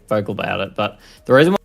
vocal about it. But the reason why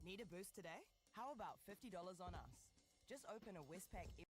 Need a boost today? How about $50 on us? Just open a Westpac.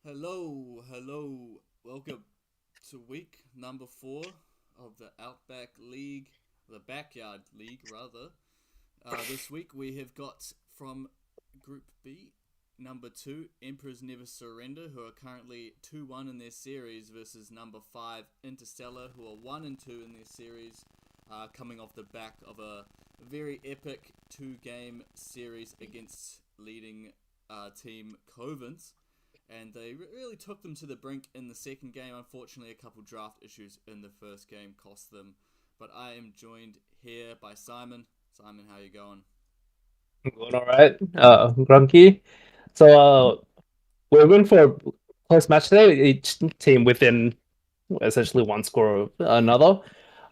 Hello. Welcome to week number 4 of the Outback League, the Backyard League, rather. This week we have got from Group B, number 2, Emperors Never Surrender, who are currently 2-1 in their series, versus number 5, Interstellar, who are 1-2 in their series, coming off the back of a very epic 2-game series against leading team Covens. And they really took them to the brink in the second game. Unfortunately, a couple draft issues in the first game cost them. But I am joined here by Simon. Simon, how you going? Going all right, Grunky. So we're going for a close match today. Each team within essentially one score of another.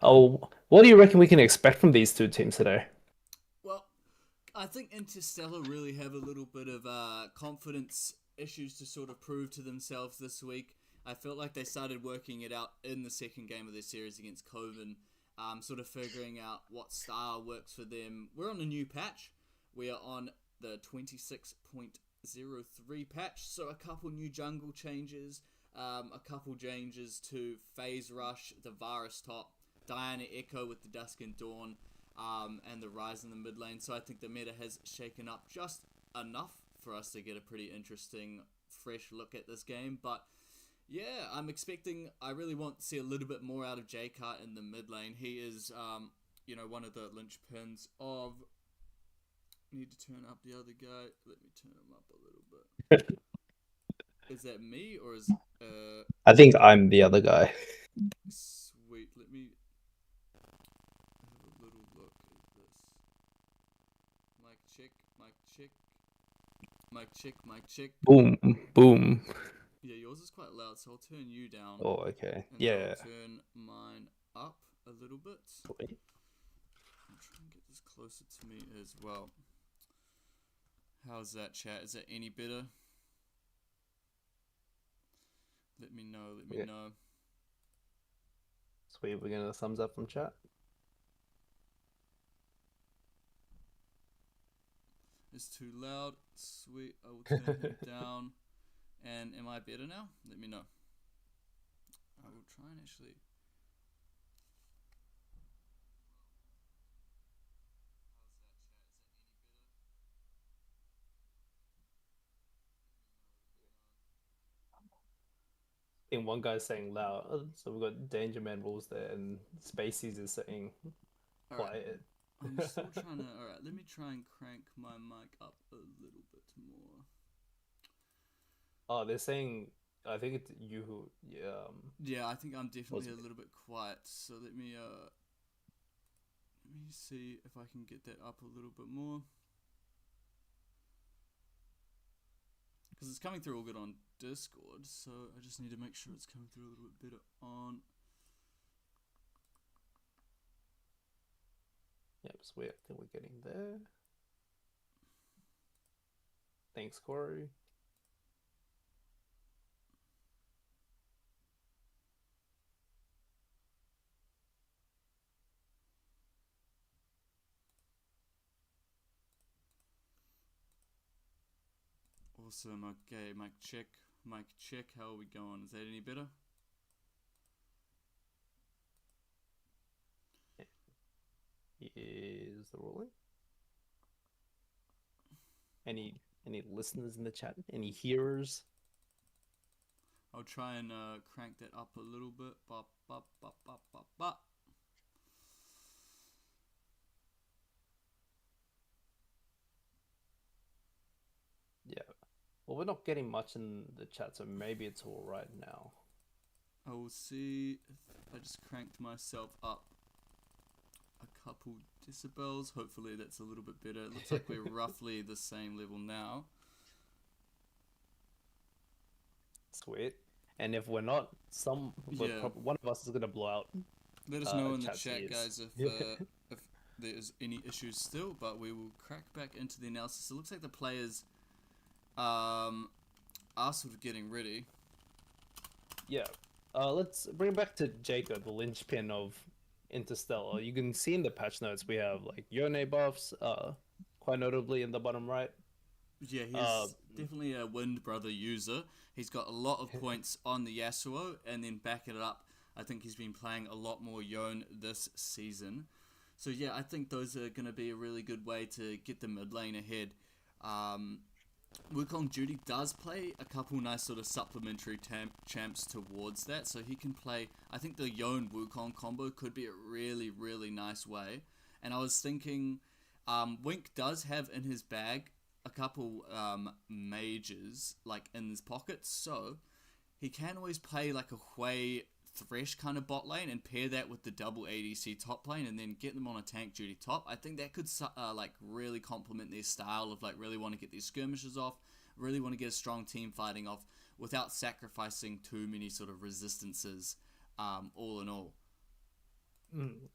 What do you reckon we can expect from these two teams today? Well, I think Interstellar really have a little bit of confidence issues to sort of prove to themselves this week. I felt like they started working it out in the second game of their series against Coven, sort of figuring out what style works for them. We're on a new patch. We are on the 26.03 patch, so a couple new jungle changes, a couple changes to Phase Rush, the Varus top, Diana Echo with the Dusk and Dawn, and the Rise in the mid lane. So I think the meta has shaken up just enough for us to get a pretty interesting, fresh look at this game. But yeah, I really want to see a little bit more out of J-Cart in the mid lane. He is, one of the linchpins of... Need to turn up the other guy. Let me turn him up a little bit. Is that me or is... I think I'm the other guy. Sweet. Let me have a little look at this. Mic check, mic check. Mic check, mic check. Boom, boom. Yeah, yours is quite loud, so I'll turn you down. Oh, okay. And then Yeah. I'll turn mine up a little bit. Sweet. I'll try and get this closer to me as well. How's that, chat? Is that any better? Let me know, know. Sweet, we're getting a thumbs up from chat. It's too loud. Sweet, I will turn him down. And am I better now? Let me know. I will try and actually... I think one guy's saying loud, so we've got Danger Man rules there, and Spaceys is saying quiet. I'm still trying to... Alright, let me try and crank my mic up a little bit more. Oh, they're saying... I think it's you who... Yeah, I think I'm definitely a little bit quiet, so let me see if I can get that up a little bit more. Because it's coming through all good on Discord, so I just need to make sure it's coming through a little bit better on... Yep, sweet. I think we're getting there. Thanks, Corey. Awesome, okay, mic check. How are we going? Is that any better? Is the rolling? Any listeners in the chat? Any hearers? I'll try and crank that up a little bit. Bop, bop, bop, bop, bop, bop. Yeah. Well, we're not getting much in the chat, so maybe it's all right now. I will see if I just cranked myself up a couple decibels. Hopefully that's a little bit better. It looks like we're roughly the same level now. Sweet. And if we're not, one of us is gonna blow out. Let us know in the chat, guys, if there's any issues still. But we will crack back into the analysis. It looks like the players are sort of getting ready. Yeah. Let's bring it back to Jacob, the linchpin of Interstellar. You can see in the patch notes we have like Yone buffs, quite notably in the bottom right. Yeah, he's Uh, definitely a Wind Brother user. He's got a lot of points on the Yasuo, and then backing it up, I think he's been playing a lot more Yone this season. So yeah, I think those are going to be a really good way to get the mid lane ahead. Um, Wukong Judy does play a couple nice sort of supplementary champs towards that, so he can play. I think the Yone Wukong combo could be a really, really nice way. And I was thinking, Wink does have in his bag a couple mages like in his pockets, so he can always play like a Hui Thresh kind of bot lane and pair that with the double ADC top lane and then get them on a tank duty top. I think that could like really complement their style of like really want to get these skirmishes off, really want to get a strong team fighting off without sacrificing too many sort of resistances all in all.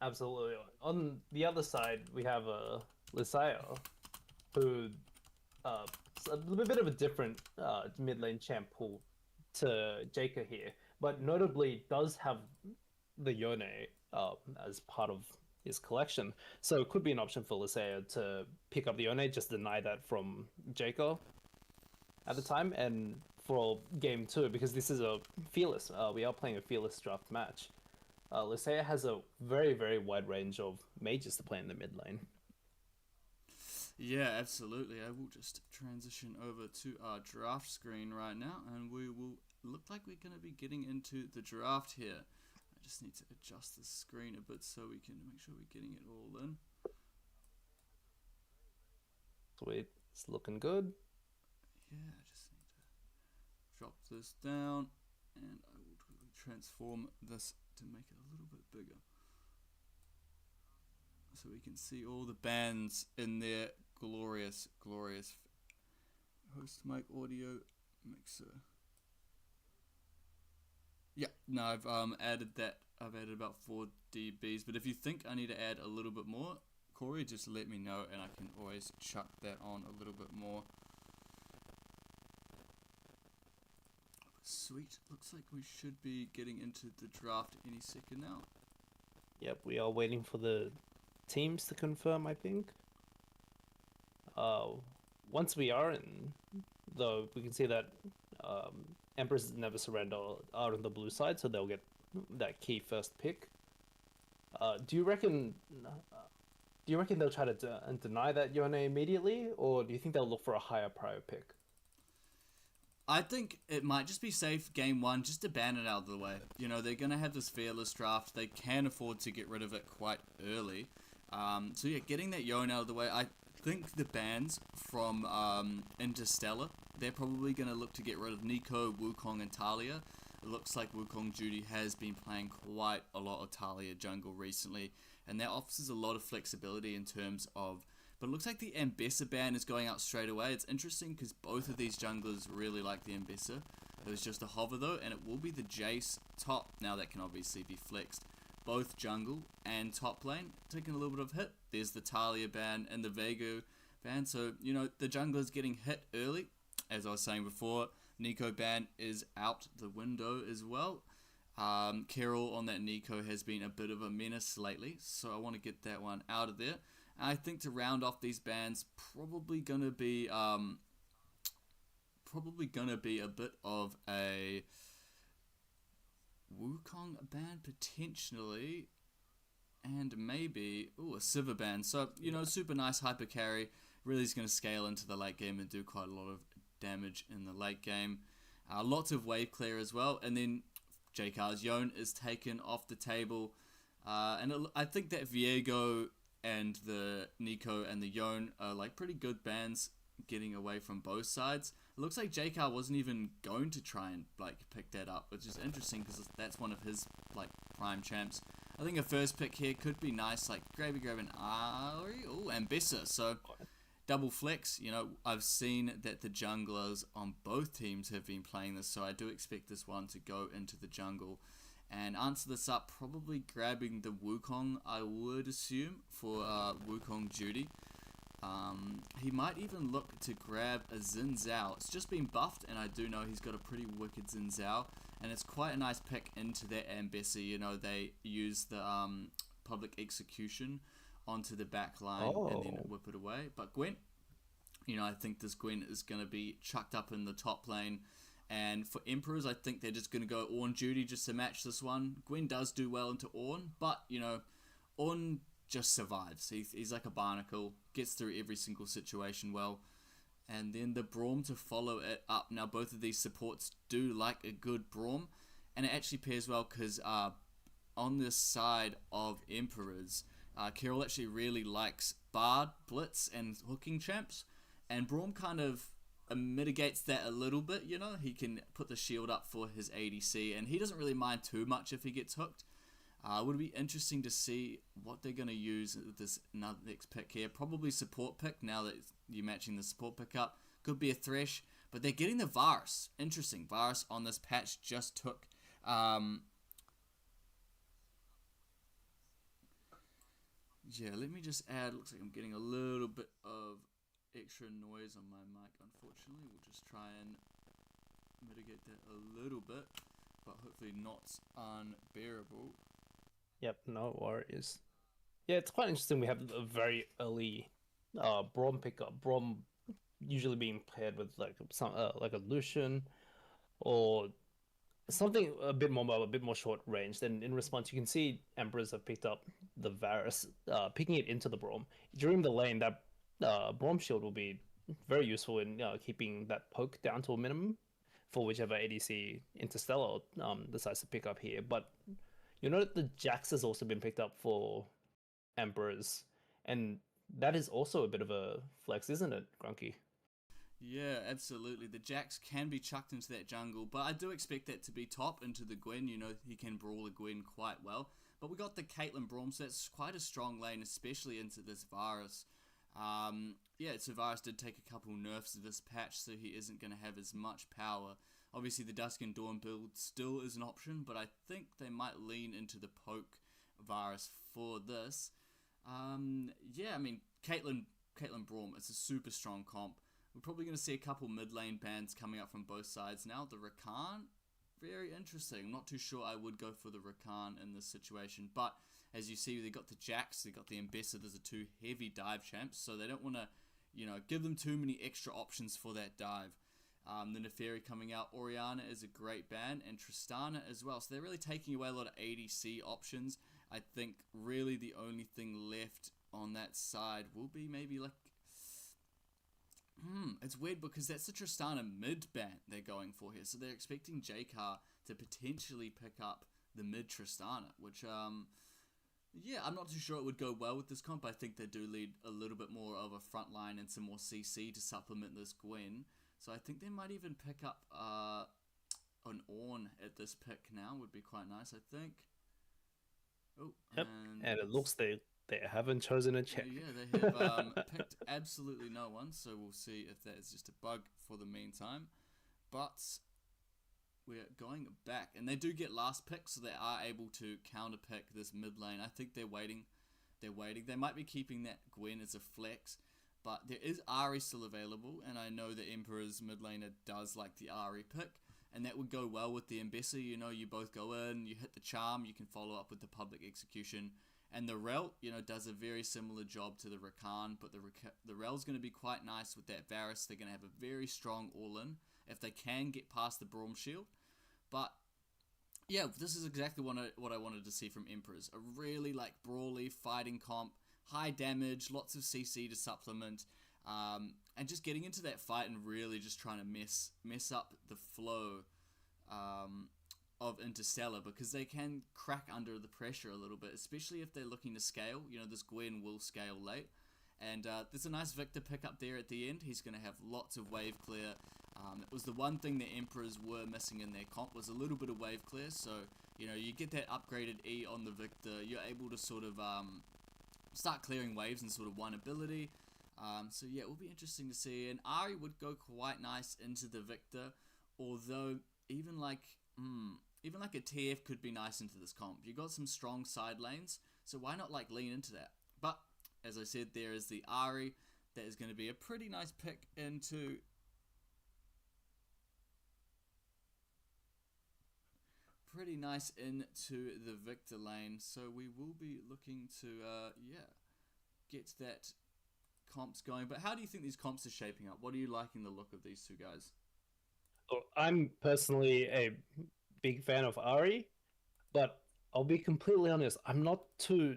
Absolutely. On the other side, we have Lisaya, who is a little bit of a different mid lane champ pool to Jaker here, but notably does have the Yone as part of his collection. So it could be an option for Lisaya to pick up the Yone, just deny that from Jaker at the time, and for game two, because this is a fearless, we are playing a fearless draft match. Lisea has a very, very wide range of mages to play in the mid lane. Yeah, absolutely. I will just transition over to our draft screen right now, and we will look like we're going to be getting into the draft here. I just need to adjust the screen a bit so we can make sure we're getting it all in. Sweet, it's looking good. Yeah, I just need to drop this down, and I will transform this to make it a little bit bigger so we can see all the bands in their glorious host mic audio mixer. Yeah, no, I've added that. I've added about 4 dBs, but if you think I need to add a little bit more, Corey, just let me know and I can always chuck that on a little bit more. Sweet, looks like we should be getting into the draft any second now. Yep, we are waiting for the teams to confirm, I think. Once we are in, though, we can see that Emperors Never Surrender are on the blue side, so they'll get that key first pick. Do you reckon they'll try to deny that Yone immediately, or do you think they'll look for a higher prior pick? I think it might just be safe game one just to ban it out of the way. You know, they're going to have this fearless draft. They can afford to get rid of it quite early. So yeah, getting that Yone out of the way, I think the bans from Interstellar, they're probably going to look to get rid of Nico, Wukong, and Talia. It looks like Wukong Judy has been playing quite a lot of Talia jungle recently, and that offers a lot of flexibility in terms of... But it looks like the Ambessa ban is going out straight away. It's interesting because both of these junglers really like the Ambessa. It was just a hover though, and it will be the Jace top. Now that can obviously be flexed. Both jungle and top lane taking a little bit of hit. There's the Talia ban and the Vega ban. So, you know, the jungler's getting hit early. As I was saying before, Nico ban is out the window as well. Carol on that Nico has been a bit of a menace lately, so I want to get that one out of there. I think to round off these bans, probably gonna be a bit of a Wukong ban potentially, and maybe a Sivir ban. So you know, super nice hyper carry. Really is gonna scale into the late game and do quite a lot of damage in the late game. Lots of wave clear as well, and then JK's Yone is taken off the table, I think that Viego and the Nico and the Yone are like pretty good bans getting away from both sides. It looks like JK wasn't even going to try and like pick that up, which is interesting because that's one of his like prime champs. I think a first pick here could be nice, like grab an Ari, Ambessa, so double flex. You know, I've seen that the junglers on both teams have been playing this, so I do expect this one to go into the jungle and answer this up, probably grabbing the Wukong, I would assume, for Wukong Judy. He might even look to grab a Xin Zhao. It's just been buffed, and I do know he's got a pretty wicked Xin Zhao, and it's quite a nice pick into that Ambessa. You know, they use the public execution onto the back line and then whip it away. But Gwent, I think this Gwen is going to be chucked up in the top lane. And for Emperors, I think they're just going to go Ornn duty just to match this one. Gwen does do well into Ornn, but, Ornn just survives. He's like a barnacle, gets through every single situation well. And then the Braum to follow it up. Now, both of these supports do like a good Braum, and it actually pairs well because on this side of Emperors, Carol actually really likes Bard, Blitz, and hooking champs, and Braum kind of mitigates that a little bit. He can put the shield up for his ADC, and he doesn't really mind too much if he gets hooked. Would be interesting to see what they're going to use with this next pick here. Probably support pick now that you're matching the support pick up. Could be a Thresh, but they're getting the Varus. Interesting. Varus on this patch just took... yeah, let me just add... Looks like I'm getting a little bit of extra noise on my mic, unfortunately. We'll just try and mitigate that a little bit, but hopefully not unbearable. Yep, no worries. Yeah, it's quite interesting. We have a very early Braum pickup. Braum usually being paired with like like a Lucian or something a bit more short range. Then in response, you can see Emperors have picked up the Varus, picking it into the Braum. During the lane, that Braum shield will be very useful in keeping that poke down to a minimum for whichever ADC Interstellar decides to pick up here. But the Jax has also been picked up for Emperors, and that is also a bit of a flex, isn't it, Grunky? Yeah, absolutely. The Jax can be chucked into that jungle, but I do expect that to be top into the Gwen. He can brawl a Gwen quite well. But we got the Caitlyn Braum, so that's quite a strong lane, especially into this Varus. So Varus did take a couple nerfs this patch, so he isn't going to have as much power. Obviously, the Dusk and Dawn build still is an option, but I think they might lean into the poke Varus for this. Caitlyn Braum, it's a super strong comp. We're probably going to see a couple mid lane bans coming up from both sides now. The Rakan, very interesting. I'm not too sure I would go for the Rakan in this situation, but as you see, they got the Jax, they got the Ambassadors, are two heavy dive champs, so they don't want to, give them too many extra options for that dive. The Neferi coming out, Orianna is a great ban, and Tristana as well. So they're really taking away a lot of ADC options. I think really the only thing left on that side will be maybe like... it's weird because that's the Tristana mid ban they're going for here. So they're expecting J-Car to potentially pick up the mid Tristana, which, I'm not too sure it would go well with this comp. I think they do lead a little bit more of a front line and some more CC to supplement this Gwen. So I think they might even pick up an Ornn at this pick now. Would be quite nice, I think. Oh, yep. And it looks they haven't chosen a check. Yeah, they have picked absolutely no one. So we'll see if that is just a bug for the meantime. But we're going back, and they do get last pick, so they are able to counter pick this mid lane. I think they're waiting. They might be keeping that Gwen as a flex. But there is Ahri still available, and I know the Emperor's mid laner does like the Ahri pick, and that would go well with the Ambassador. You both go in, you hit the charm, you can follow up with the public execution, and the Rel, does a very similar job to the Rakan, but the Rel's going to be quite nice with that Varus. They're going to have a very strong all-in if they can get past the Braum shield. But yeah, this is exactly what I wanted to see from Emperors. A really brawly fighting comp. High damage, lots of CC to supplement, and just getting into that fight and really just trying to mess up the flow of Interstellar, because they can crack under the pressure a little bit, especially if they're looking to scale. This Gwen will scale late, and there's a nice Victor pick up there at the end. He's going to have lots of wave clear. It was the one thing the Emperors were missing in their comp, was a little bit of wave clear, so you get that upgraded E on the Victor, you're able to sort of start clearing waves in sort of one ability. So yeah, it will be interesting to see. And Ahri would go quite nice into the Victor, although even like a TF could be nice into this comp. You got some strong side lanes, so why not lean into that? But as I said, there is the Ahri. That is going to be a pretty nice pick into the Victor lane, so we will be looking to get that comps going. But how do you think these comps are shaping up? What are you liking the look of these two guys? So I'm personally a big fan of Ari, but I'll be completely honest, I'm not too.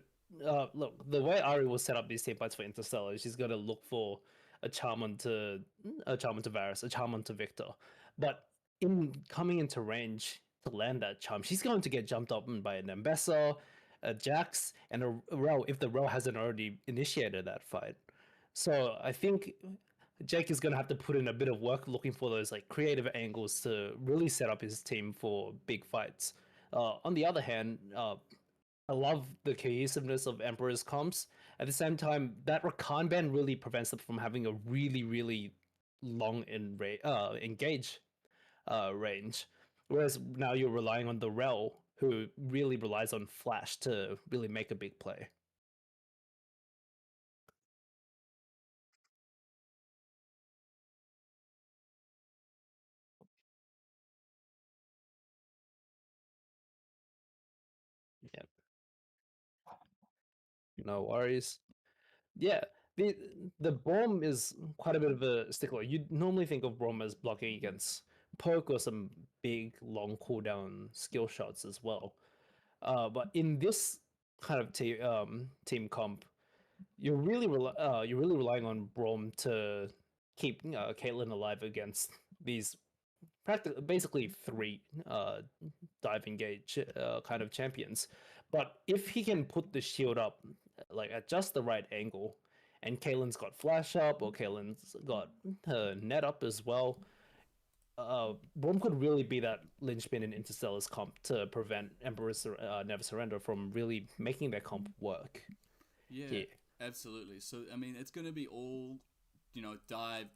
Look, the way Ari will set up these team fights for Interstellar, she's gonna look for a charm onto Varus, a charm onto Victor. But in coming into range to land that charm, she's going to get jumped up by an Ambessa, a Jax, and a Rel if the Rel hasn't already initiated that fight. So I think Jake is gonna have to put in a bit of work looking for those like creative angles to really set up his team for big fights. On the other hand, I love the cohesiveness of Emperor's comps. At the same time, that Rakan ban really prevents them from having a really long engage range. Whereas now you're relying on the Rel, who really relies on flash to really make a big play. Yeah, no worries. Yeah, the the Braum is quite a bit of a stickler. You'd normally think of Braum as blocking against poke or some big long cooldown skill shots as well. But in this kind of team comp, you're really relying on Braum to keep Caitlyn alive against these practically basically three dive engage kind of champions. But if he can put the shield up like at just the right angle, and Kalen's got flash up or Kalen's got her net up as well, Braum could really be that linchpin in Interstellar's comp to prevent Never Surrender from really making their comp work. Yeah, absolutely. So, I mean, it's going to be all, dive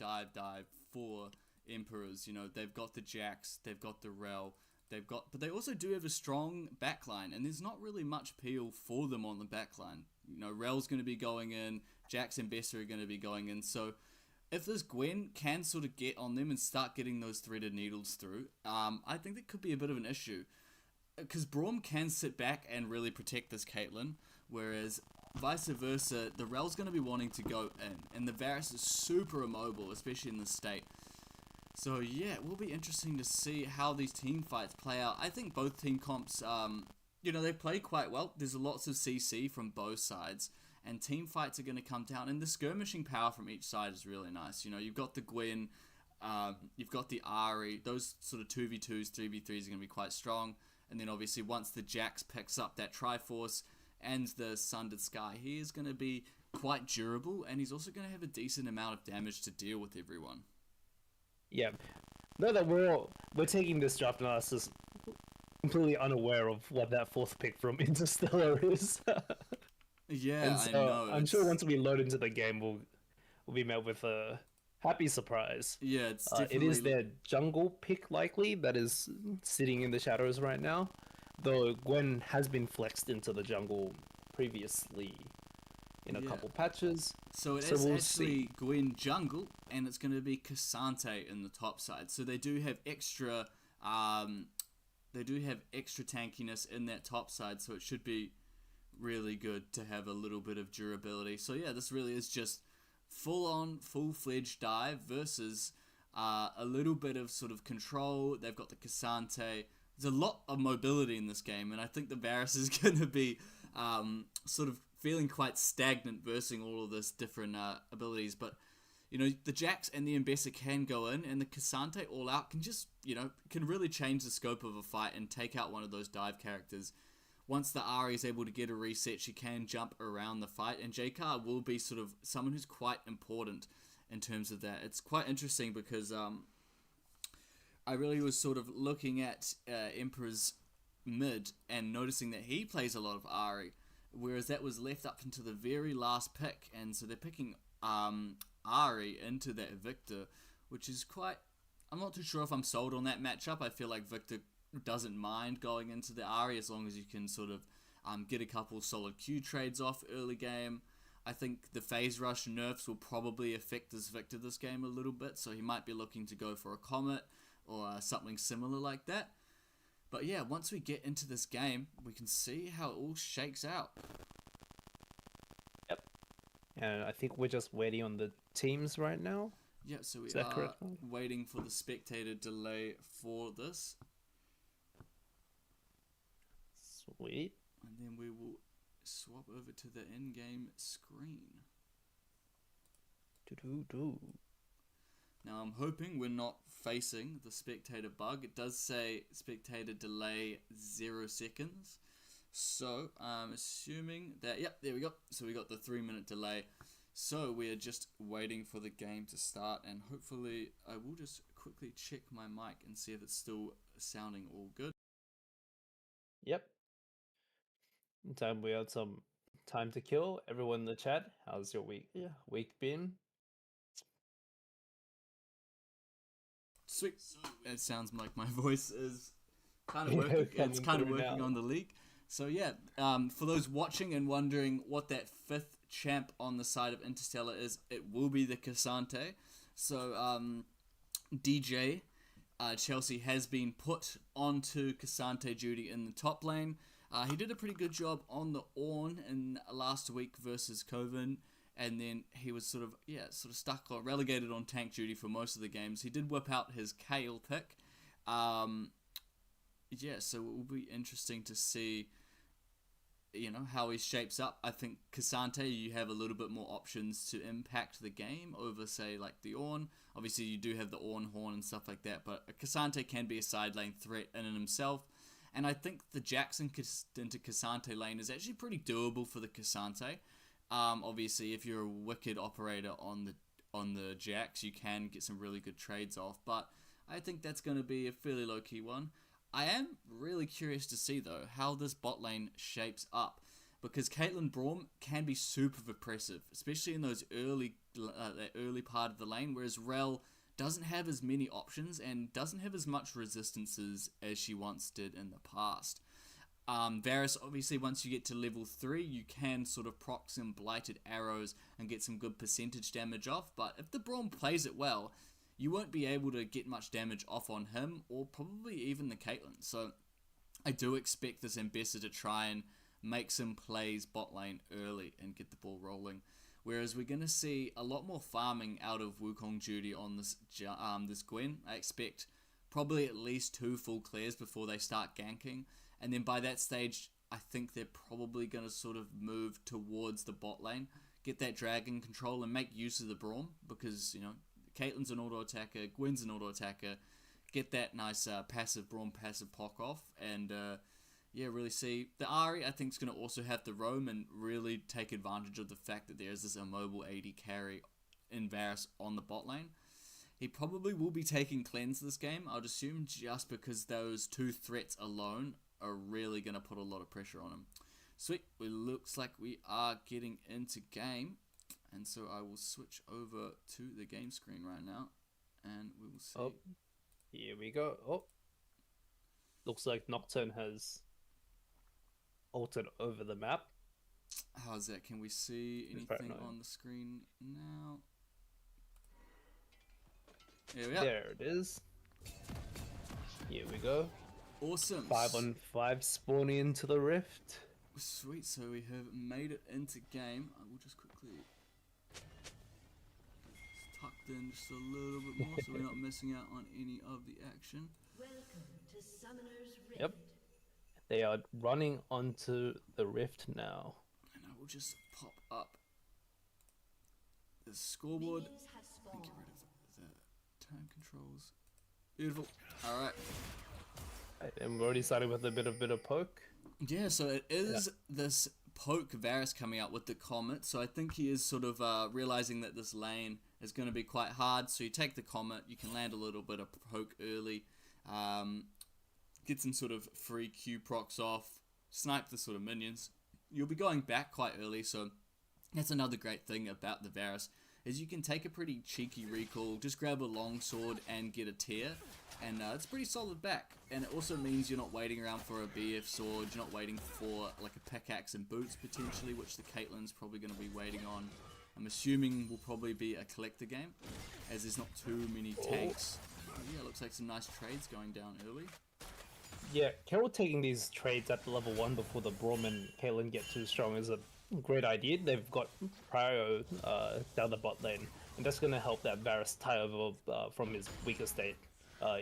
for Emperors. They've got the Jax, they've got the Rel, but they also do have a strong backline, and there's not really much peel for them on the backline. Rel's going to be going in, Jax and Bessa are going to be going in, so if this Gwen can sort of get on them and start getting those threaded needles through, I think that could be a bit of an issue. Because Braum can sit back and really protect this Caitlyn, whereas vice versa, the Rel's going to be wanting to go in, and the Varus is super immobile, especially in the state. So yeah, it will be interesting to see how these team fights play out. I think both team comps, they play quite well. There's lots of CC from both sides, and team fights are going to come down, and the skirmishing power from each side is really nice. You've got the Gwen, you've got the Ahri, those sort of 2v2s, 3v3s are going to be quite strong. And then obviously once the Jax picks up that Triforce and the Sundered Sky, he is going to be quite durable, and he's also going to have a decent amount of damage to deal with everyone. Yeah. Know that we're taking this draft analysis completely unaware of what that fourth pick from Interstellar is. Yeah, and so I know. I'm sure once we load into the game, we'll be met with a happy surprise. Yeah, it's definitely... It is their jungle pick likely that is sitting in the shadows right now, though Gwen has been flexed into the jungle previously in a couple patches. So it is actually Gwen jungle, and it's going to be Cassante in the top side. So they do have extra tankiness in that top side, so it should be really good to have a little bit of durability. So yeah, this really is just full-fledged dive versus a little bit of sort of control. They've got the Cassante. There's a lot of mobility in this game, and I think the Varus is going to be sort of feeling quite stagnant versing all of this different abilities. But the Jax and the Ambessa can go in, and the Cassante all out can just can really change the scope of a fight and take out one of those dive characters. Once the Ahri is able to get a reset, she can jump around the fight, and J-Car will be sort of someone who's quite important in terms of that. It's quite interesting because I really was sort of looking at Emperor's mid and noticing that he plays a lot of Ahri, whereas that was left up into the very last pick, and so they're picking Ahri into that Victor, which is quite... I'm not too sure if I'm sold on that matchup. I feel like Victor doesn't mind going into the Ahri as long as you can sort of get a couple solid Q trades off early game. I think the phase rush nerfs will probably affect this Victor this game a little bit, so he might be looking to go for a Comet or something similar like that. But yeah, once we get into this game, we can see how it all shakes out. and I think we're just waiting on the teams right now. Yeah, so we Is that are correct? waiting for the spectator delay for this, Sweet. and then we will swap over to the in-game screen. Do. Now I'm hoping we're not facing the spectator bug. It does say spectator delay 0 seconds. So I'm assuming that, yep, there we go. So we got the 3-minute delay. So we are just waiting for the game to start, and hopefully I will just quickly check my mic and see if it's still sounding all good. Yep. Time we had some time to kill. Everyone in the chat, how's your week been? Sweet. It sounds like my voice is kind of Yeah, working. It's coming kind of through working now. on the leak. So yeah, for those watching and wondering what that 5th champ on the side of Interstellar is, it will be the Cassante. So DJ Chelsea has been put onto Cassante duty in the top lane. He did a pretty good job on the Ornn in last week versus Coven, and then he was sort of stuck or relegated on tank duty for most of the games. He did whip out his Kale pick. So it will be interesting to see, how he shapes up. I think Cassante, you have a little bit more options to impact the game over, say, like the Ornn. Obviously, you do have the Ornn horn and stuff like that, but Cassante can be a side lane threat in and himself. And I think the Jackson into Cassante lane is actually pretty doable for the Cassante. Obviously, if you're a wicked operator on the Jax, you can get some really good trades off, but I think that's going to be a fairly low-key one. I am really curious to see, though, how this bot lane shapes up, because Caitlyn Braum can be super oppressive, especially in those that early part of the lane, whereas Rel doesn't have as many options and doesn't have as much resistances as she once did in the past. Varus, obviously, once you get to level 3, you can sort of proc some blighted arrows and get some good percentage damage off, but if the Braum plays it well, you won't be able to get much damage off on him, or probably even the Caitlyn. So I do expect this Ambassador to try and make some plays bot lane early and get the ball rolling. Whereas we're going to see a lot more farming out of Wukong duty on this Gwen. I expect probably at least 2 full clears before they start ganking. And then by that stage, I think they're probably going to sort of move towards the bot lane, get that dragon control and make use of the Braum, because, Caitlyn's an auto attacker, Gwen's an auto attacker. Get that nice passive Braum, passive Pock off, and really see the Ahri. I think is going to also have the roam and really take advantage of the fact that there's this immobile AD carry in Varus on the bot lane. He probably will be taking cleanse this game, I'd assume, just because those 2 threats alone are really going to put a lot of pressure on him. Sweet, it looks like we are getting into game. And so I will switch over to the game screen right now, and we will see. Oh, here we go. Oh, looks like Nocturne has altered over the map. How's that? Can we see anything on the screen now? There we are. There it is. Here we go. Awesome. 5-on-5 spawning into the rift. Sweet, so we have made it into game. I will just quickly tucked in just a little bit more so we're not missing out on any of the action. Welcome to Summoner's Rift. Yep. They are running onto the rift now. And I will just pop up the scoreboard Minions have and spawned. get rid of the time controls. Beautiful. Alright. And we're already starting with a bit of poke. Yeah, so it is this poke Varus coming out with the Comet, so I think he is sort of realizing that this lane is going to be quite hard, so you take the Comet, you can land a little bit of poke early, get some sort of free Q procs off, snipe the sort of minions. You'll be going back quite early, so that's another great thing about the Varus, is you can take a pretty cheeky recall, just grab a long sword and get a tear, and it's pretty solid back. And it also means you're not waiting around for a BF sword, you're not waiting for like a pickaxe and boots potentially, which the Caitlyn's probably going to be waiting on. I'm assuming will probably be a collector game, as there's not too many tanks. Yeah, looks like some nice trades going down early. Yeah, Carol taking these trades at level 1 before the Braum and Caitlyn get too strong is a great idea. They've got Prio down the bot lane, and that's going to help that Varus tie over from his weaker state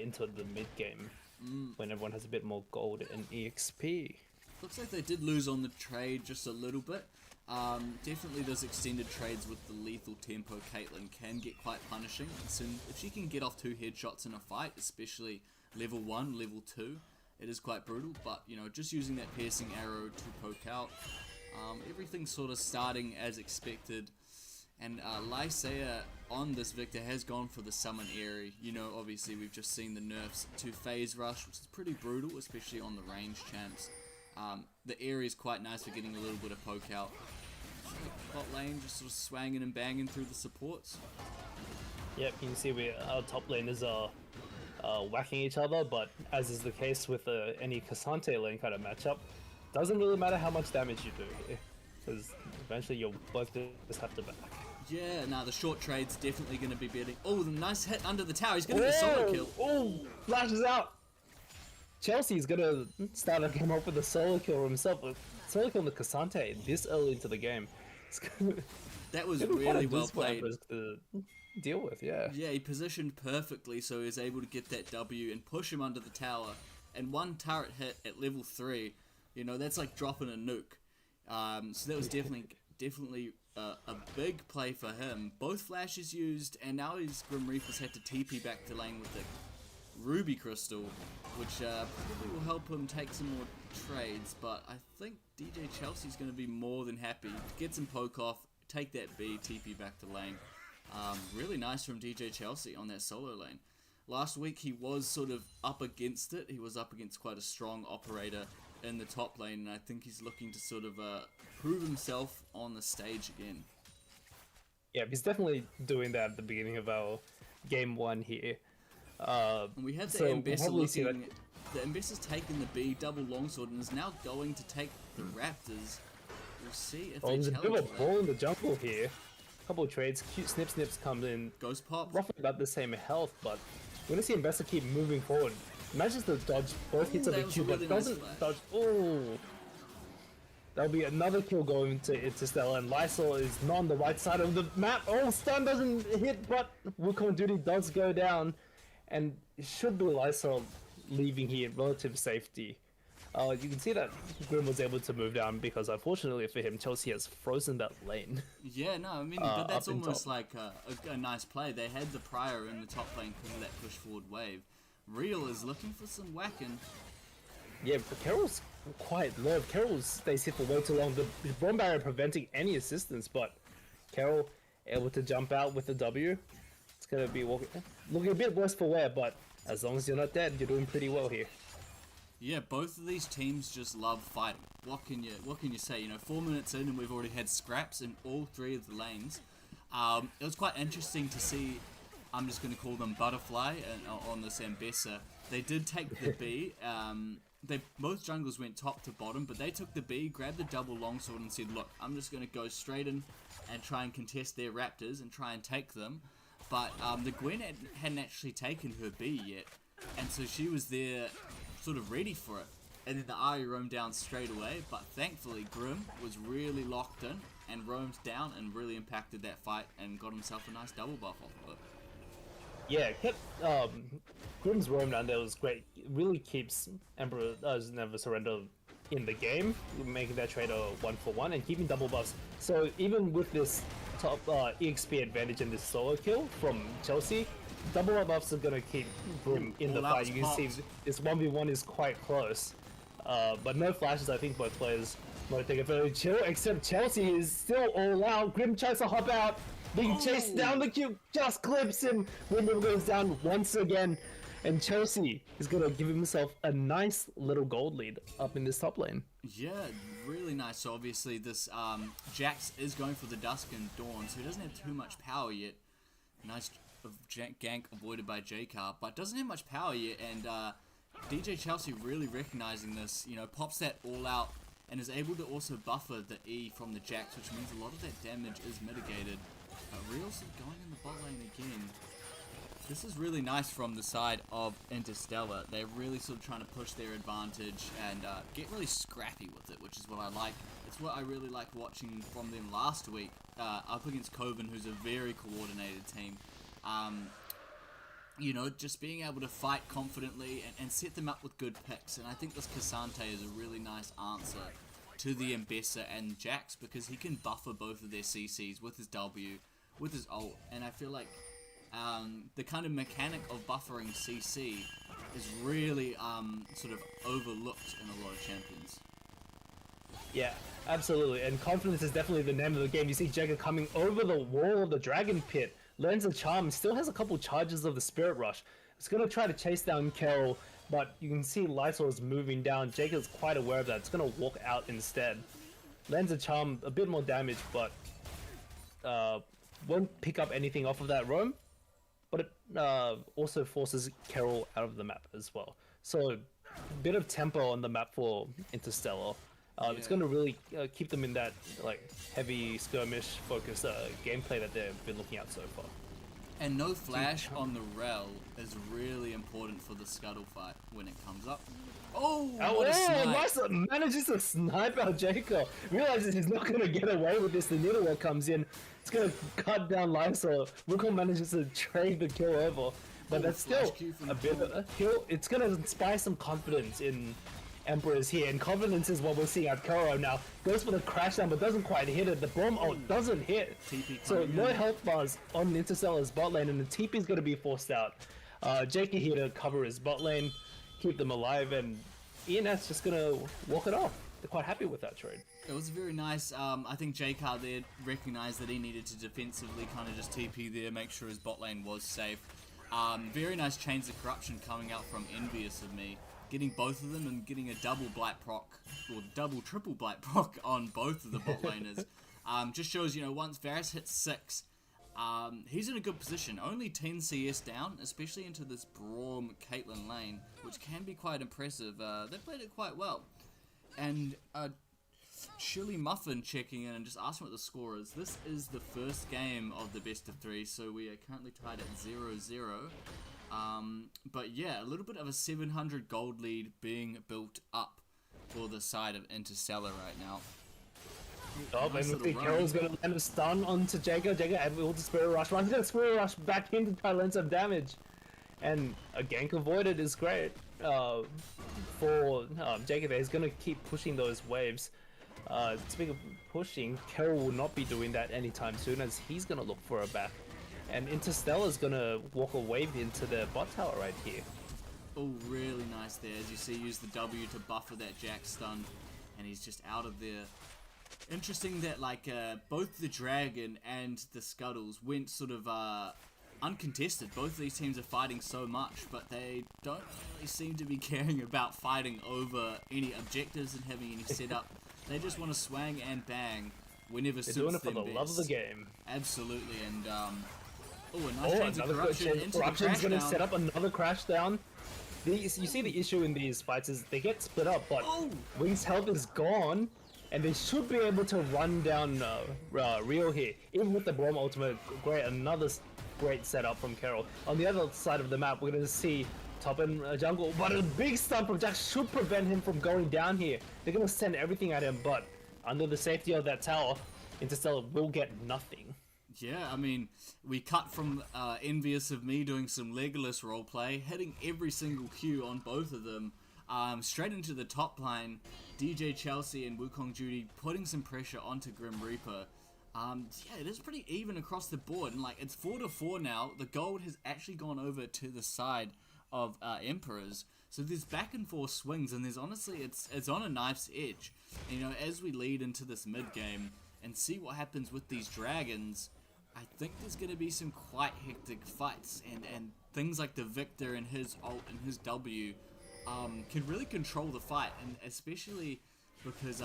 into the mid game when everyone has a bit more gold and EXP. Looks like they did lose on the trade just a little bit. Definitely those extended trades with the lethal tempo Caitlyn can get quite punishing. So if she can get off 2 headshots in a fight, especially level 1, level 2, it is quite brutal. But, you know, just using that piercing arrow to poke out, everything's sort of starting as expected. And Lysaea on this Victor has gone for the summon area. You know, obviously we've just seen the nerfs to phase rush, which is pretty brutal, especially on the range champs. The area is quite nice for getting a little bit of poke out. Bot lane just sort of swanging and banging through the supports. Yep, you can see our top laners are whacking each other, but as is the case with any Cassante lane kind of matchup, doesn't really matter how much damage you do here, because eventually you'll both just have to back. Yeah, nah, the short trade's definitely going to be beating. Oh, the nice hit under the tower. He's going to get a solo kill. Oh, flashes out. Chelsea's gonna start to come up with a solo kill himself. A solo kill on the Cassante this early into the game. That was really well played. To deal with, yeah. Yeah, he positioned perfectly so he was able to get that W and push him under the tower. And one turret hit at level 3, you know, that's like dropping a nuke. So that was definitely a big play for him. Both flashes used, and now his Grim Reapers had to TP back to lane with the Ruby Crystal, which probably will help him take some more trades, but I think DJ Chelsea's going to be more than happy to get some poke off, take that B, TP back to lane. Really nice from DJ Chelsea on that solo lane. Last week he was sort of up against it. He was up against quite a strong operator in the top lane, and I think he's looking to sort of prove himself on the stage again. Yeah, he's definitely doing that at the beginning of our game 1 here. And we have the so Ambassador we'll see looking. The Ambassador's taken the B double longsword and is now going to take the Raptors. We'll see if they there's a bit of a challenge that. ball in the jungle here. Couple of trades, cute snips comes in. Ghost pop. Roughly about the same health, but we're gonna see Ambassador keep moving forward. Manages to dodge both hits of the that was Q, a but really nice doesn't flash. dodge. Oh, that'll be another kill going to Interstellar, and Lysol is not on the right side of the map. Oh, stun doesn't hit, but Wukong Duty does go down, and it should be Lysol leaving here in relative safety. You can see that Grim was able to move down because, unfortunately for him, Chelsea has frozen that lane. Yeah, no, I mean, but that's up and almost top. like a nice play. They had the prior in the top lane because of that push forward wave. Real is looking for some whacking. Yeah, but Carol's quite low. Carol stays here for way too long. The bomb barrier preventing any assistance, but Carol able to jump out with the W. It's gonna be looking a bit worse for wear, but as long as you're not dead, you're doing pretty well here. Yeah, both of these teams just love fighting. What can you say? You know, 4 minutes in and we've already had scraps in all 3 of the lanes. It was quite interesting to see. I'm just going to call them Butterfly on this Ambessa. They did take the B. Both junglers went top to bottom, but they took the B, grabbed the double longsword and said, look, I'm just going to go straight in and try and contest their Raptors and try and take them. But the Gwen hadn't actually taken her B yet, and so she was there sort of ready for it. And then the Ahri roamed down straight away, but thankfully Grim was really locked in and roamed down and really impacted that fight and got himself a nice double buff off of it. Yeah, kept Grim's roam down there was great. It really keeps Emperor's Never Surrender in the game, making that trade a 1-for-1 and keeping double buffs. So even with this top EXP advantage in this solo kill from Chelsea, double buffs are gonna keep Grim in the fight. You can see this 1v1 is quite close. But no flashes. I think both players want to take a very chill, except Chelsea is still all out. Grim tries to hop out, being chased down the queue, just clips him. Grim goes down once again, and Chelsea is gonna give himself a nice little gold lead up in this top lane. Yeah, really nice. So obviously this Jax is going for the Dusk and Dawn, so he doesn't have too much power yet. Nice gank avoided by J-Car, but doesn't have much power yet, and DJ Chelsea really recognizing this, you know, pops that all out and is able to also buffer the E from the Jax, which means a lot of that damage is mitigated. Real's going in the bot lane again. This is really nice from the side of Interstellar. They're really sort of trying to push their advantage and get really scrappy with it, which is what I like. It's that's what I really like watching from them last week, up against Coven, who's a very coordinated team. You know, just being able to fight confidently and set them up with good picks. And I think this Cassante is a really nice answer to the Mbessa and Jax, because he can buffer both of their CCs with his W, with his ult, and I feel like the kind of mechanic of buffering CC is really sort of overlooked in a lot of champions. Yeah, absolutely. And confidence is definitely the name of the game. You see Jagger coming over the wall of the Dragon Pit, learns a charm, still has a couple charges of the Spirit Rush. It's going to try to chase down Carol, but you can see Lysol is moving down. Jagger's quite aware of that. It's going to walk out instead. Lands a charm, a bit more damage, but won't pick up anything off of that roam. But it also forces Carol out of the map as well. So, a bit of tempo on the map for Interstellar. It's going to really keep them in that like heavy skirmish focused gameplay that they've been looking at so far. And no flash on the rel is really important for the scuttle fight when it comes up. Oh, what a snipe. Nice! Manages to snipe out Jacob. Realizes he's not going to get away with this. The Needleware comes in. It's going to cut down Lysol. Wukong manages to trade the kill over. But that's still a bit of a kill. It's going to inspire some confidence in Emperors here, and confidence is what we're seeing at Koro now. Goes for the crash down, but doesn't quite hit it. The bomb ult doesn't hit. TP So no health bars on Interstellar's bot lane, and the TP is going to be forced out. Jakey here to cover his bot lane, keep them alive, and ENS just going to walk it off. They're quite happy with that trade. It was very nice. I think J-Car there recognised that he needed to defensively kind of just TP there, make sure his bot lane was safe. Very nice Chains of Corruption coming out from Envious of Me. Getting both of them and getting a double Blight proc, or double triple Blight proc on both of the bot laners. Just shows, you know, once Varus hits 6, he's in a good position. Only 10 CS down, especially into this Braum Caitlyn lane, which can be quite impressive. They played it quite well. And Chili Muffin checking in and just asking what the score is. This is the first game of the best of 3, so we are currently tied at 0-0. But yeah, a little bit of a 700 gold lead being built up for the side of Interstellar right now. Oh, Nice and we little think Carol's going to land a stun onto Jago. Jago able to Spirit Rush. He's going to Spirit Rush back in to try to land some damage. And a gank avoided is great for Jago there. He's going to keep pushing those waves. Speaking of pushing, Carol will not be doing that anytime soon, as he's going to look for a back. And Interstellar's gonna walk a wave into the bot tower right here. Oh, really nice there. As you see, use the W to buffer that Jack stun, and he's just out of there. Interesting that like both the Dragon and the Scuttles went sort of uncontested. Both of these teams are fighting so much, but they don't really seem to be caring about fighting over any objectives and having any setup. They just want to swang and bang whenever suits them best. They're doing it for the love of the game. Absolutely, and oh, a nice Chains of Corruption into the Corruption's crash gonna down. set up another crash down. You see the issue in these fights is they get split up, but Wing's health is gone, and they should be able to run down Rio here. Even with the Braum ultimate, great, another great setup from Carol. On the other side of the map, we're gonna see top and jungle, but a big stun from Jack should prevent him from going down here. They're gonna send everything at him, but under the safety of that tower, Interstellar will get nothing. Yeah, I mean, we cut from Envious of Me doing some Legolas roleplay, hitting every single Q on both of them, straight into the top line. DJ Chelsea and Wukong Judy putting some pressure onto Grim Reaper. Yeah, it is pretty even across the board, and like it's 4-4 now. The gold has actually gone over to the side of Emperors, so there's back and forth swings, and there's honestly it's on a knife's edge. And, you know, as we lead into this mid game and see what happens with these dragons, I think there's going to be some quite hectic fights, and things like the Victor and his ult and his W can really control the fight, and especially because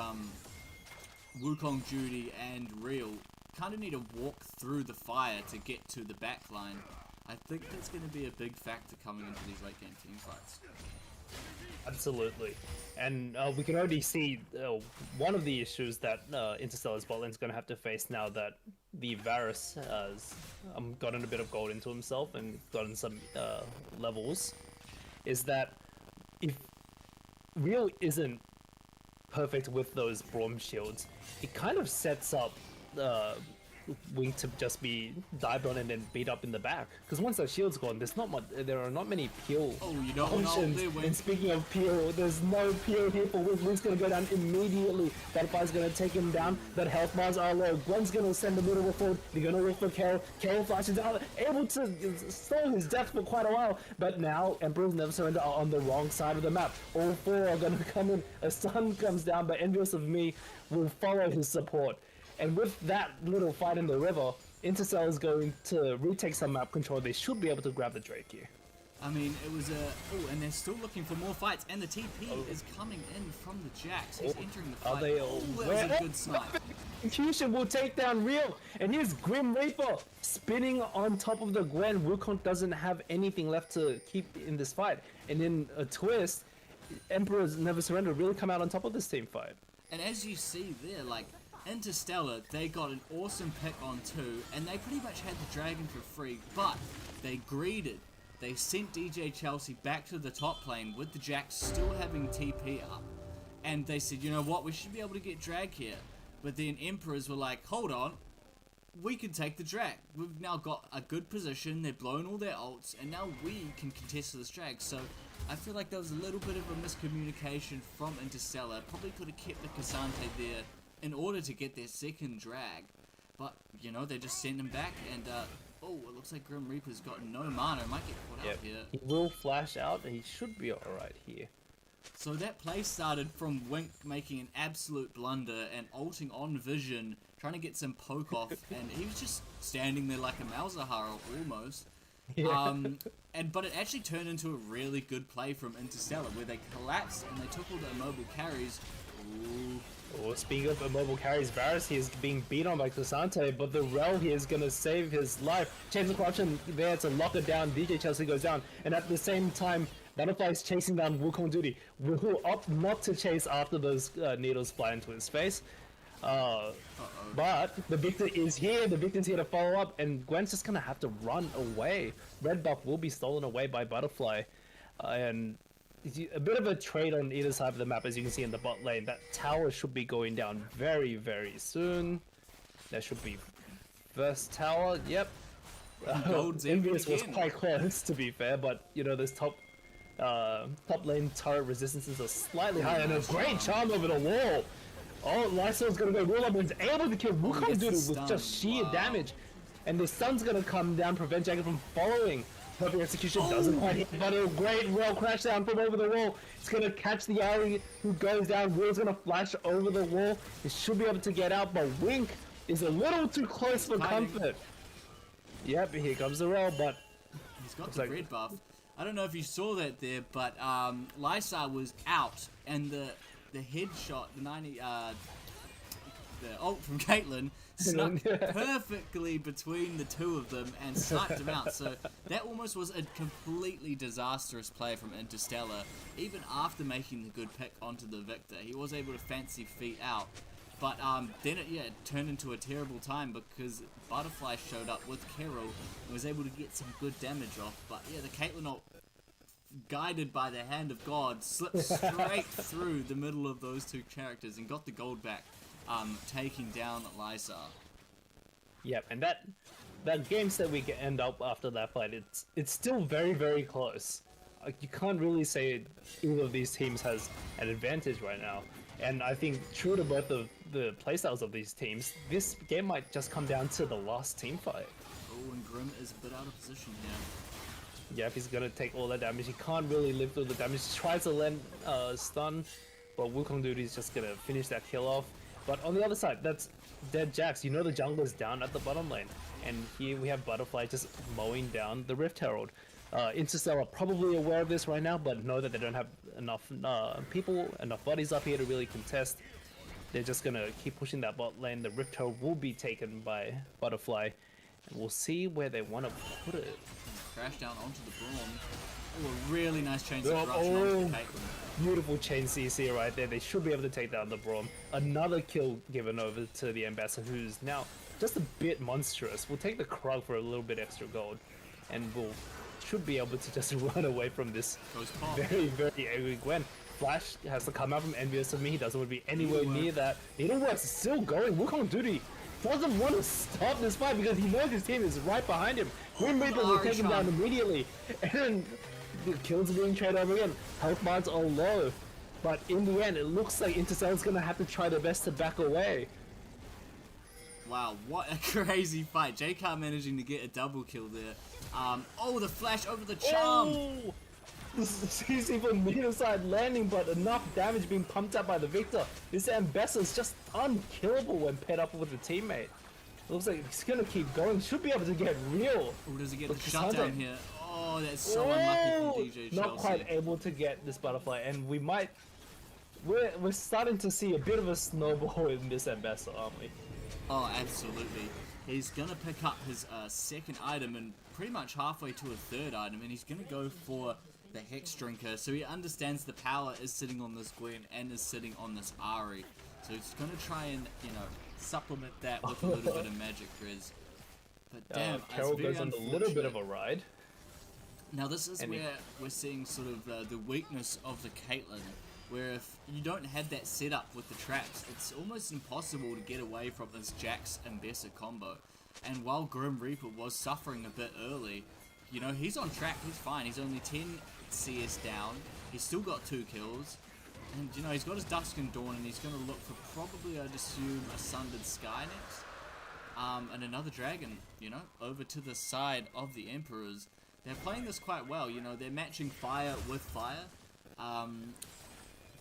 Wukong Judy and Real kind of need to walk through the fire to get to the back line. I think that's going to be a big factor coming into these late game team fights. Absolutely. And we can already see one of the issues that Interstellar's bot lane is going to have to face now that the Varus has gotten a bit of gold into himself and gotten some levels, is that if Real isn't perfect with those Braum shields. It kind of sets up Wing to just be dived on and then beat up in the back. Because once that shield's gone, there are not many peel Oh, you don't want to ult options. there, Wing. And speaking of peel, there's no peel here for Wing. Wing's gonna go down immediately. Butterfly's gonna take him down. That health bars are low. Gwen's gonna send the middle forward. They're gonna look for Carol. Carol flashes out, able to stall his death for quite a while. But now Emperor's Never Surrender are on the wrong side of the map. All four are gonna come in. A sun comes down, but Envious of Me will follow his support. And with that little fight in the river, Intersteller is going to retake some map control. They should be able to grab the Drake here. I mean, it was a... Oh, and they're still looking for more fights, and the TP is coming in from the Jax. He's entering the fight. Are they Oh, that was a good snipe. Execution will take down Real, and here's Grim Reaper spinning on top of the Gwen. Wukong doesn't have anything left to keep in this fight. And in a twist, Emperor's Never Surrender really come out on top of this team fight. And as you see there, like, Interstellar, they got an awesome pick on 2, and they pretty much had the dragon for free, but they greeded. They sent DJ Chelsea back to the top lane with the Jax still having TP up. And they said, you know what, we should be able to get drag here. But then Emperors were like, hold on, we can take the drag. We've now got a good position, they've blown all their ults, and now we can contest this drag. So I feel like there was a little bit of a miscommunication from Interstellar. Probably could have kept the Cassante there in order to get their second drag. But, you know, they just sent him back, and, oh, it looks like Grim Reaper's got no mana. Might get caught out here. He will flash out, and he should be alright here. So that play started from Wink making an absolute blunder and ulting on Vision, trying to get some poke off, and he was just standing there like a Malzahar almost. Yeah. But it actually turned into a really good play from Interstellar, where they collapsed and they took all the immobile carries. Ooh. Oh, speaking of immobile carries, Varus he is being beat on by Cassante, but the Rel here is going to save his life. Chains of Corruption there to lock it down. DJ Chelsea goes down, and at the same time, Butterfly is chasing down Wukong Duty. Wukong opt not to chase after those needles fly into his face. But the Victor is here, the Victor's here to follow up, and Gwen's just going to have to run away. Red buff will be stolen away by Butterfly, and a bit of a trade on either side of the map, as you can see in the bot lane. That tower should be going down very, very soon. That should be first tower. Yep. Gold's Envious was again. quite close, to be fair, but you know this top lane turret resistances are slightly higher, and a great charm over the wall. Oh, Lysol's gonna go roll up and is able to kill Wukong gets Dude the with stun. just sheer Wow. damage, and the sun's gonna come down, prevent Jagged from following. Perfect execution doesn't quite hit, but a great rail crash down from over the wall. It's gonna catch the Ari who goes down. Will's gonna flash over the wall. He should be able to get out, but Wink is a little too close for Hiding. comfort. Yep, here comes the rail, but He's got It's the like- red buff. I don't know if you saw that there, but Lysar was out, and the headshot, the 90, the ult from Caitlyn snuck perfectly between the two of them and sniped him out. So that almost was a completely disastrous play from Interstellar. Even after making the good pick onto the Victor, he was able to fancy feet out. But then it turned into a terrible time because Butterfly showed up with Carol and was able to get some good damage off. But yeah, the Caitlyn ult, guided by the hand of God, slipped straight through the middle of those two characters and got the gold back, taking down Lysar. yep, and that game set we can end up after that fight, it's still very, very close. You can't really say either of these teams has an advantage right now. And I think true to both of the playstyles of these teams, this game might just come down to the last team fight. Oh, and Grim is a bit out of position here. Yep, he's gonna take all that damage. He can't really live through the damage. He tries to land stun, but Wukong Duty is just gonna finish that kill off. But on the other side, that's dead Jax. You know the jungler's down at the bottom lane. And here we have Butterfly just mowing down the Rift Herald. Interstellar are probably aware of this right now, but know that they don't have enough enough bodies up here to really contest. They're just gonna keep pushing that bot lane. The Rift Herald will be taken by Butterfly, and we'll see where they want to put it. Crash down onto the Braum. Oh, a really nice chain Oh, disruption onto the Caitlyn. Beautiful chain CC right there. They should be able to take down the Braum. Another kill given over to the Ambassador, who's now just a bit monstrous. We'll take the Krug for a little bit extra gold, and should be able to just run away from this Goes pop. very, very angry Gwen. flash has to come out from envious of me. He doesn't want to be anywhere near that. Needleworks is still going. Wukong Duty doesn't want to stop this fight because he knows his team is right behind him. Grim Reaper will take him down immediately. And then the kills are being traded over again. Health bars are low. But in the end, it looks like Interstellar's going to have to try their best to back away. Wow, what a crazy fight. JK managing to get a double kill there. Oh, the flash over the charm. Oh! This is CC from neither side landing, but enough damage being pumped out by the Victor. This Ambessa is just unkillable when paired up with a teammate. It looks like he's gonna keep going. Should be able to get real. Oh, does he get the shutdown here? Oh, that's so unlucky from DJ Chelsea. Not quite able to get this butterfly, and we're starting to see a bit of a snowball in this Ambessa, aren't we? Oh, absolutely. He's gonna pick up his second item and pretty much halfway to a third item, and he's gonna go for the Hex Drinker. So he understands the power is sitting on this Gwen and is sitting on this Ari. So he's gonna try and, you know, supplement that with a little bit of magic res. But damn, Carol goes on a little bit of a ride. Now this is where we're seeing sort of the weakness of the Caitlyn, where if you don't have that setup with the traps, it's almost impossible to get away from this Jax and Bessa combo. And while Grim Reaper was suffering a bit early, you know, he's on track, he's fine, he's only 10 CS down, he's still got 2 kills, and you know, he's got his Dusk and Dawn, and he's going to look for probably, I'd assume, a Sundered Sky next. And another dragon, you know, over to the side of the Emperors. They're playing this quite well, you know, they're matching fire with fire.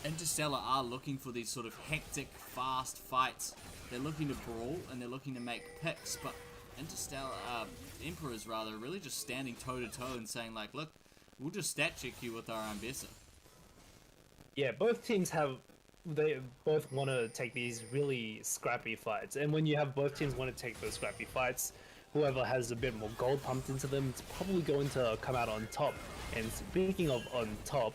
Interstellar are looking for these sort of hectic, fast fights. They're looking to brawl and they're looking to make picks, but Interstellar, Emperors rather, really just standing toe to toe and saying like, look, we'll just stat check you with our Ambessa. Yeah, both teams they both want to take these really scrappy fights, and when you have both teams want to take those scrappy fights, whoever has a bit more gold pumped into them is probably going to come out on top. And speaking of on top,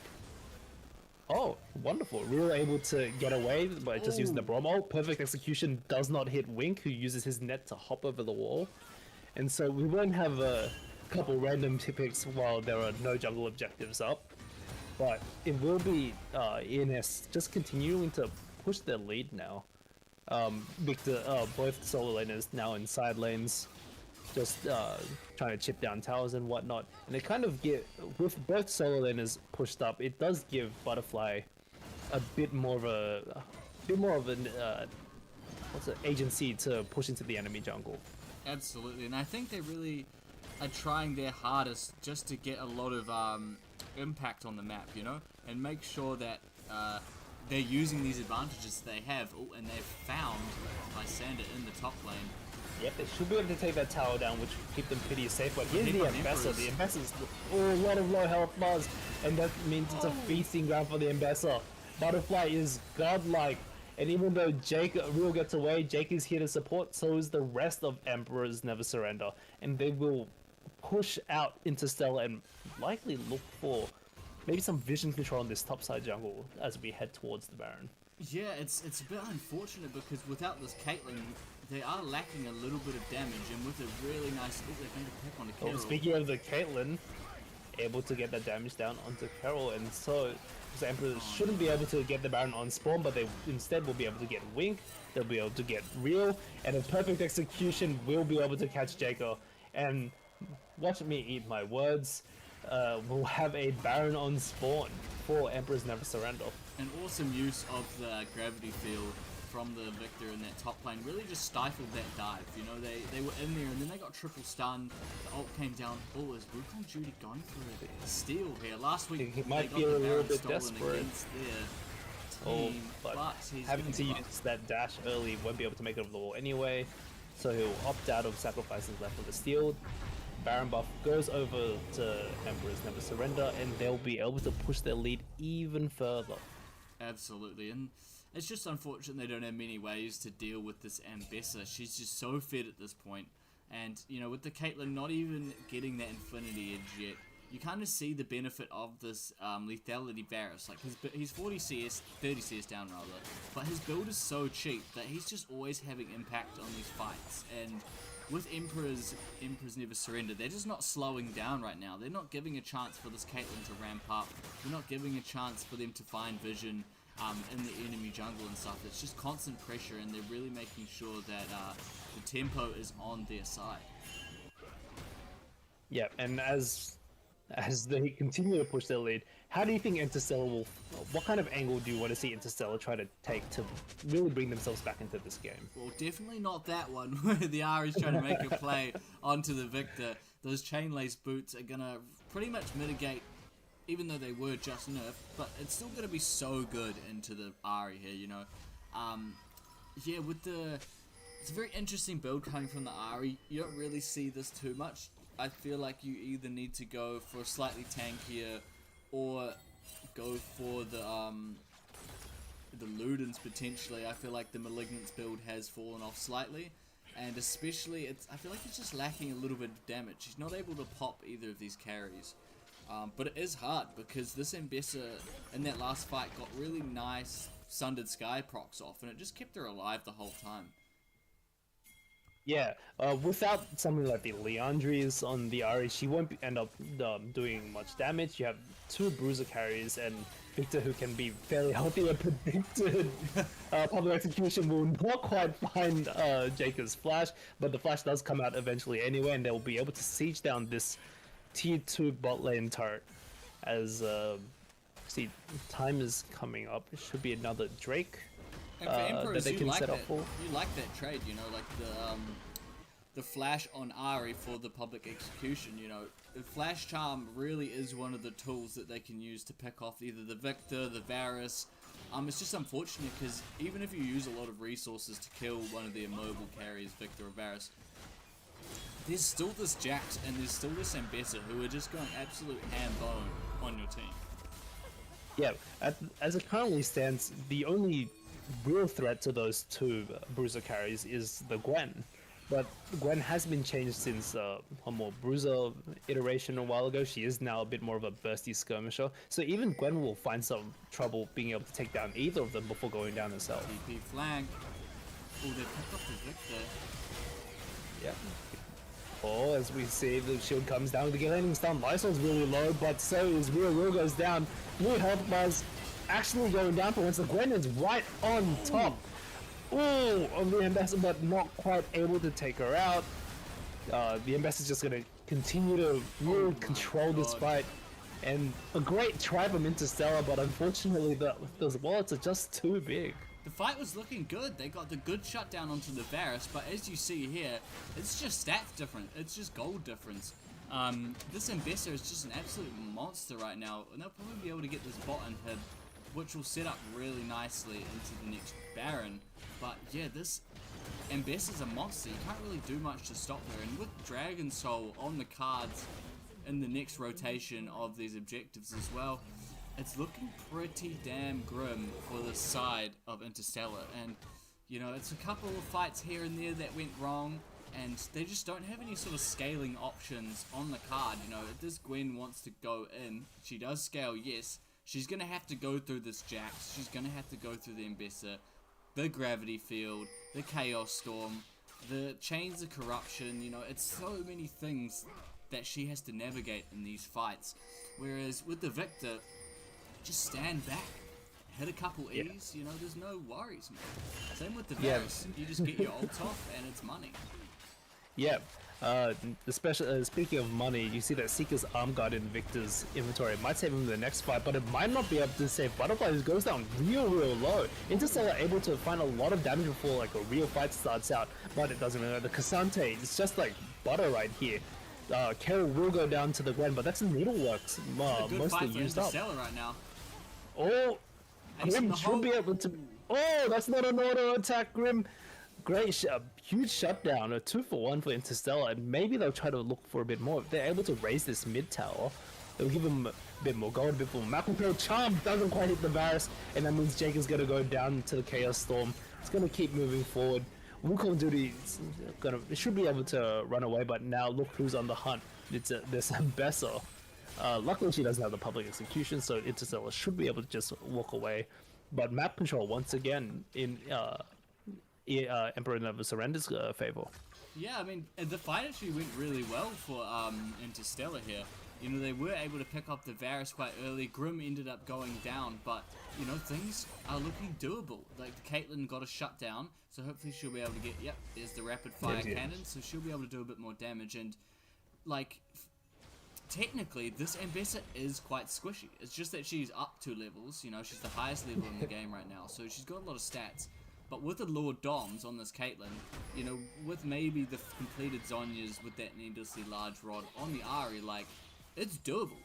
oh, wonderful. We were able to get away by just using the Bromo. Perfect execution does not hit Wink, who uses his net to hop over the wall. And so we won't have a couple random picks while there are no jungle objectives up. But it will be ENS just continuing to push their lead now. Victor, both solo laners now in side lanes, just trying to chip down towers and whatnot. And it kind of with both solo laners pushed up, it does give Butterfly a bit more of an agency to push into the enemy jungle. Absolutely, and I think they really are trying their hardest just to get a lot of impact on the map, you know, and make sure that they're using these advantages they have. Oh, and they've found Lysander in the top lane. Yep, they should be able to take that tower down, which will keep them pretty safe. But here's the Ambessa. The Ambessa's a lot of low health bars, and that means it's a feasting ground for the Ambessa. Butterfly is godlike, and even though Jake Real gets away, Jake is here to support, so is the rest of Emperors Never Surrender. And they will push out Interstellar and likely look for maybe some vision control on this topside jungle as we head towards the Baron. Yeah, it's a bit unfortunate because without this Caitlyn, they are lacking a little bit of damage, and with a really nice... Oh, they're going to pick on a Carol. Speaking of the Caitlyn, able to get that damage down onto Carol, and so the Emperors shouldn't be able to get the Baron on spawn, but they instead will be able to get Wink, they'll be able to get Real, and a perfect execution will be able to catch Jacob. And watch me eat my words, we'll have a Baron on spawn for Emperors Never Surrender. An awesome use of the gravity field from the Victor in that top lane really just stifled that dive. You know, they were in there and then they got triple stun. The ult came down. Oh, is Wukong Judy going for a steal here? Last week he might they be got a the little Baron bit stolen desperate. against their team, but he's having to getting use that dash early, won't be able to make it over the wall anyway, so he'll opt out of sacrificing left for the steal. Baron buff goes over to Emperors Never Surrender, and they'll be able to push their lead even further. Absolutely, and it's just unfortunate they don't have many ways to deal with this Ambessa. She's just so fed at this point. And, you know, with the Caitlyn not even getting that Infinity Edge yet, you kind of see the benefit of this lethality Varus. Like, he's 40 CS, 30 CS down rather, but his build is so cheap that he's just always having impact on these fights. And with Emperor's Never Surrender, they're just not slowing down right now. They're not giving a chance for this Caitlyn to ramp up. They're not giving a chance for them to find vision in the enemy jungle and stuff. It's just constant pressure, and they're really making sure that the tempo is on their side. Yeah, and as they continue to push their lead, how do you think Interstellar will... What kind of angle do you want to see Interstellar try to take to really bring themselves back into this game? Well, definitely not that one where the R is trying to make a play onto the Victor. Those chain lace boots are going to pretty much mitigate, even though they were just nerfed, but it's still going to be so good into the Ari here, you know. Yeah, with the... It's a very interesting build coming from the Ari. You don't really see this too much. I feel like you either need to go for a slightly tankier or go for the Ludens potentially. I feel like the Malignance build has fallen off slightly, and especially I feel like it's just lacking a little bit of damage. He's not able to pop either of these carries. But it is hard because this Ambessa in that last fight got really nice Sundered Sky procs off, and it just kept her alive the whole time. Yeah, without something like the Leandries on the Ari, she won't end up doing much damage. You have two bruiser carries and Victor, who can be fairly healthy and predicted. Public Execution will not quite find Jacob's flash, but the flash does come out eventually anyway, and they'll be able to siege down this tier 2 bot lane turret. As see, time is coming up. It should be another Drake. And for Emperors, that they can set up for. You like that trade, you know, like the flash on Ari for the public execution, you know. The flash charm really is one of the tools that they can use to pick off either the Victor, the Varus. It's just unfortunate because even if you use a lot of resources to kill one of the immobile carriers, Victor or Varus, there's still this Jax and there's still this Ambessa who are just going absolute ham-bone on your team. Yeah, as it currently stands, the only real threat to those two bruiser carries is the Gwen. But Gwen has been changed since a more bruiser iteration a while ago. She is now a bit more of a bursty skirmisher. So even Gwen will find some trouble being able to take down either of them before going down herself. DP flank. Oh, they picked up the Victor. Yeah. Oh, as we see, the shield comes down. The landing stun. Lysol's really low, but so is Will goes down. Blue health bars actually going down for once. The Gwen is right on top. Ooh, of the Ambassador, but not quite able to take her out. The Ambassador's just going to continue to really control this fight. And a great try from Interstellar, but unfortunately those wallets are just too big. The fight was looking good. They got the good shutdown onto the Varus, but as you see here, it's just stats different. It's just gold difference. This Ambessa is just an absolute monster right now, and they'll probably be able to get this bot inhib, which will set up really nicely into the next Baron. But yeah, this Ambessa's a monster. You can't really do much to stop her, and with Dragon Soul on the cards in the next rotation of these objectives as well, it's looking pretty damn grim for the side of Interstellar. And you know, it's a couple of fights here and there that went wrong, and they just don't have any sort of scaling options on the card. You know, if this Gwen wants to go in, she does scale, yes. She's going to have to go through this Jax, she's going to have to go through the Ambessa, the Gravity Field, the Chaos Storm, the Chains of Corruption. You know, it's so many things that she has to navigate in these fights. Whereas with the Victor, just stand back, hit a couple E's, you know, there's no worries, man. Same with the Varus, you just get your ult off and it's money. Yeah, especially speaking of money, you see that Seeker's Arm Guard in Victor's inventory. It might save him the next fight, but it might not be able to save Butterfly, who goes down real low. Interstellar able to find a lot of damage before like a real fight starts out, but it doesn't matter. The Cassante is just like butter right here. Carol will go down to the Gwen, but that's the Needleworks mostly used up. Interstellar right now. Oh, Grim should be able to... Oh, that's not an auto attack, Grim. Great, huge shutdown, a 2-for-1 for Interstellar, and maybe they'll try to look for a bit more. If they're able to raise this mid tower, it'll give them a bit more gold, a bit more map control. Charm doesn't quite hit the Varus, and that means Jake is going to go down to the Chaos Storm. It's going to keep moving forward. Wukong of Duty should be able to run away, but now look who's on the hunt. It's this Ambessa. Luckily she doesn't have the public execution, so Interstellar should be able to just walk away. But map control once again in Emperor Never Surrender's favor. Yeah, I mean, the fight actually went really well for Interstellar here. You know, they were able to pick up the Varus quite early. Grim ended up going down, but, you know, things are looking doable. Like, Caitlyn got a shutdown, so hopefully she'll be able to get, yep, there's the rapid fire cannon, so she'll be able to do a bit more damage. And, like, technically, this Ambessa is quite squishy. It's just that she's up 2 levels, you know, she's the highest level in the game right now, so she's got a lot of stats. But with the Lord Doms on this Caitlyn, you know, with maybe the completed Zonyas with that needlessly large rod on the Ahri, like, it's doable.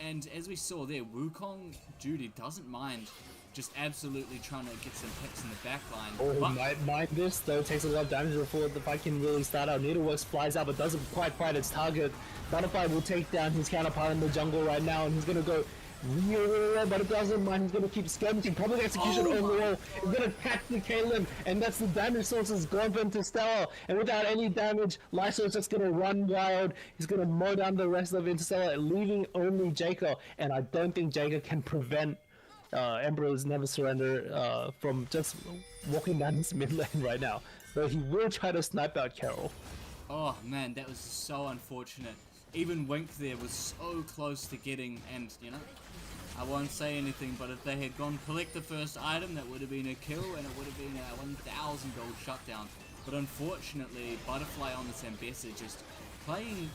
And as we saw there, Wukong Judy doesn't mind just absolutely trying to get some picks in the back line. Oh, But- might mind this, though, takes a lot of damage before the fight can really start out. Needleworks flies out, but doesn't quite find its target. Butterfly will take down his counterpart in the jungle right now, and he's gonna go real, but it doesn't mind. He's gonna keep skirmishing. Public execution overall. He's gonna catch the Caitlyn, and that's the damage source is gone for Interstellar. And without any damage, Lyso's just gonna run wild. He's gonna mow down the rest of Interstellar, leaving only Jacob. And I don't think Jacob can prevent Emperor's Never Surrender from just walking down this mid lane right now. But he will try to snipe out Carol. Oh man, that was so unfortunate. Even Wink there was so close to getting, and you know, I won't say anything, but if they had gone collect the first item, that would have been a kill, and it would have been a 1,000 gold shutdown. But unfortunately, Butterfly on this Ambessa just playing,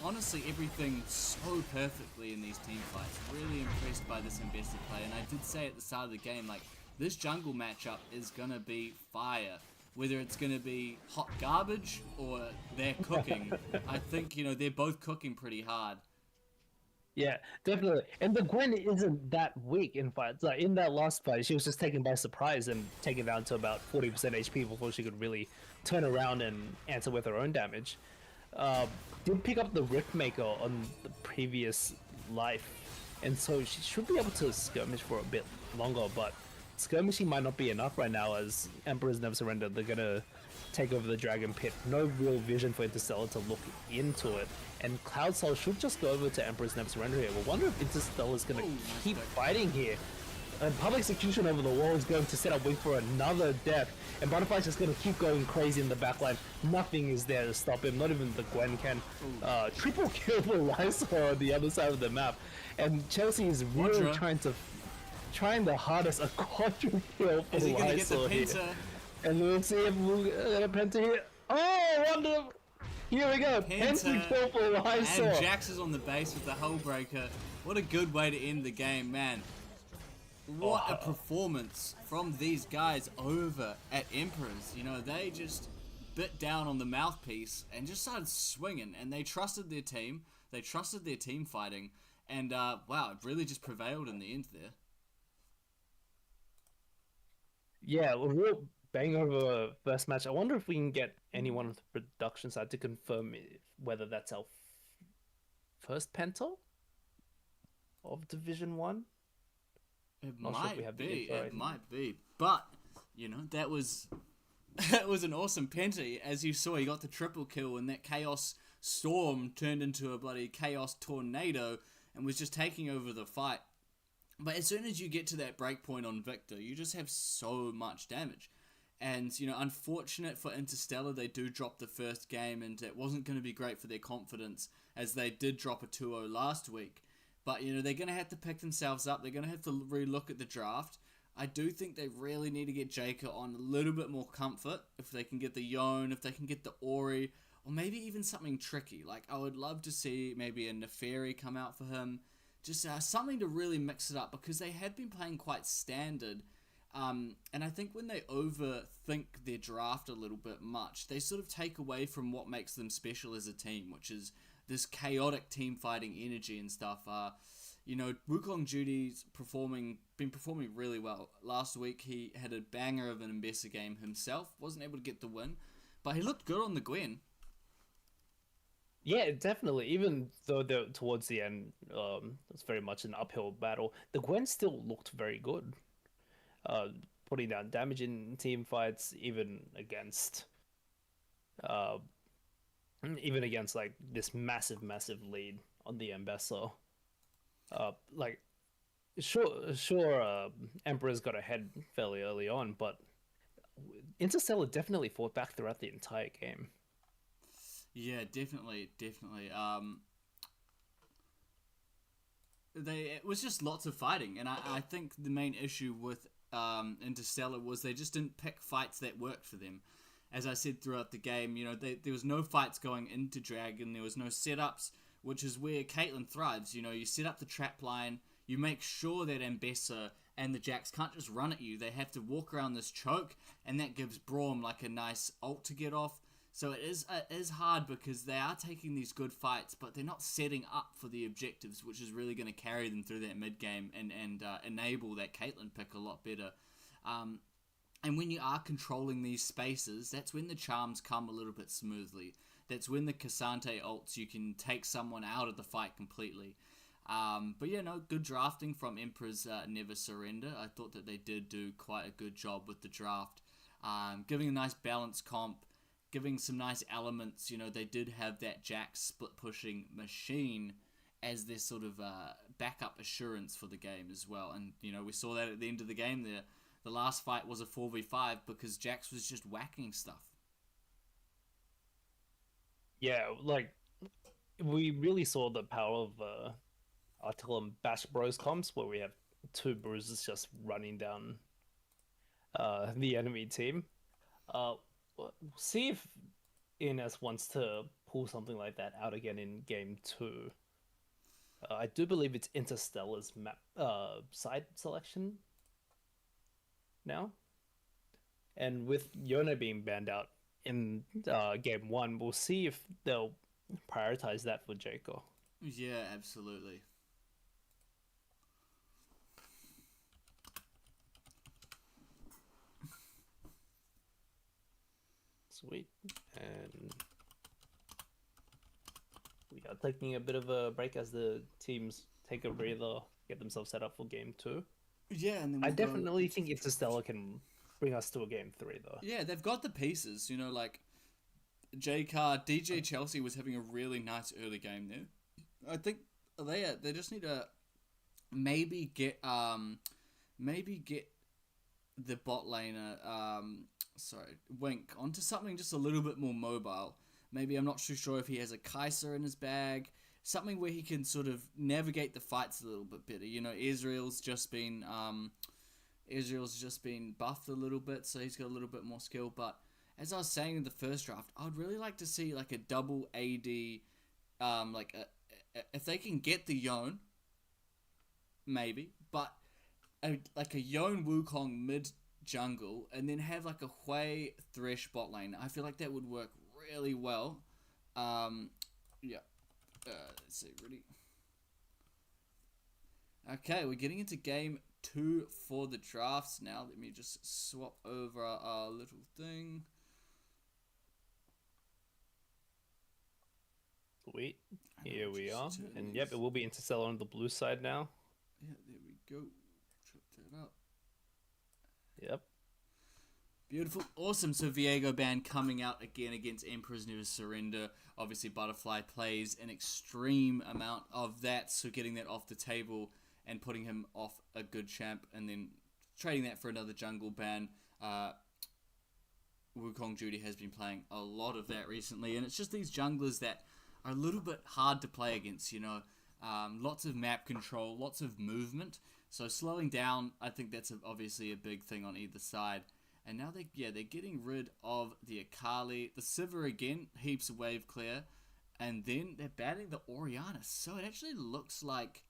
honestly, everything so perfectly in these team fights. Really impressed by this Ambessa play, and I did say at the start of the game, like, this jungle matchup is gonna be fire. Whether it's going to be hot garbage or they're cooking, I think, you know, they're both cooking pretty hard. Yeah, definitely. And the Gwen isn't that weak in fights. Like in that last fight, she was just taken by surprise and taken down to about 40% HP before she could really turn around and answer with her own damage. Did pick up the Rift Maker on the previous life, and so she should be able to skirmish for a bit longer, but skirmishing might not be enough right now as Emperor's Never Surrender. They're gonna take over the Dragon Pit. No real vision for Interstellar to look into it. And Cloud Soul should just go over to Emperor's Never Surrender here. We'll wonder if Interstellar's gonna keep fighting here. And Public Execution over the wall is going to set up Wing for another death. And Butterfly's just gonna keep going crazy in the backline. Nothing is there to stop him. Not even the Gwen can. Triple kill for Lysa on the other side of the map. And Chelsea is really Quadra. trying the hardest, a quadruple kill for Is he going to get the Lysa here. Penta? And we'll see if we'll get a Penta here. Oh, wonder! Here we go, Penta kill for And Lysa. Jax is on the base with the Hullbreaker. What a good way to end the game, man. What a performance from these guys over at Emperors. You know, they just bit down on the mouthpiece and just started swinging, and they trusted their team. They trusted their team fighting, and wow, it really just prevailed in the end there. Yeah, a real bang over first match. I wonder if we can get anyone on the production side to confirm whether that's our first Penta of Division 1. It Not sure if we have the info right it now. might be, but you know that was that was an awesome Penta. As you saw, he got the triple kill, and that Chaos Storm turned into a bloody Chaos Tornado and was just taking over the fight. But as soon as you get to that break point on Victor, you just have so much damage. And, you know, unfortunate for Interstellar, they do drop the first game, and it wasn't going to be great for their confidence, as they did drop a 2-0 last week. But, you know, they're going to have to pick themselves up. They're going to have to re-look at the draft. I do think they really need to get Jaker on a little bit more comfort. If they can get the Yone, if they can get the Ori, or maybe even something tricky. Like, I would love to see maybe a Neferi come out for him. Just something to really mix it up, because they have been playing quite standard. And I think when they overthink their draft a little bit much, they sort of take away from what makes them special as a team, which is this chaotic team fighting energy and stuff. You know, Wukong Judy's been performing really well. Last week he had a banger of an Ambessa game himself, wasn't able to get the win, but he looked good on the Gwen. Yeah, definitely. Even though towards the end, it's very much an uphill battle. The Gwen still looked very good, putting down damage in team fights, even against like this massive lead on the Ambessa. Like, sure, Emperor's got ahead fairly early on, but Interstellar definitely fought back throughout the entire game. Yeah, definitely, definitely. It was just lots of fighting, and I think the main issue with Interstellar was they just didn't pick fights that worked for them. As I said throughout the game, there was no fights going into Dragon, there was no setups, which is where Caitlyn thrives. You set up the trap line, you make sure that Ambessa and the Jax can't just run at you, they have to walk around this choke, and that gives Braum like a nice ult to get off. So it is hard because they are taking these good fights, but they're not setting up for the objectives, which is really going to carry them through that mid game and enable that Caitlyn pick a lot better. And when you are controlling these spaces, that's when the charms come a little bit smoothly. That's when the Cassante ults, you can take someone out of the fight completely. But yeah, no, good drafting from Emperor's Never Surrender. I thought that they did do quite a good job with the draft, giving a nice balanced comp, giving some nice elements. They did have that Jax split pushing machine as their sort of backup assurance for the game as well. And we saw that at the end of the game there. The last fight was a 4v5 because Jax was just whacking stuff. Yeah, like we really saw the power of Artilla and Bash Bros comps where we have two bruises just running down the enemy team. We'll see if INS wants to pull something like that out again in game 2. I do believe it's Interstellar's map side selection now, and with Yona being banned out in game 1, we'll see if they'll prioritize that for Jaco. Yeah, absolutely. Sweet. And we are taking a bit of a break as the teams take a breather, get themselves set up for game 2. Yeah, and then I definitely think Interstellar can bring us to a game 3 though. Yeah, they've got the pieces. Like J-Car, DJ Chelsea was having a really nice early game there. I think they just need to maybe get the bot laner Wink onto something just a little bit more mobile. Maybe, I'm not too sure if he has a Kai'Sa in his bag, something where he can sort of navigate the fights a little bit better. Israel's just been buffed a little bit, so he's got a little bit more skill. But as I was saying in the first draft, I'd really like to see like a double AD, if they can get the Yone, maybe, but like a Yone Wukong mid jungle, and then have like a Hui Thresh bot lane. I feel like that would work really well. Yeah. Let's see, ready? Okay, we're getting into game 2 for the drafts now. Let me just swap over our little thing. Sweet. Here we are. And yep, it will be Interstellar on the blue side now. Yeah, there we go. Chop that up. Yep. Beautiful. Awesome. So Viego ban coming out again against Emperor's New Surrender. Obviously Butterfly plays an extreme amount of that, so getting that off the table and putting him off a good champ and then trading that for another jungle ban. Wukong Judy has been playing a lot of that recently, and it's just these junglers that are a little bit hard to play against, lots of map control, lots of movement, so slowing down, I think that's obviously a big thing on either side. And now they're getting rid of the Akali, the Sivir again, heaps of wave clear, and then they're banning the Orianna. So it actually looks like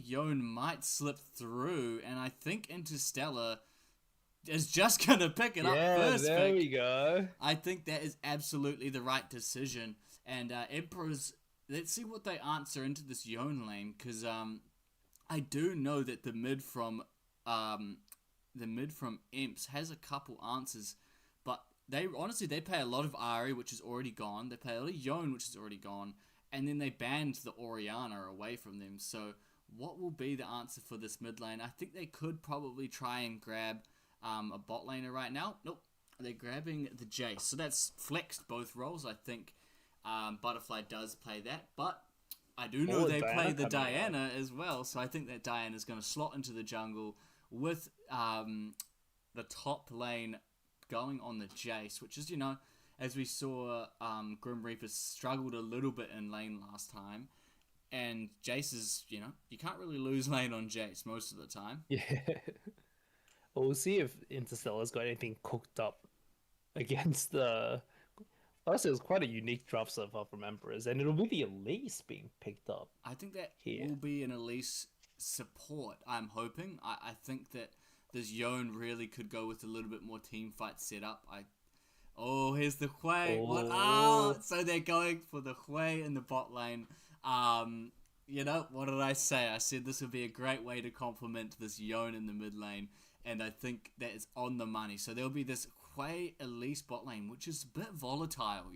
Yone might slip through, and I think Interstellar is just gonna pick it up first. Yeah, there we go. I think that is absolutely the right decision. And Emperors, let's see what they answer into this Yone lane, because I do know that the mid from Imps has a couple answers, but they play a lot of Ahri, which is already gone. They play a lot of Yone, which is already gone, and then they banned the Orianna away from them. So what will be the answer for this mid lane? I think they could probably try and grab a bot laner right now. Nope, they're grabbing the Jace. So that's flexed both roles. I think Butterfly does play that, but I do know they play the Diana as well. So I think that Diana is going to slot into the jungle with the top lane going on the Jace, which is, as we saw, Grim Reaper struggled a little bit in lane last time, and Jace is, you can't really lose lane on Jace most of the time. Yeah. Well, we'll see if Interstellar's got anything cooked up against the. Honestly, it was quite a unique draft so far from Emperors, and it'll be the Elise being picked up. I think that Here. will be an Elise support, I'm hoping. I think that this Yone really could go with a little bit more team fight setup. Oh, here's the Hui. What? Oh. So they're going for the Hui in the bot lane. What did I say? I said this would be a great way to complement this Yone in the mid lane, and I think that is on the money. So there'll be this Hui Elise bot lane, which is a bit volatile.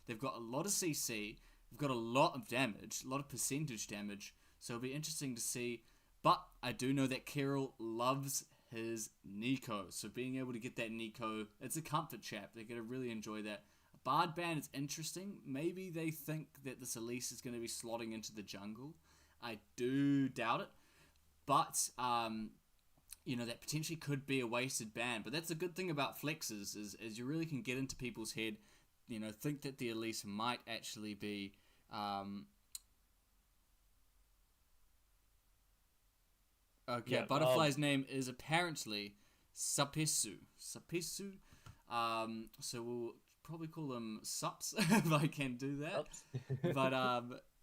They've got a lot of CC, they've got a lot of damage, a lot of percentage damage. So it'll be interesting to see. But I do know that Kirill loves his Nico. So being able to get that Nico, it's a comfort chap. They're going to really enjoy that. Bard ban is interesting. Maybe they think that this Elise is going to be slotting into the jungle. I do doubt it. But, that potentially could be a wasted ban. But that's a good thing about flexes, is you really can get into people's head, think that the Elise might actually be... Okay, Yeah, Butterfly's name is apparently Sapisu. Sapisu. So we'll probably call them Sups if I can do that. Oops. But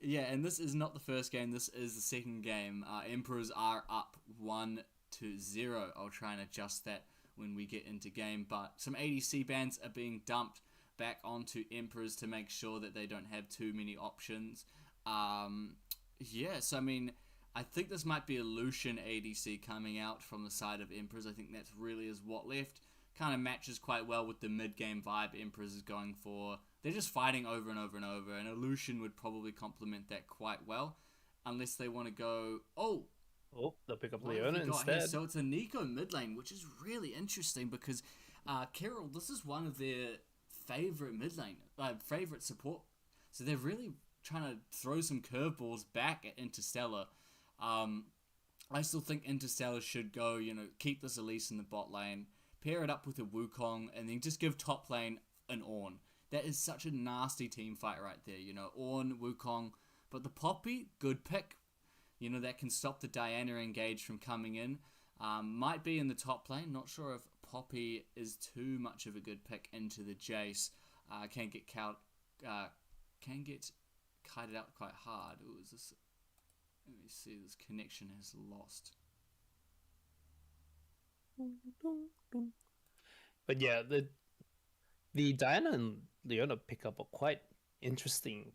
yeah, and this is not the first game. This is the second game. Emperors are up 1-0. I'll try and adjust that when we get into game. But some ADC bans are being dumped back onto Emperors to make sure that they don't have too many options. So I mean, I think this might be a Lucian ADC coming out from the side of Emperors. I think that's really is what left. Kind of matches quite well with the mid-game vibe Emperors is going for. They're just fighting over and over and over, and a Lucian would probably complement that quite well, unless they want to go, Oh, they'll pick up what have Leona we got here? instead. So it's a Nico mid lane, which is really interesting because Kirill, this is one of their favorite mid lane, favorite support. So they're really trying to throw some curveballs back at Interstellar. I still think Interstellar should go, keep this Elise in the bot lane, pair it up with a Wukong, and then just give top lane an Ornn. That is such a nasty team fight right there, Ornn, Wukong. But the Poppy, good pick. That can stop the Diana engage from coming in. Might be in the top lane. Not sure if Poppy is too much of a good pick into the Jace. Can get kited out quite hard. Ooh, is this... Let me see, this connection has lost. But yeah, the Diana and Leona pickup are quite interesting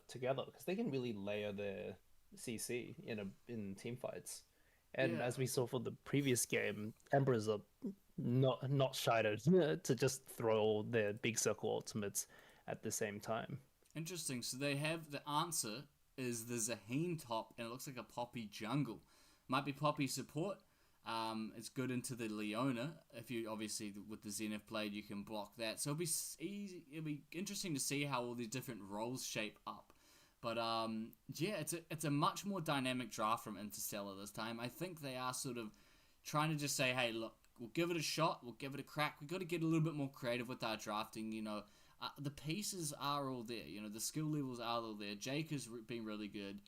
together because they can really layer their CC in team fights. And Yeah. as we saw for the previous game, Emperors are not shy to just throw their big circle ultimates at the same time. Interesting. So they have the answer is the Zaheen top, and it looks like a Poppy jungle. Might be Poppy support. It's good into the Leona. If you obviously with the Zenith blade, you can block that. So it'll be easy. It'll be interesting to see how all these different roles shape up. But yeah, it's a much more dynamic draft from Interstellar this time. I think they are sort of trying to just say, hey, look, we'll give it a shot. We'll give it a crack. We've got to get a little bit more creative with our drafting. The pieces are all there. The skill levels are all there. Jake has been really good.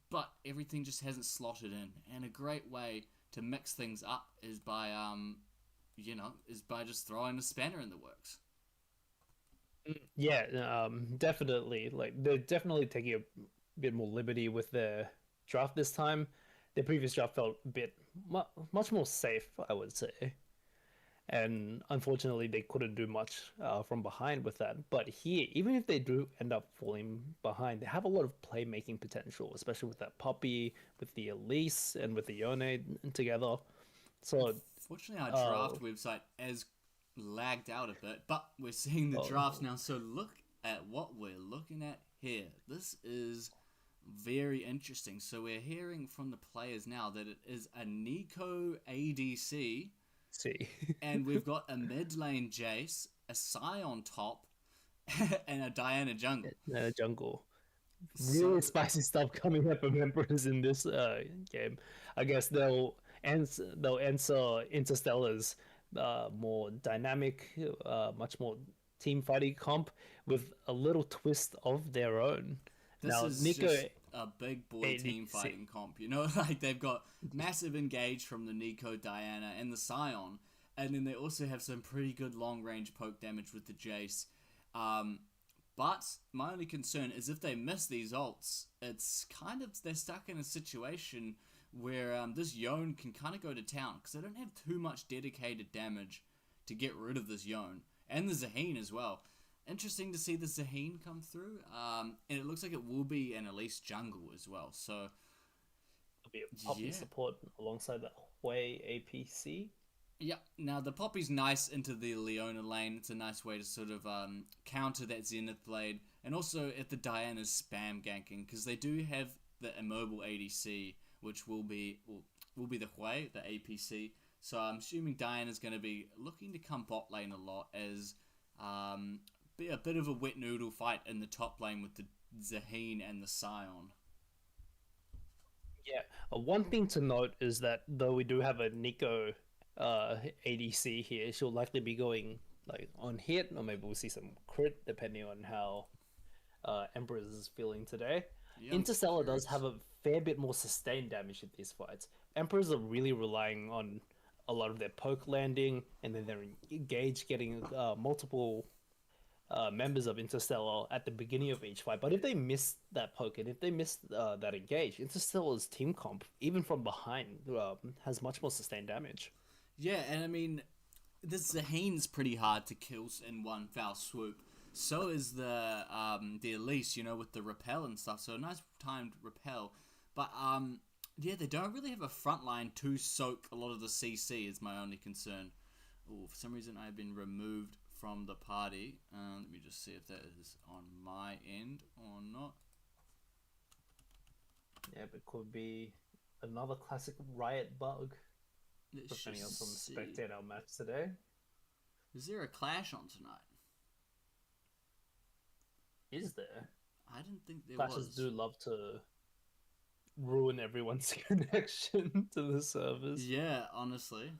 But everything just hasn't slotted in. And a great way to mix things up is by just throwing a spanner in the works. Yeah, definitely. Like they're definitely taking a bit more liberty with their draft this time. Their previous draft felt a bit much more safe, I would say. And unfortunately, they couldn't do much from behind with that. But here, even if they do end up falling behind, they have a lot of playmaking potential, especially with that Poppy, with the Elise, and with the Yone together. So, Fortunately, our draft website has lagged out a bit, but we're seeing the drafts now. So look at what we're looking at here. This is very interesting. So we're hearing from the players now that it is a Nico ADC. see. And we've got a mid lane Jace, a Scion top, and a Diana jungle. Jungle. So- Really spicy stuff coming up from Emperors in this game. I guess they'll answer Interstellar's more dynamic, much more team fighting comp with a little twist of their own. This Now, is Nico just a big boy team ADC. fighting comp, you know? Like, they've got massive engage from the Nico, Diana, and the Scion, and then they also have some pretty good long-range poke damage with the Jace. But my only concern is if they miss these ults, it's kind of, they're stuck in a situation where this Yone can kind of go to town, because they don't have too much dedicated damage to get rid of this Yone. And the Zaheen as well. Interesting to see the Zaheen come through, and it looks like it will be an Elise jungle as well, so It'll be a Poppy yeah. support alongside the Hui APC. Yeah, now the Poppy's nice into the Leona lane. It's a nice way to sort of counter that Zenith Blade. And also if the Diana's spam ganking, because they do have the immobile ADC, which will be the Hui, the APC. So I'm assuming Diana's going to be looking to come bot lane a lot as be a bit of a wet noodle fight in the top lane with the Zaheen and the Scion. Yeah, one thing to note is that though we do have a Nico ADC here, she'll likely be going like on hit, or maybe we'll see some crit depending on how Empress is feeling today. Yeah, I'm Interstellar does curious. have a fair bit more sustained damage in these fights. Emperors are really relying on a lot of their poke landing, and then their engage getting multiple members of Interstellar at the beginning of each fight. But if they miss that poke, and if they miss that engage, Interstellar's team comp, even from behind, has much more sustained damage. Yeah, and I mean, this Zaheen's pretty hard to kill in one foul swoop. So is the Elise, you know, with the repel and stuff. So a nice timed repel. But yeah, they don't really have a front line to soak a lot of the CC is my only concern. Oh, for some reason I've been removed from the party. Let me just see if that is on my end or not. Yeah, but could be another classic Riot bug. Let's Preventing us just from see. spectating our match today. Is there a clash on tonight? Is there? I didn't think there Clashes was. do love to ruin everyone's connection to the servers. Yeah, honestly.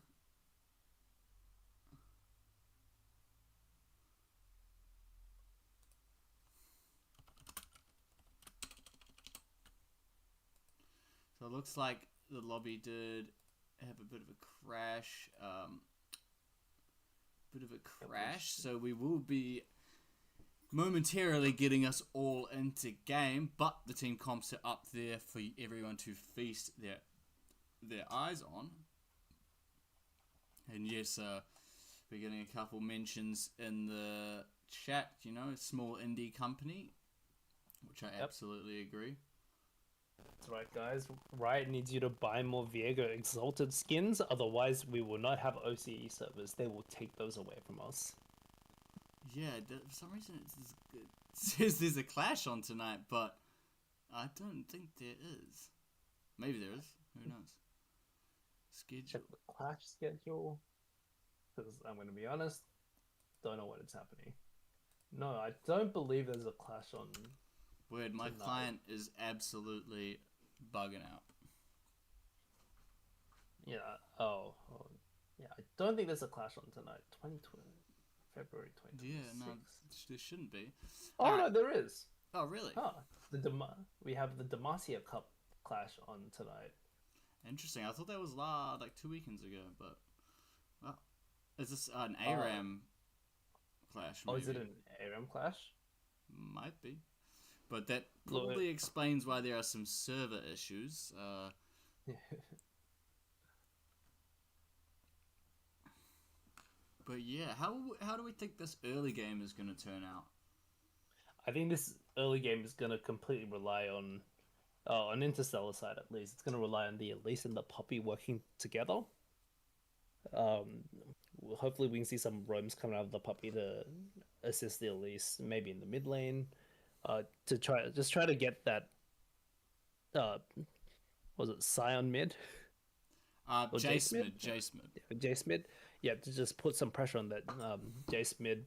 So it looks like the lobby did have a bit of a crash. So we will be momentarily getting us all into game, but the team comps are up there for everyone to feast their eyes on. And yes, we're getting a couple mentions in the chat, you know, a small indie company, which I absolutely agree. That's right, guys. Riot needs you to buy more Viego Exalted skins, otherwise we will not have OCE servers. They will take those away from us. Yeah, for some reason it says there's a clash on tonight, but I don't think there is. Maybe there is. Who knows? Check Schedule. the clash schedule, because I'm going to be honest, don't know what is happening. No, I don't believe there's a clash on. Weird, my tonight. client is absolutely bugging out. Yeah. Yeah. I don't think there's a clash on tonight. 2020, February 2026. Yeah, no, there shouldn't be. Oh Alright. no, there is. Oh, really? Oh, we have the Demacia Cup clash on tonight. Interesting. I thought that was like 2 weekends ago, but well, is this an ARAM clash? Oh, is it maybe? an ARAM clash? Might be, but that probably explains why there are some server issues. But yeah, how do we think this early game is going to turn out? I think this early game is going to completely rely on Interstellar side at least. It's going to rely on the Elise and the Poppy working together. Hopefully we can see some roams coming out of the Poppy to assist the Elise, maybe in the mid lane, to try to get that. Was it Scion mid? Jace mid. Jace mid. Yeah, to just put some pressure on that Jace mid.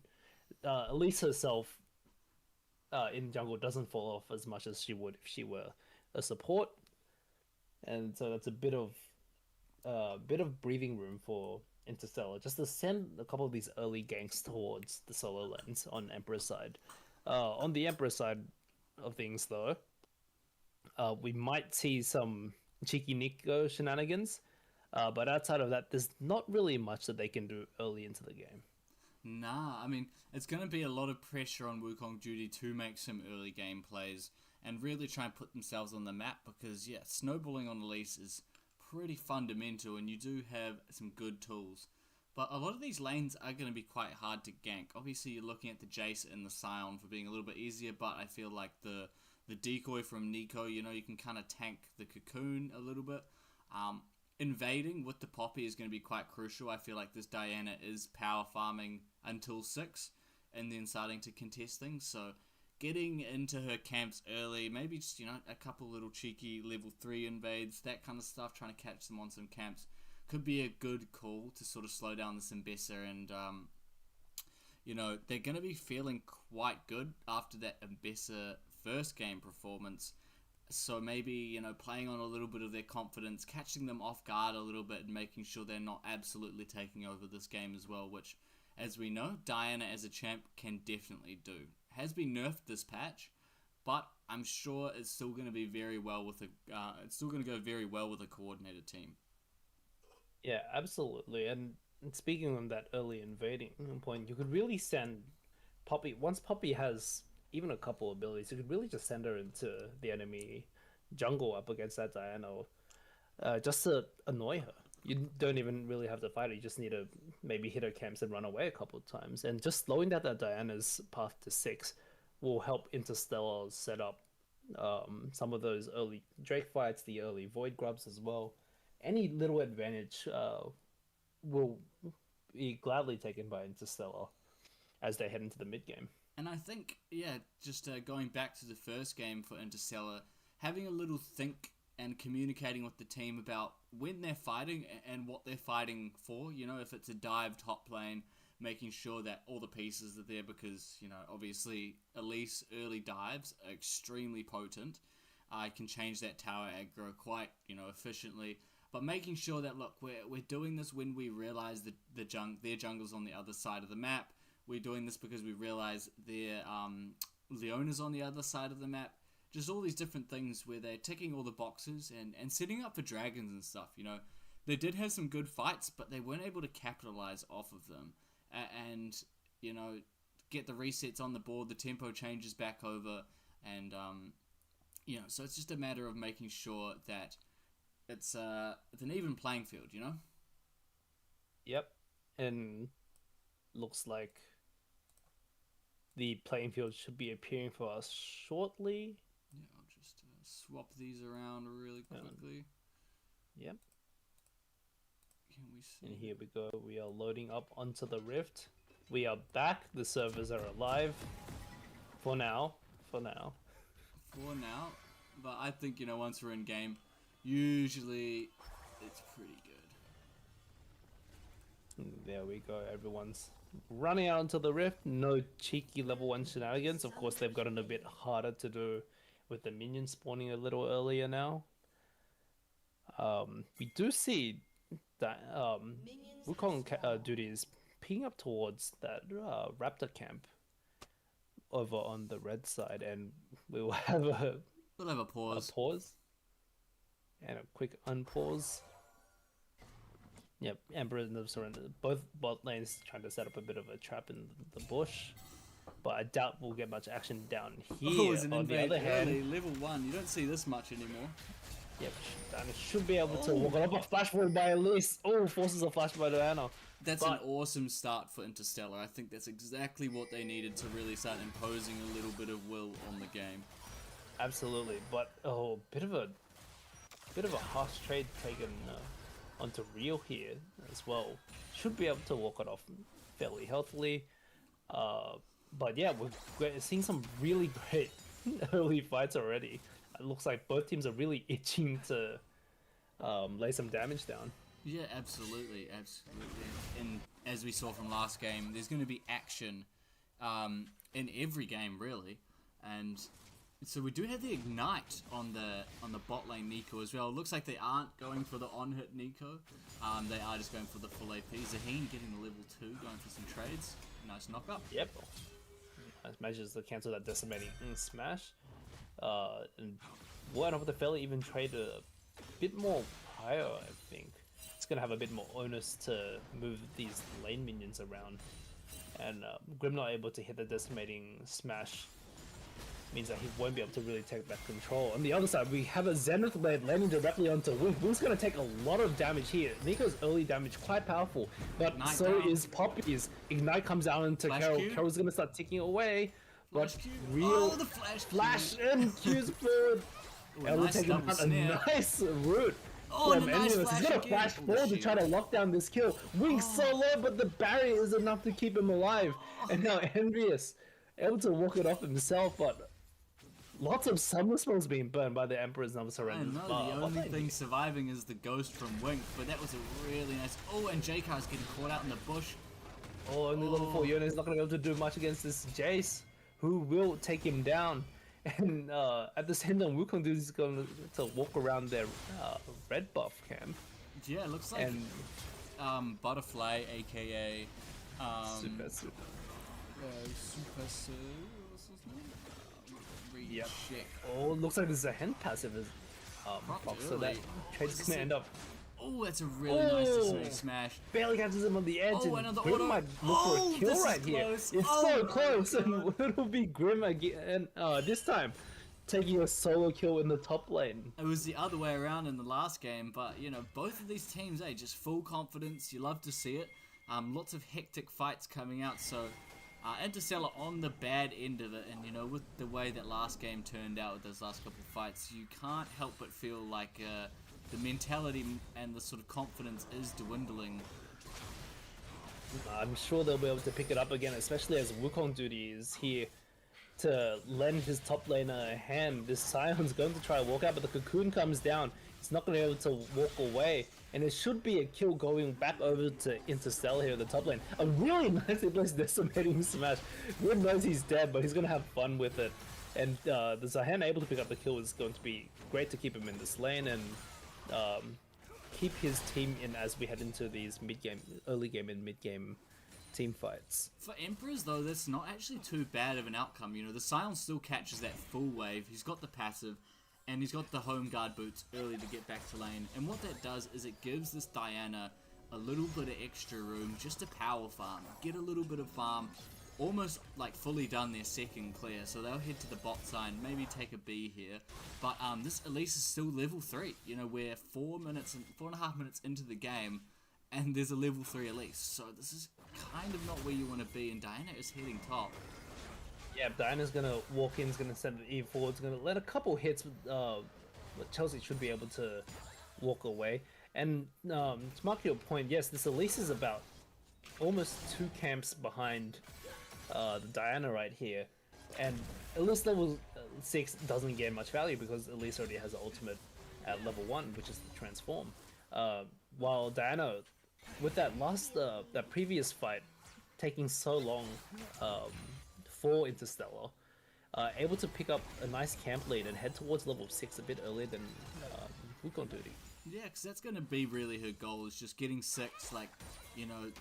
Elise herself in jungle doesn't fall off as much as she would if she were a support, and so that's a bit of breathing room for Interstellar, just to send a couple of these early ganks towards the solo lanes on Emperor's side. On the Emperor side of things, though, we might see some cheeky Nico shenanigans, but outside of that, there's not really much that they can do early into the game. Nah, I mean, it's going to be a lot of pressure on Wukong Duty to make some early game plays and really try and put themselves on the map because, yeah, snowballing on Elise is pretty fundamental and you do have some good tools. But a lot of these lanes are going to be quite hard to gank. Obviously, you're looking at the Jace and the Scion for being a little bit easier, but I feel like the decoy from Nico, you know, you can kind of tank the Cocoon a little bit. Invading with the Poppy is going to be quite crucial. I feel like this Diana is power farming until 6 and then starting to contest things. So getting into her camps early, maybe just, you know, a couple little cheeky level 3 invades, that kind of stuff, trying to catch them on some camps, could be a good call to sort of slow down the Mbessa. And, you know, they're going to be feeling quite good after that Mbessa first game performance. So maybe, you know, playing on a little bit of their confidence, catching them off guard a little bit and making sure they're not absolutely taking over this game as well, which, as we know, Diana as a champ can definitely do. Has been nerfed this patch, but I'm sure it's still going to be very well with it's still going to go very well with a coordinated team. Yeah, absolutely. And speaking on that early invading point, you could really send Poppy, once Poppy has even a couple abilities, you could really just send her into the enemy jungle up against that Diana, just to annoy her. You don't even really have to fight her, you just need to maybe hit her camps and run away a couple of times. And just slowing down that Diana's path to 6 will help Interstellar set up some of those early Drake fights, the early Void grubs as well. Any little advantage will be gladly taken by Interstellar as they head into the mid game. And I think, yeah, just going back to the first game for Interstellar, having a little think and communicating with the team about when they're fighting and what they're fighting for. You know, if it's a dive top lane, making sure that all the pieces are there because, you know, obviously Elise early dives are extremely potent. I can change that tower aggro quite, you know, efficiently. But making sure that, look, we're doing this when we realize that their jungle's on the other side of the map. We're doing this because we realize their Leona's on the other side of the map. Just all these different things where they're ticking all the boxes and setting up for dragons and stuff, you know. They did have some good fights, but they weren't able to capitalize off of them. And, you know, get the resets on the board, the tempo changes back over, and, you know, so it's just a matter of making sure that it's an even playing field, you know? Yep. And looks like the playing field should be appearing for us shortly. Yeah, I'll just swap these around really quickly. Yep. Can we see? And here we go. We are loading up onto the Rift. We are back. The servers are alive. For now. For now. But I think, you know, once we're in game, usually it's pretty good. There we go. Everyone's running out onto the Rift. No cheeky level 1 shenanigans. Of course, they've gotten a bit harder to do with the minions spawning a little earlier now. We do see that Wukong Duty is peeking up towards that Raptor camp over on the red side, and we will have We'll have a pause. And a quick unpause. Yep, Emperor and surrender. Both bot lanes trying to set up a bit of a trap in the bush, but I doubt we'll get much action down here. On the other hand, level 1, you don't see this much anymore. Yep, Diana should be able to walk it up a flash forward by Elise. Oh, forces a flash by Diana. That's an awesome start for Interstellar. I think that's exactly what they needed to really start imposing a little bit of will on the game. Absolutely, but bit of a harsh trade taken onto Real here as well. Should be able to walk it off fairly healthily. But yeah, we're seeing some really great early fights already. It looks like both teams are really itching to lay some damage down. Yeah, absolutely. And as we saw from last game, there's going to be action in every game, really. And So we do have the ignite on the bot lane Nico as well. It looks like they aren't going for the on-hit Nico. They are just going for the full AP. Zaheen getting the level 2, going for some trades. Nice knock-up. Yep. Nice measures to cancel that decimating smash. And one of the fella even trade a bit more prior, I think. It's gonna have a bit more onus to move these lane minions around. And Grim not able to hit the decimating smash means that he won't be able to really take back control. On the other side, we have a Zenith Blade landing directly onto Wink. Wink's going to take a lot of damage here. Nico's early damage quite powerful, but Ignite so down. is Poppy's. Ignite comes down into Flash Carol. Q. Carol's going to start ticking away, but Flash Q. real Oh, the flash Q. flash and Q's forward. Ooh, Ella nice taking double out a snare. nice route. Oh, and from a nice Envious. flash He's gonna again. flash Oh, forward to shit. try to lock down this kill. Wink's so low, but the barrier is enough to keep him alive. And now Envious able to walk it off himself, but lots of summer spells being burned by the Emperor's Number I Surrender. know, the only thing surviving is the ghost from Wink, but that was a really nice... Oh, and J-Car's getting caught out in the bush. Oh, only level 4 unit is not going to be able to do much against this Jace, who will take him down. And at the same time, Wukong Dude is going to walk around their red buff camp. Yeah, it looks like And Butterfly, aka super. Super Sue, what's his name? Yep. Recheck. Oh, looks like this is a hand passive as buff, so that early. trade's What's going to it? end up Oh, that's a really nice decimating smash. barely catches him on the edge, Oh, and another Grim auto. might look for Oh, a kill this is right here. close. It's Oh so my close, God. and it'll be Grim again. This time, taking a solo kill in the top lane. It was the other way around in the last game, but you know, both of these teams, just full confidence. You love to see it. Lots of hectic fights coming out, so Interstellar on the bad end of it, and you know, with the way that last game turned out with those last couple of fights, you can't help but feel like the mentality and the sort of confidence is dwindling. I'm sure they'll be able to pick it up again, especially as Wukong Duty is here to lend his top laner a hand. This Scion's going to try to walk out, but the cocoon comes down. He's not going to be able to walk away, and it should be a kill going back over to Interstellar here in the top lane. A really nicely placed decimating smash. Grim knows he's dead, but he's going to have fun with it. And the Zahan able to pick up the kill is going to be great to keep him in this lane and keep his team in as we head into these mid-game, early game and mid-game team fights. For Emperors though, that's not actually too bad of an outcome. You know, the Scion still catches that full wave. He's got the passive, and he's got the home guard boots early to get back to lane. And what that does is it gives this Diana a little bit of extra room just to power farm, get a little bit of farm, almost like fully done their second clear. So they'll head to the bot side, maybe take a B here. But this Elise is still level 3. You know, we're 4.5 minutes into the game, and there's a level 3 Elise. So this is kind of not where you want to be, and Diana is heading top. Yeah, Diana's gonna walk in, is gonna send an E forward, is gonna let a couple hits, but Chelsea should be able to walk away. And to mark your point, yes, this Elise is about almost 2 camps behind the Diana right here. And Elise level 6 doesn't gain much value because Elise already has an ultimate at level 1, which is the transform. While Diana, with that that previous fight taking so long for Interstellar, able to pick up a nice camp lead and head towards level 6 a bit earlier than Wukong Duty. Yeah, because that's going to be really her goal, is just getting 6, like, you know,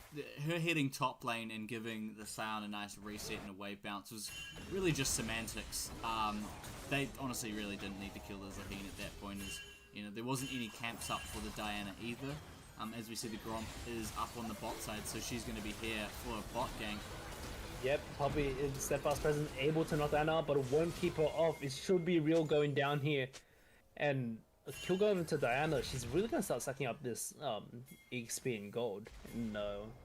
her heading top lane and giving the Scion a nice reset and a wave bounce was really just semantics. They honestly really didn't need to kill the Zaheen at that point, as, you know, there wasn't any camps up for the Diana either. As we see, the Gromp is up on the bot side, so she's going to be here for a bot gank. Yep, Poppy is steadfast presence, able to knock Diana out, but it won't keep her off. It should be real going down here. And a kill going into Diana, she's really going to start sucking up this XP and gold, and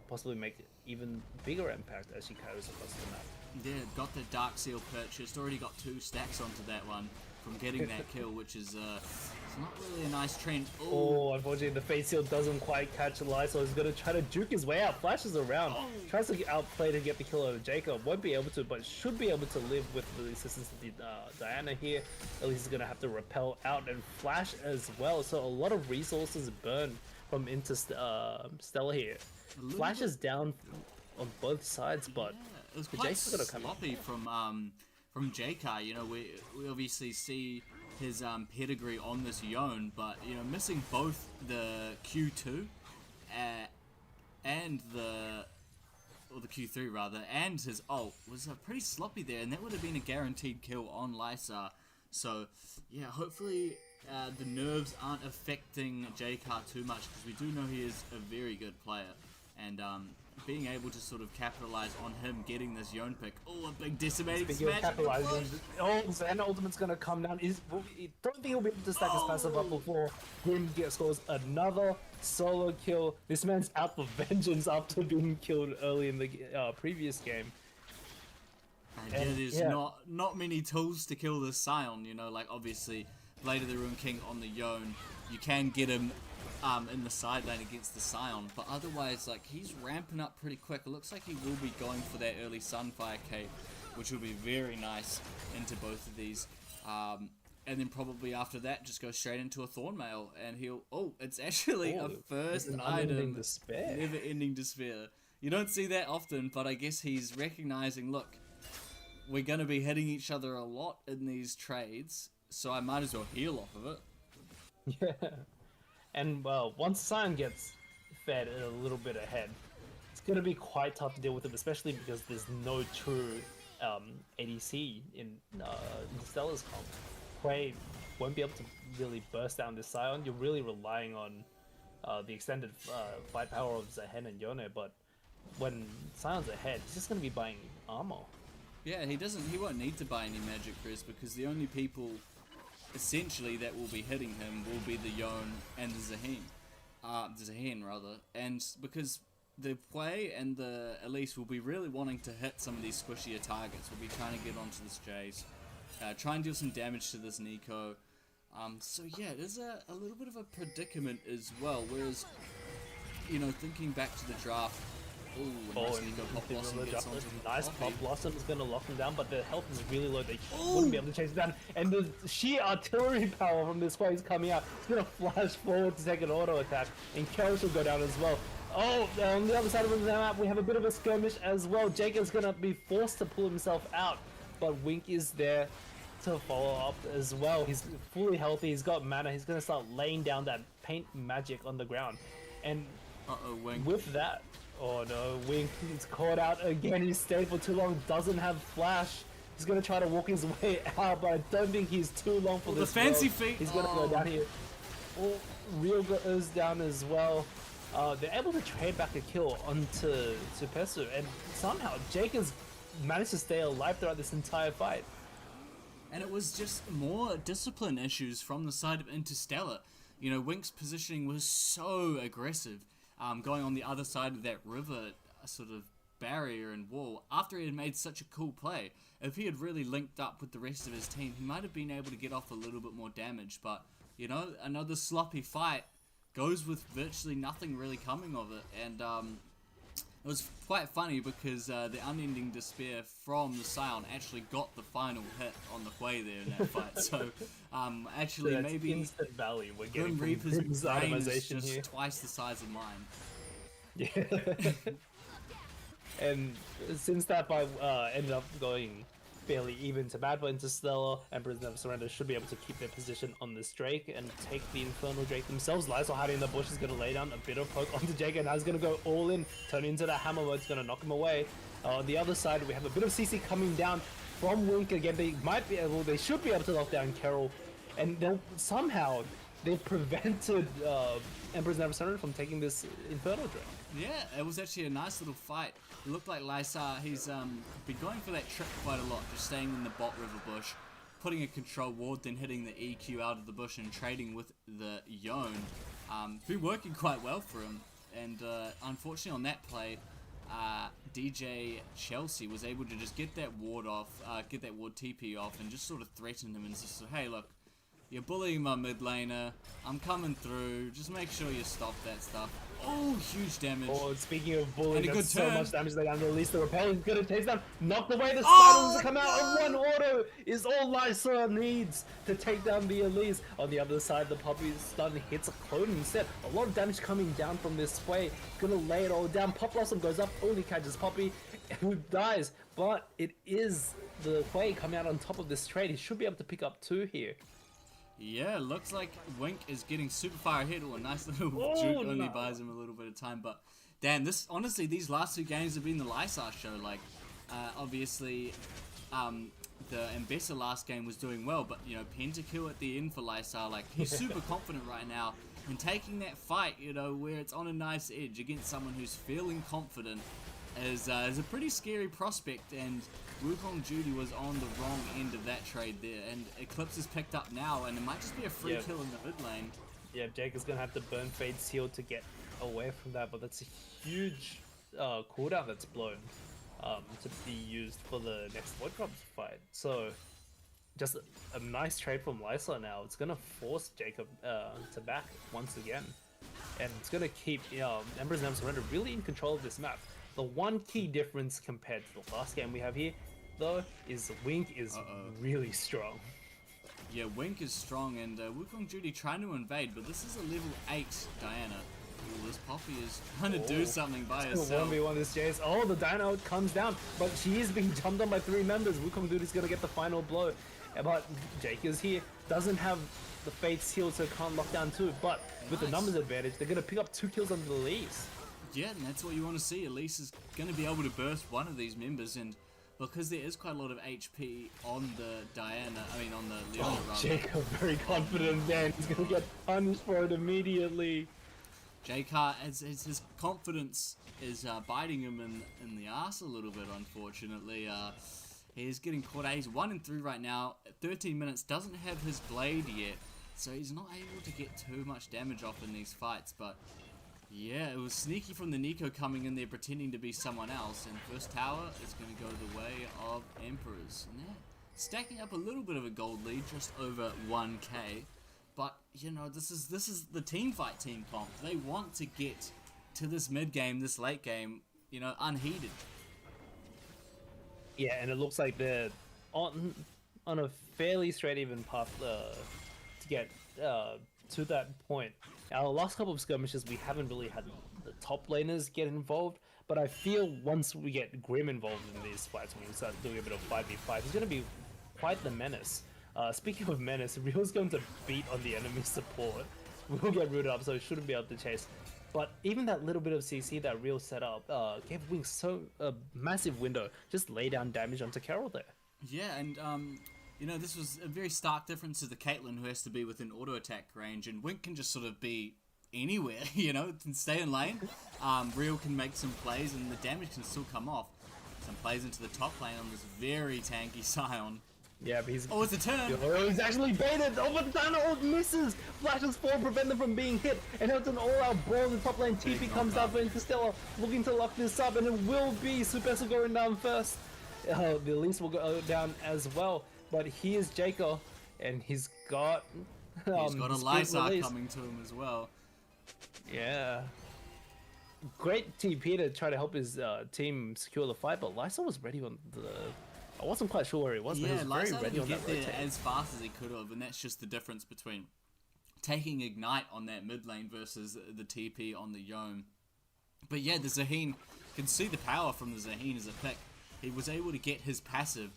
possibly make even bigger impact as she carries across the map. Yeah, got the Dark Seal purchased, already got 2 stacks onto that one from getting that kill, which is it's not really a nice trend. Ooh. Oh, unfortunately the face seal doesn't quite catch Eli, so he's going to try to juke his way out, flashes around, tries to outplay to get the kill over Jacob, won't be able to, but should be able to live with the assistance of the Diana here. At least he's going to have to repel out and flash as well, so a lot of resources burned from Interstellar here. Flashes down on both sides, but It was the quite Jace is gonna come in. sloppy from JK. You know, we obviously see his pedigree on this Yone, but you know, missing both the Q2 and the Q3 rather, and his ult was pretty sloppy there, and that would have been a guaranteed kill on Lysar. So yeah, hopefully the nerves aren't affecting JK too much, because we do know he is a very good player, and being able to sort of capitalize on him getting this Yone pick. Oh, a big decimating smash. Zen ultimate's gonna come down. Don't think he'll be able to stack his passive up before Grim scores another solo kill. This man's out for vengeance after being killed early in the previous game. And there's not many tools to kill this Scion, you know, like obviously Blade of the Ruin King on the Yone, you can get him in the side lane against the Scion, but otherwise, like, he's ramping up pretty quick. It looks like he will be going for that early Sunfire cape, which will be very nice into both of these. And then probably after that, just go straight into a Thornmail, and he'll... Oh, it's actually a first item. Never-ending despair. You don't see that often, but I guess he's recognizing, look, we're going to be hitting each other a lot in these trades, so I might as well heal off of it. Yeah. And well, once Scion gets fed a little bit ahead, it's going to be quite tough to deal with him, especially because there's no true ADC in Stellar's comp. Quay won't be able to really burst down this Scion. You're really relying on the extended fight power of Zehen and Yone, but when Scion's ahead, he's just going to be buying armor. Yeah, he won't need to buy any magic, Chris, because the only people essentially that will be hitting him will be the Yone and the Zehen rather, and because the Quay and the Elise will be really wanting to hit some of these squishier targets. We'll be trying to get onto this Jace, try and deal some damage to this Nico. So yeah, it is a little bit of a predicament as well, whereas, you know, thinking back to the draft, nice Nico Pop Blossom gets onto the nice Poppy. Pop Blossom is going to lock him down, but the health is really low. They wouldn't be able to chase it down. And the sheer artillery power from this way is coming out. It's going to flash forward to take an auto attack, and Karis will go down as well. Oh, on the other side of the map, we have a bit of a skirmish as well. Jake is going to be forced to pull himself out, but Wink is there to follow up as well. He's fully healthy, he's got mana, he's going to start laying down that paint magic on the ground. And Wink. with that, oh no, Wink is caught out again. He stayed for too long, doesn't have flash. He's going to try to walk his way out, but I don't think he's too long for this. The fancy feet. He's going to go down here. Oh, Real goes down as well. They're able to trade back a kill onto Pesu, and somehow Jake has managed to stay alive throughout this entire fight. And it was just more discipline issues from the side of Interstellar. You know, Wink's positioning was so aggressive, going on the other side of that river sort of barrier and wall. After he had made such a cool play, if he had really linked up with the rest of his team, he might have been able to get off a little bit more damage. But, you know, another sloppy fight goes with virtually nothing really coming of it. And it was quite funny because the unending despair from the Scion actually got the final hit on the way there in that fight. So actually, so maybe instant value we're getting Grim from Reaper's Grim's brain is itemization just here. twice the size of mine. Yeah. And since that fight ended up going fairly even to bad for Interstellar, Emperor's Never Surrender should be able to keep their position on this Drake and take the Infernal Drake themselves. Lysol hiding in the bush is going to lay down a bit of poke onto Jake, and now he's going to go all in, turn into the hammer mode. It's going to knock him away. On the other side, we have a bit of CC coming down from Wink again. They should be able to lock down Carol, and somehow they've prevented Emperor's Never Surrender from taking this Infernal Drake. Yeah, it was actually a nice little fight. It looked like Lysar, he's been going for that trick quite a lot, just staying in the bot river bush, putting a control ward, then hitting the EQ out of the bush and trading with the Yone. It's been working quite well for him, and unfortunately on that play, DJ Chelsea was able to just get that ward off, get that ward TP off, and just sort of threaten him and just say, hey look, you're bullying my mid laner, I'm coming through, just make sure you stop that stuff. Oh, huge damage. Oh, speaking of bullying, And a good that's so turn. much damage they down to release the repel. He's gonna taste down, knocked away the spiders to come out, and one auto is all Lysar needs to take down the Elise. On the other side, the Poppy stun hits a clone instead. A lot of damage coming down from this way. Gonna lay it all down. Pop Blossom goes up, only catches Poppy, who dies. But it is the Quay coming out on top of this trade, he should be able to pick up 2 here. Yeah, looks like Wink is getting super far ahead. Oh, a nice little Oh, juke only no. buys him a little bit of time. But damn, this honestly, these last 2 games have been the Lysar show. Like, obviously, the Ambessa last game was doing well, but you know, pentakill at the end for Lysar. Like, he's super confident right now. And taking that fight, you know, where it's on a nice edge against someone who's feeling confident is a pretty scary prospect. And Wukong Judy was on the wrong end of that trade there. And Eclipse is picked up now, and it might just be a free Yeah. kill in the mid lane. Yeah, Jake is gonna have to burn Fade Seal to get away from that, but that's a huge cooldown that's blown to be used for the next Void Drops fight. So, just a nice trade from Lysa now. It's gonna force Jacob to back once again, and it's gonna keep Ember's Never Surrender really in control of this map. The one key difference compared to the last game we have here, though, is Wink is really strong. Yeah, Wink is strong, and Wukong Judy trying to invade, but this is a level 8 Diana. Ooh, this Poppy is trying to do something by herself. 1v1 this Jace. Oh, the Diana comes down, but she is being jumped on by 3 members. Wukong Judy's gonna get the final blow. But Jake is here, doesn't have the Fate Seal, so can't lock down 2. But with the Nice. numbers advantage, they're gonna pick up 2 kills under the leaves. Yeah, and that's what you want to see. Elise is going to be able to burst one of these members, and because there is quite a lot of HP on the Diana, I mean on the Leona rather. Jacob, very confident man. He's gonna get punished for it immediately. JK, as his confidence is biting him in the ass a little bit, unfortunately. He is getting caught out. He's 1 and 3 right now. 13 minutes, doesn't have his blade yet, so he's not able to get too much damage off in these fights, but yeah, it was sneaky from the Nico coming in there pretending to be someone else, and first tower is going to go the way of Emperors. And they're stacking up a little bit of a gold lead, just over 1k. But, you know, this is the team fight team comp. They want to get to this mid game, this late game, you know, unheeded. Yeah, and it looks like they're on a fairly straight even path to get to that point. Our last couple of skirmishes, we haven't really had the top laners get involved, but I feel once we get Grim involved in these fights, when we start doing a bit of 5v5, he's going to be quite the menace. Speaking of menace, Real's going to beat on the enemy support. We'll get rooted up, so he shouldn't be able to chase. But even that little bit of CC that Real set up gave Wing a massive window. Just lay down damage onto Carol there. Yeah, and you know, this was a very stark difference to the Caitlyn, who has to be within auto attack range, and Wink can just sort of be anywhere, you know, can stay in lane. Real can make some plays, and the damage can still come off. Some plays into the top lane on this very tanky Scion. Yeah, but he's... Oh, it's a turn! Oh, he's actually baited! Oh, but Dino misses! Flashes fall, prevent them from being hit, and it's an all-out brawl in the top lane. TP comes out for Interstellar, looking to lock this up, and it will be Supessa going down first. The Elise will go down as well, but here's Jacob, and he's got... He's got a Lysar coming to him as well. Yeah. Great TP to try to help his team secure the fight, but Lysar was ready on the... I wasn't quite sure where he was, but Yeah, he was very Lysar ready didn't on get that there rotate. as fast as he could have, and that's just the difference between taking Ignite on that mid lane versus the TP on the Yone. But yeah, the Zaheen, can see the power from the Zaheen as a pick. He was able to get his passive,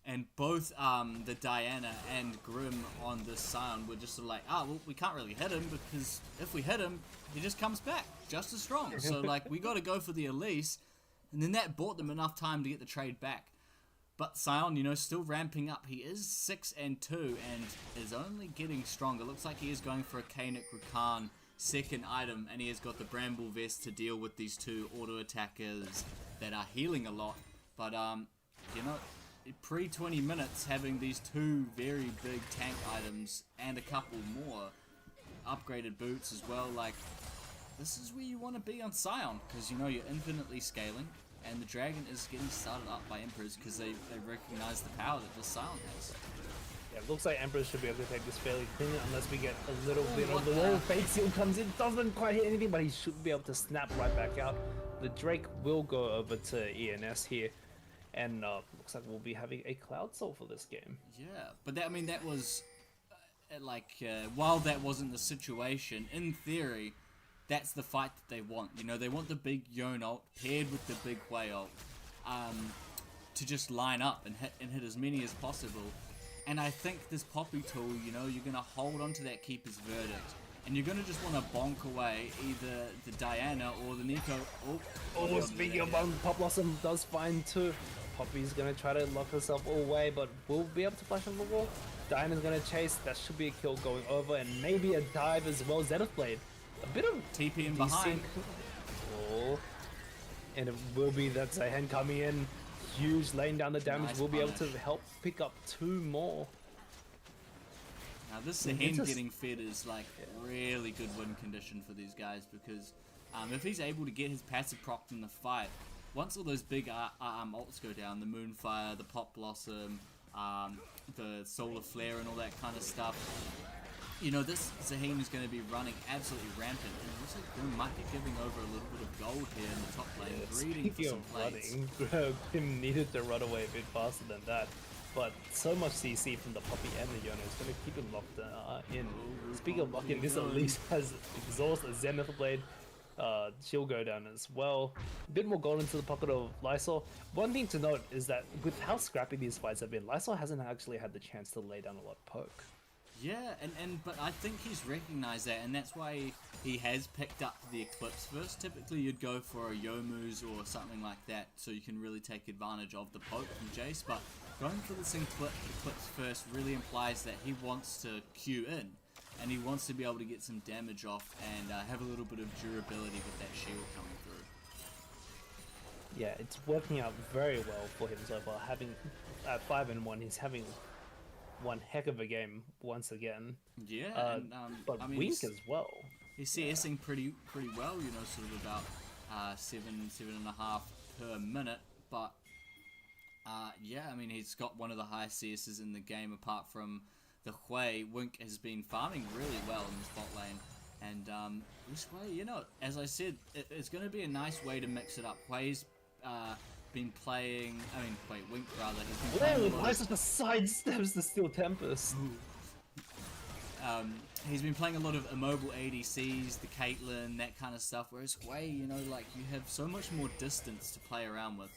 and both the Diana and Grim on this Scion were just sort of like, well, we can't really hit him, because if we hit him, he just comes back just as strong. So like, we got to go for the Elise, and then that bought them enough time to get the trade back. But Scion, you know, still ramping up. He is 6 and 2 and is only getting stronger. Looks like he is going for a Kanik Rakan second item, and he has got the Bramble Vest to deal with these 2 auto attackers that are healing a lot. But you know, pre 20 minutes, having these 2 very big tank items and a couple more upgraded boots as well, like, this is where you want to be on Scion, because you know you're infinitely scaling. And the dragon is getting started up by Emperors because they recognize the power that the Scion has. Yeah, it looks like Emperor should be able to take this fairly clean unless we get a little bit what on the the- wall. Fate Seal comes in, doesn't quite hit anything, but he should be able to snap right back out. The Drake will go over to ENS here, and looks like we'll be having a Cloud Soul for this game. Yeah, but that, I mean, that was while that wasn't the situation, in theory, that's the fight that they want. You know, they want the big Yone ult paired with the big Wei ult. to just line up and hit as many as possible. And I think this Poppy tool, you know, you're gonna hold on to that Keeper's Verdict, and you're gonna just want to bonk away either the Diana or the Nico. Oh, speaking of Pop Blossom does find two. Poppy's gonna try to lock herself away, but will be able to flash on the wall. Diana's gonna chase. That should be a kill going over, and maybe a dive as well. Zenith Blade, a bit of TP in behind. Oh, and it will be that Zahen coming in. Huge, laying down the damage. Nice Will be able to punish. help pick up two more. Now this Zahen getting fed is like really good win condition for these guys, because if he's able to get his passive proc in the fight, once all those big ults go down, the Moonfire, the Pop Blossom, the Solar Flare and all that kind of stuff, you know, this Zahen is going to be running absolutely rampant, and it looks like Grim might be giving over a little bit of gold here in the top lane, greeting for some plates. Grim needed to run away a bit faster than that, but so much CC from the Poppy and the Yone is going to keep him locked in. Speaking of locking, this at least has Exhaust, a Zenith Blade. She'll go down as well. A bit more gold into the pocket of Lysol. One thing to note is that with how scrappy these fights have been, Lysol hasn't actually had the chance to lay down a lot of poke. Yeah, but I think he's recognized that, and that's why he has picked up the Eclipse first. Typically you'd go for a Yomu's or something like that, so you can really take advantage of the poke from Jace, but going for this Eclipse first really implies that he wants to queue in, and he wants to be able to get some damage off and have a little bit of durability with that shield coming through. Yeah, it's working out very well for him so far. Having at 5-1, he's having one heck of a game once again. Yeah, but I mean, Wink as well. He's CSing pretty well, you know, sort of about 7.5 per minute, but yeah, I mean, he's got one of the highest CSs in the game apart from the Hui. Wink has been farming really well in the bot lane, and this Hui, you know, as I said, it's going to be a nice way to mix it up. Hui's been playing, Wink rather, he's been playing Why is it the sidesteps the Steel Tempest? He's been playing a lot of immobile ADCs, the Caitlyn, that kind of stuff, whereas Hui, you know, like, you have so much more distance to play around with.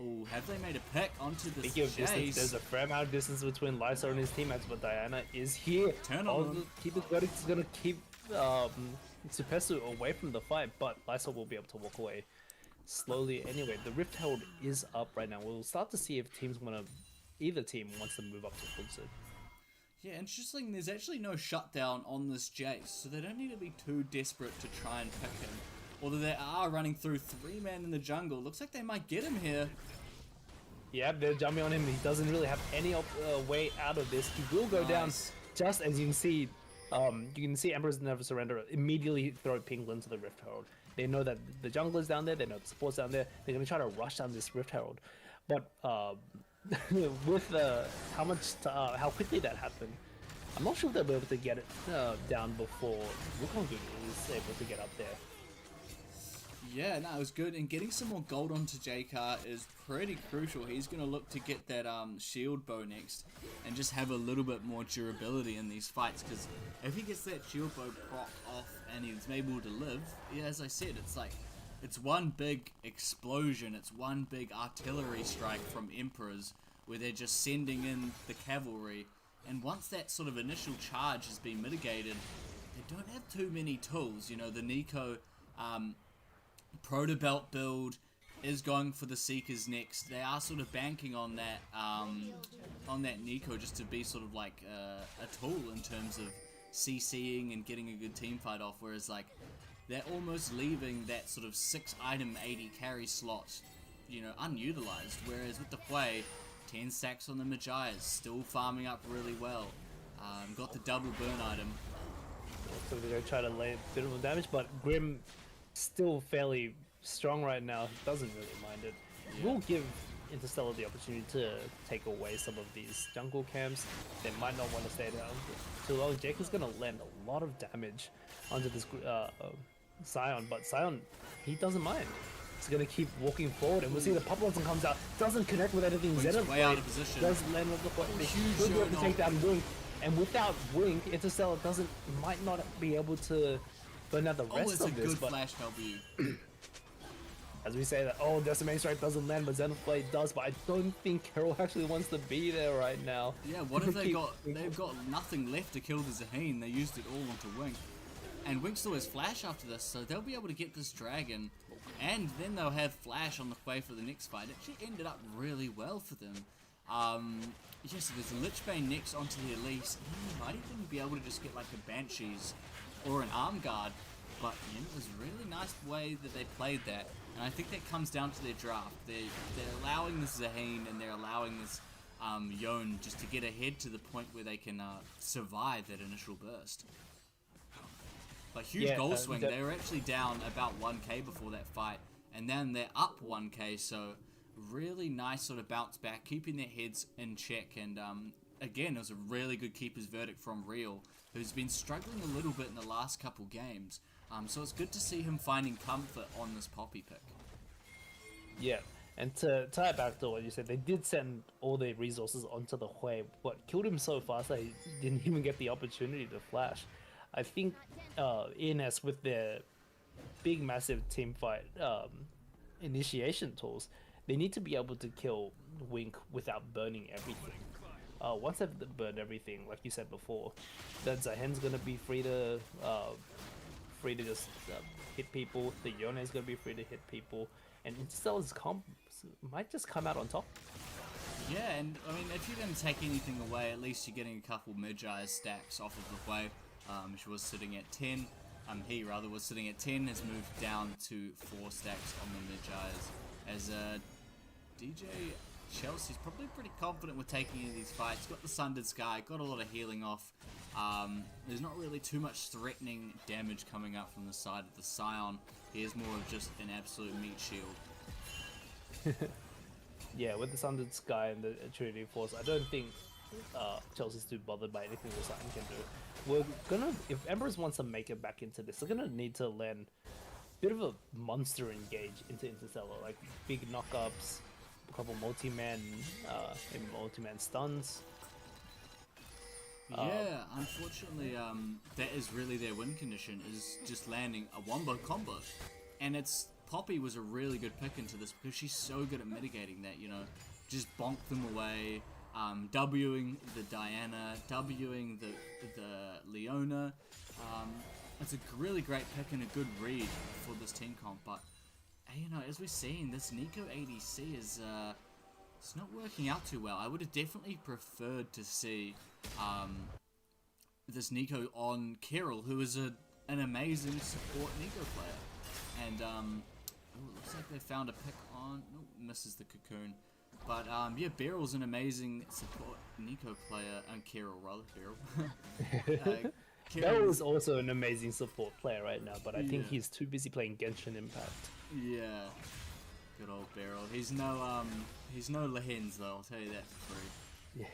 Oh, have they made a pick onto the Speaking of distance, there's a fair amount of distance between Lysol and his teammates, but Diana is here. Turn on them. Keeper's Verdict is going to keep Supesu away from the fight, but Lysol will be able to walk away slowly anyway. The Rift Herald is up right now. We'll start to see if either team wants to move up to Crimson. Yeah, interesting, there's actually no shutdown on this Jace, so they don't need to be too desperate to try and pick him. Although they are running through 3-man in the jungle. Looks like they might get him here. Yeah, they're jumping on him. He doesn't really have any way out of this. He will go down, just as you can see. Emperor's Never Surrender immediately throw Pink into the Rift Herald. They know that the jungler's down there, they know the support's down there. They're going to try to rush down this Rift Herald. But with how quickly that happened, I'm not sure if they'll be able to get it down before Wukong is able to get up there. Yeah, no, it was good, and getting some more gold onto J-Car is pretty crucial. He's going to look to get that shield bow next, and just have a little bit more durability in these fights, because if he gets that shield bow proc off and he's able to live, yeah, as I said, it's like, it's one big explosion, it's one big artillery strike from Emperors, where they're just sending in the cavalry, and once that sort of initial charge has been mitigated, they don't have too many tools. You know, the Nico Protobelt build is going for the Seekers next. They are sort of banking on that Nico just to be sort of like a tool in terms of CCing and getting a good team fight off, whereas like they're almost leaving that sort of 6-item 80 carry slot, you know, unutilized, whereas with the Hui, 10 stacks on the Magi is still farming up really well. Got the double burn item. So they're going to try to lay a bit of damage, but Grim still fairly strong right now. He doesn't really mind it. Yeah. We'll give Interstellar the opportunity to take away some of these jungle camps. They might not want to stay down too long. Jake is going to land a lot of damage onto this Sion, but Sion, he doesn't mind. He's going to keep walking forward, and we'll see the Pop Blossom comes out, doesn't connect with anything. Zenith way out of position. Does land with the point. They should be able to take down Wink, and without Wink, Interstellar might not be able to burn out the rest of this. It's a good flash W. as we say that, oh, Decimate Strike doesn't land, but Xenoblade does, but I don't think Carol actually wants to be there right now. Yeah, what have they got? They've got nothing left to kill the Zaheen. They used it all onto Wink. And Wink still has Flash after this, so they'll be able to get this dragon. And then they'll have Flash on the way for the next fight. It actually ended up really well for them. Yes, there's a Lichbane next onto the Elise. You might even be able to just get like a Banshees or an Arm Guard. But yeah, it was a really nice way that they played that. And I think that comes down to their draft. They're allowing this Zaheen and they're allowing this Yone just to get ahead to the point where they can survive that initial burst. But huge goal swing. They were actually down about 1k before that fight, and then they're up 1k. So really nice sort of bounce back, keeping their heads in check. And again, it was a really good keeper's verdict from Real, who's been struggling a little bit in the last couple games. So it's good to see him finding comfort on this Poppy pick. Yeah, and to tie it back to what you said, they did send all their resources onto the Hui, but killed him so fast they didn't even get the opportunity to flash. I think ENS with their big massive team fight initiation tools, they need to be able to kill Wink without burning everything. Once they've burned everything, like you said before, then Zahen's gonna be free to just hit people. The Yone is gonna be free to hit people, and Interstellar's comp might just come out on top. Yeah, and I mean, if you're going to take anything away, at least you're getting a couple Magi stacks off of the way. She was sitting at 10. He rather was sitting at 10, has moved down to 4 stacks on the Magi's. As DJ Chelsea's probably pretty confident with taking any of these fights. Got the Sundered Sky, got a lot of healing off. There's not really too much threatening damage coming up from the side of the Scion. He is more of just an absolute meat shield. Yeah, with the Sundered Sky and the Trinity Force, I don't think Chelsea's too bothered by anything the Scion can do. We're gonna, if Emperors wants to make it back into this, they're gonna need to land a bit of a monster engage into Interstellar, like big knockups, a couple multi-man stuns. Yeah, unfortunately, that is really their win condition, is just landing a wombo combo. And it's Poppy was a really good pick into this because she's so good at mitigating that, you know, just bonk them away, Wing the Diana, Wing the Leona. It's a really great pick and a good read for this team comp, but you know, as we're seeing, this Nico ADC is it's not working out too well. I would have definitely preferred to see this Nico on Carol, who is an amazing support Nico player. And it looks like they found a pick on, misses the cocoon. But yeah, Beryl's an amazing support Nico player, and Carol rather, Beryl. Beryl is also an amazing support player right now, but I think he's too busy playing Genshin Impact. Yeah, good old Beryl. He's no Lahens though, I'll tell you that for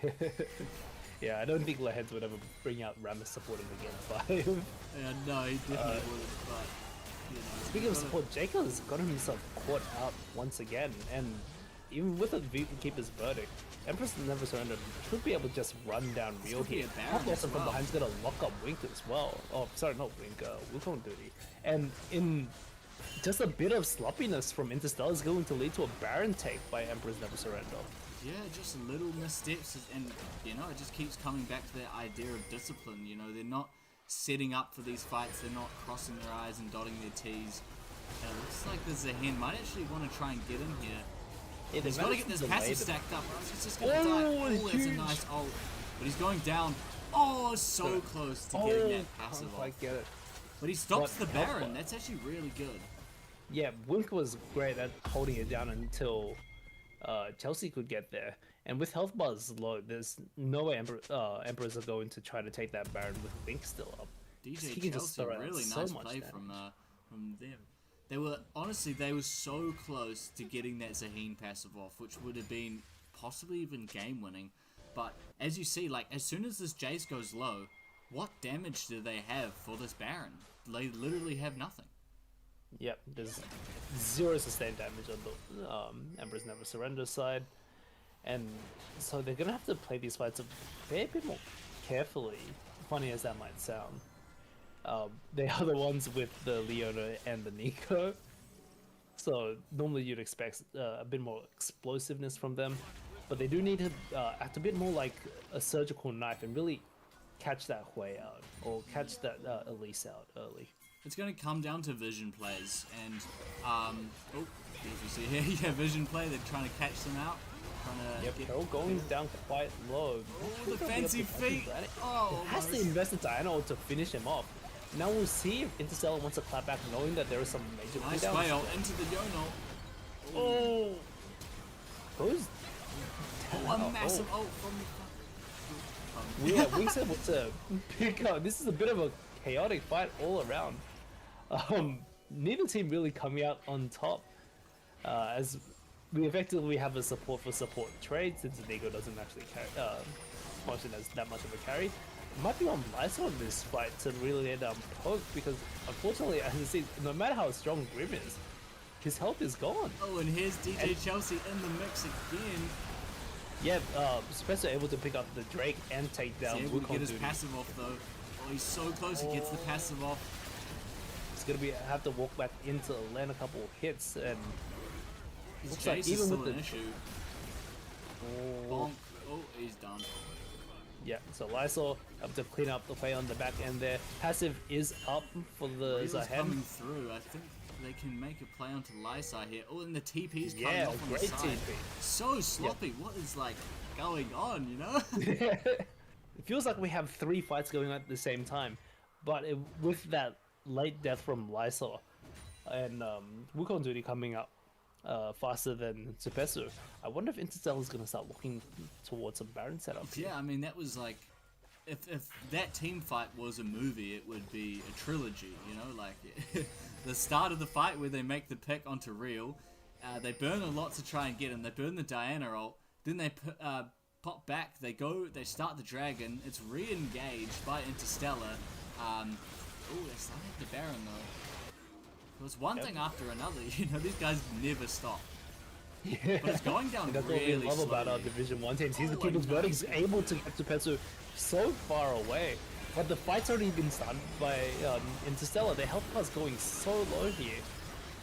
free. Yeah, I don't think Lahens would ever bring out Rammus supporting again 5. Yeah, no, he definitely wouldn't, but you know. Speaking of support, Jacob's got himself caught out once again, and even with a Keeper's verdict, Empress Never Surrendered should be able to just run down Real here. Hot Blossom from behind's gonna lock up Wink as well. Oh, sorry, not Wink, Wukong Duty. And in just a bit of sloppiness from Interstellar is going to lead to a Baron take by Emperor's Never Surrender. Yeah, just little missteps, and you know, it just keeps coming back to that idea of discipline. You know, they're not setting up for these fights, they're not crossing their I's and dotting their T's. And it looks like the Zaheen might actually want to try and get in here. Yeah, he's got to get this passive stacked up, or else he's just going to die. Oh, that's a nice ult. But he's going down. Oh, so close to getting that passive off. Get it. But he stops the Baron. That's actually really good. Yeah, Wink was great at holding it down until Chelsea could get there. And with health bars low, there's no way Emperors are going to try to take that Baron with Wink still up. DJ Chelsea, really nice play from them. They were, honestly, they were so close to getting that Zaheen passive off, which would have been possibly even game winning. But as you see, like, as soon as this Jace goes low, what damage do they have for this Baron? They literally have nothing. Yep, there's 0 sustained damage on the Emperor's Never Surrender side. And so they're going to have to play these fights a fair bit more carefully, funny as that might sound. They are the ones with the Leona and the Nico. so normally you'd expect a bit more explosiveness from them, but they do need to act a bit more like a surgical knife and really catch that Hui out or catch that Elise out early. It's going to come down to vision plays, and oh, as you see here, yeah, vision play. They're trying to catch them out. Trying to Yep, get Carol going down quite low. Oh, the fancy feet! Oh, has to invest in Diana to finish him off. Now we'll see if Interstellar wants to clap back, knowing that there is some major nice cooldown. fail into the Yono. Oh, goes Oh, a massive ult from the yeah, Week's able to pick up. This is a bit of a chaotic fight all around. Neither team really coming out on top, as we effectively have a support for support trade, since Nico doesn't actually function as that much of a carry. Might be on Lysol in this fight to really let poke, because unfortunately, as you see, no matter how strong Grim is, his health is gone. Oh, and here's DJ Chelsea in the mix again. Yeah, Spencer able to pick up the Drake and take down He's able to Wukong get his duty. passive off though. Oh, he's so close. He gets the passive off. He's gonna have to walk back in to land a couple hits, and His looks like chase is even still with an the issue. oh, Bonk. Oh, he's done. yeah, so Lysol up to clean up the play on the back end there. Passive is up for the Reel's Zahen. coming through. I think they can make a play onto Lysar here. Oh, and the TP's coming Yeah, off on the great side. TP. So sloppy. What is like going on? You know? It feels like we have 3 fights going on at the same time, but with that late death from Lysol and Wukong duty coming up faster than Zupesu, I wonder if Interstellar is going to start looking towards some Baron setup. Yeah, I mean that was like, if that team fight was a movie, it would be a trilogy. You know, like the start of the fight where they make the pick onto Reel, they burn a lot to try and get him. They burn the Diana ult, then they pop back. They start the dragon. It's re-engaged by Interstellar. Oh, they started the Baron though. It was one thing after another. You know, these guys never stop. Yeah. But it's going down That's really what we love about our slowly. Division 1 teams. He's the Oh, Keeper's and Verdict. He's able to get to Petsu so far away. But the fight's already been started by Interstellar. Their health bar's going so low here.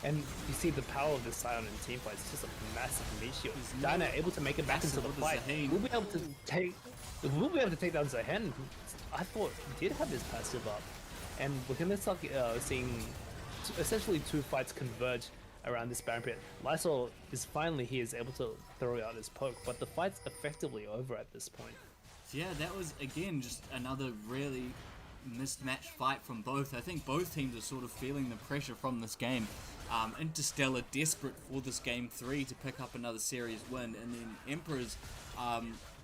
And you see the power of this Scion in team fight. It's just a massive meat shield. There's Diana no able to make it back into passive the with the fight. Zahen. We'll be able to take down Zahen. I thought he did have his passive up. And we're going to start seeing essentially 2 fights converge around this Baron pit. Lysol is finally here, is able to throw out his poke, but the fight's effectively over at this point. Yeah, that was again just another really mismatched fight from both. I think both teams are sort of feeling the pressure from this game. Interstellar desperate for this game 3 to pick up another series win, and then Emperor's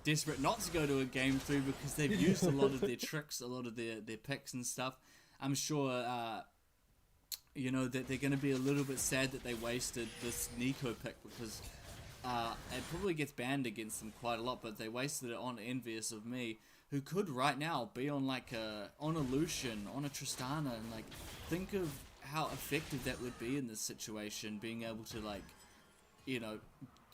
desperate not to go to a game 3 because they've used a lot of their tricks, a lot of their picks and stuff. I'm sure you know that they're going to be a little bit sad that they wasted this Nico pick, because it probably gets banned against them quite a lot, but they wasted it on Envious of Me, who could right now be on like on a Lucian, on a Tristana, and like think of how effective that would be in this situation, being able to like, you know,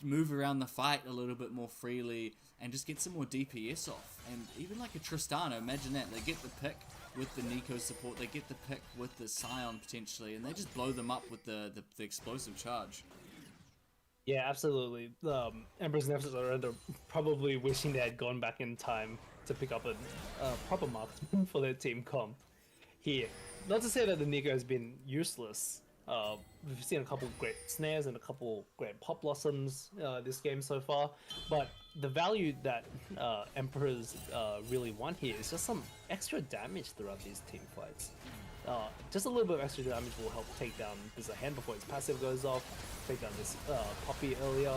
move around the fight a little bit more freely and just get some more DPS off. And even like a Tristana, imagine that, they get the pick with the Nico support, they get the pick with the Scion potentially, and they just blow them up with the explosive charge. Yeah, absolutely. Emperor's Never Surrender probably wishing they had gone back in time to pick up a proper marksman for their team comp here. Not to say that the Nico has been useless. We've seen a couple great snares and a couple great pop blossoms this game so far, but the value that Emperors really want here is just some extra damage throughout these team fights. Just a little bit of extra damage will help take down this hand before his passive goes off, take down this Poppy earlier,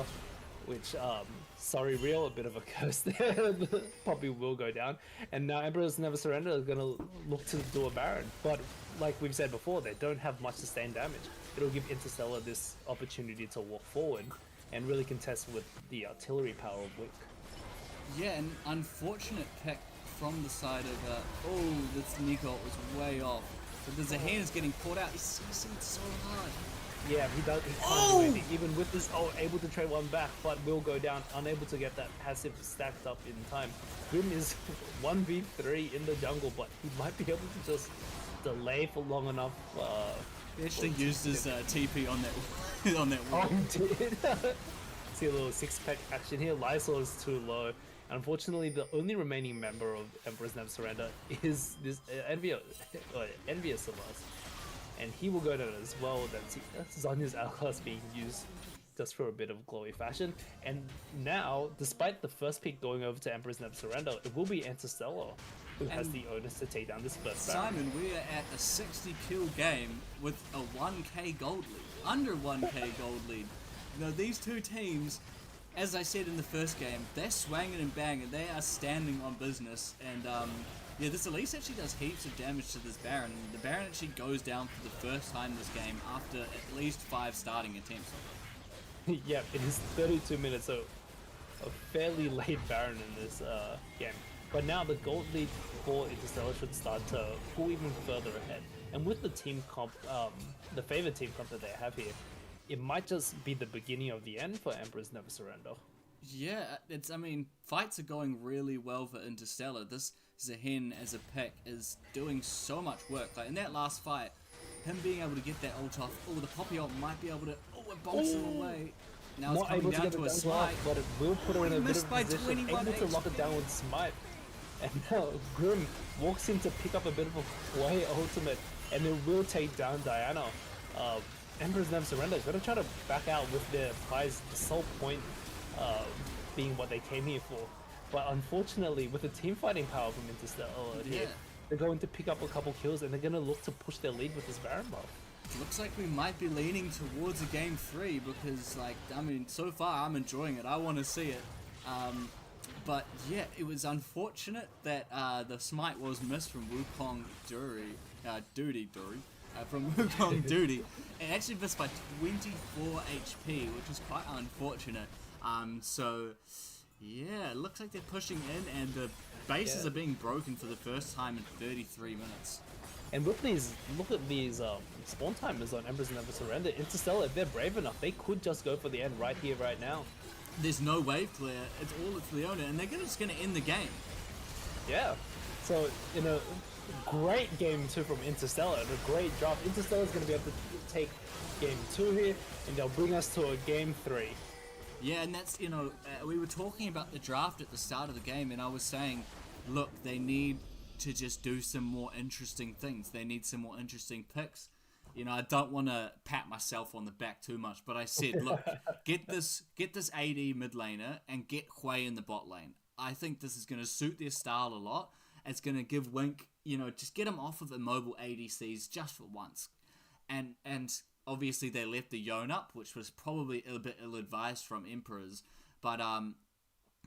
which, sorry Real, a bit of a curse there. The Poppy will go down, and now Emperors Never Surrender is going to look to do a Baron, but like we've said before, they don't have much sustained damage. It'll give Interstellar this opportunity to walk forward and really contest with the artillery power of Wick. Yeah, an unfortunate pick from the side of, oh, this Nico was way off. But the Zahan is getting caught out. He's so hard. Yeah, he can't do anything. Even with this, able to trade one back, but will go down, unable to get that passive stacked up in time. Grim is 1v3 in the jungle, but he might be able to just delay for long enough He actually used his TP on that on that Oh, wall. he did. See a little six-pack action here. Lysol is too low. Unfortunately, the only remaining member of Emperor's Never Surrender is this Envious of us. And he will go down as well. That's Zonya's outclass being used just for a bit of glowy fashion. And now, despite the first pick going over to Emperor's Never Surrender, it will be Interstellar who has the onus to take down this first Baron. Simon, we are at a 60 kill game with a 1k gold lead. Under 1k gold lead. You know, these two teams, as I said in the first game, they're swanging and banging. They are standing on business. And yeah, this Elise actually does heaps of damage to this Baron. And the Baron actually goes down for the first time this game after at least 5 starting attempts. Yeah, it is 32 minutes, so a fairly late Baron in this game. But now the gold lead for Interstellar should start to pull even further ahead. And with the team comp, the favorite team comp that they have here, it might just be the beginning of the end for Emperor's Never Surrender. Yeah, I mean, fights are going really well for Interstellar. This Zahin as a pick is doing so much work. Like in that last fight, him being able to get that ult off, the Poppy ult might be able to, it bolts him away. Now it's Not coming able to down get to it a down smite. but it will put her in a bit missed of by position, 21 able to lock it HP. down with Smite. And now Grim walks in to pick up a bit of a Huawei ultimate, and it will take down Diana. Emperor's Never Surrender is going to try to back out with their prize, the sole point being what they came here for. But unfortunately, with the team fighting power from Interstellar here, Yeah. they're going to pick up a couple kills, and they're going to look to push their lead with this Baron buff. Looks like we might be leaning towards a game 3 because, like, I mean, so far I'm enjoying it. I want to see it. But yeah, it was unfortunate that the smite was missed from Wukong from Wukong Duty. It actually missed by 24 HP, which is quite unfortunate. So yeah, it looks like they're pushing in, and the bases are being broken for the first time in 33 minutes. And with these, look at these spawn timers on Emperor's Never Surrender. Interstellar, if they're brave enough, they could just go for the end right here, right now. There's no wave clear. It's all it's Leona, and they're just going to end the game. Yeah. So, in a great game 2 from Interstellar, and a great draft, Interstellar's going to be able to take game 2 here, and they'll bring us to a game 3. Yeah, and that's, you know, we were talking about the draft at the start of the game, and I was saying, look, they need to just do some more interesting things. They need some more interesting picks. You know, I don't want to pat myself on the back too much, but I said, look, get this AD mid laner and get Hui in the bot lane. I think this is going to suit their style a lot. It's going to give Wink, you know, just get him off of immobile ADCs just for once. And obviously they left the Yone up, which was probably a bit ill-advised from Emperors. But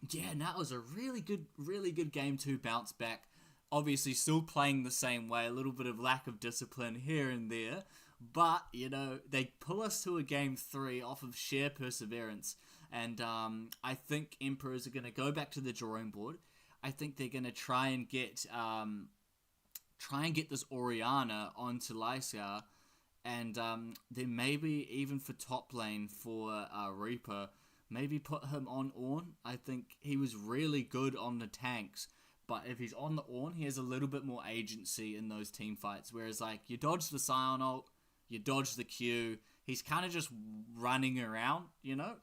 yeah, that was a really good game 2 bounce back. Obviously still playing the same way, a little bit of lack of discipline here and there. But, you know, they pull us to a game 3 off of sheer perseverance. And I think Emperors are going to go back to the drawing board. I think they're going to try and get this Orianna onto Lysia. And then maybe even for top lane for Reaper, maybe put him on Ornn. I think he was really good on the tanks. But if he's on the Ornn, he has a little bit more agency in those team fights. Whereas, like, you dodge the Scion ult, you dodge the Q, he's kind of just running around, you know?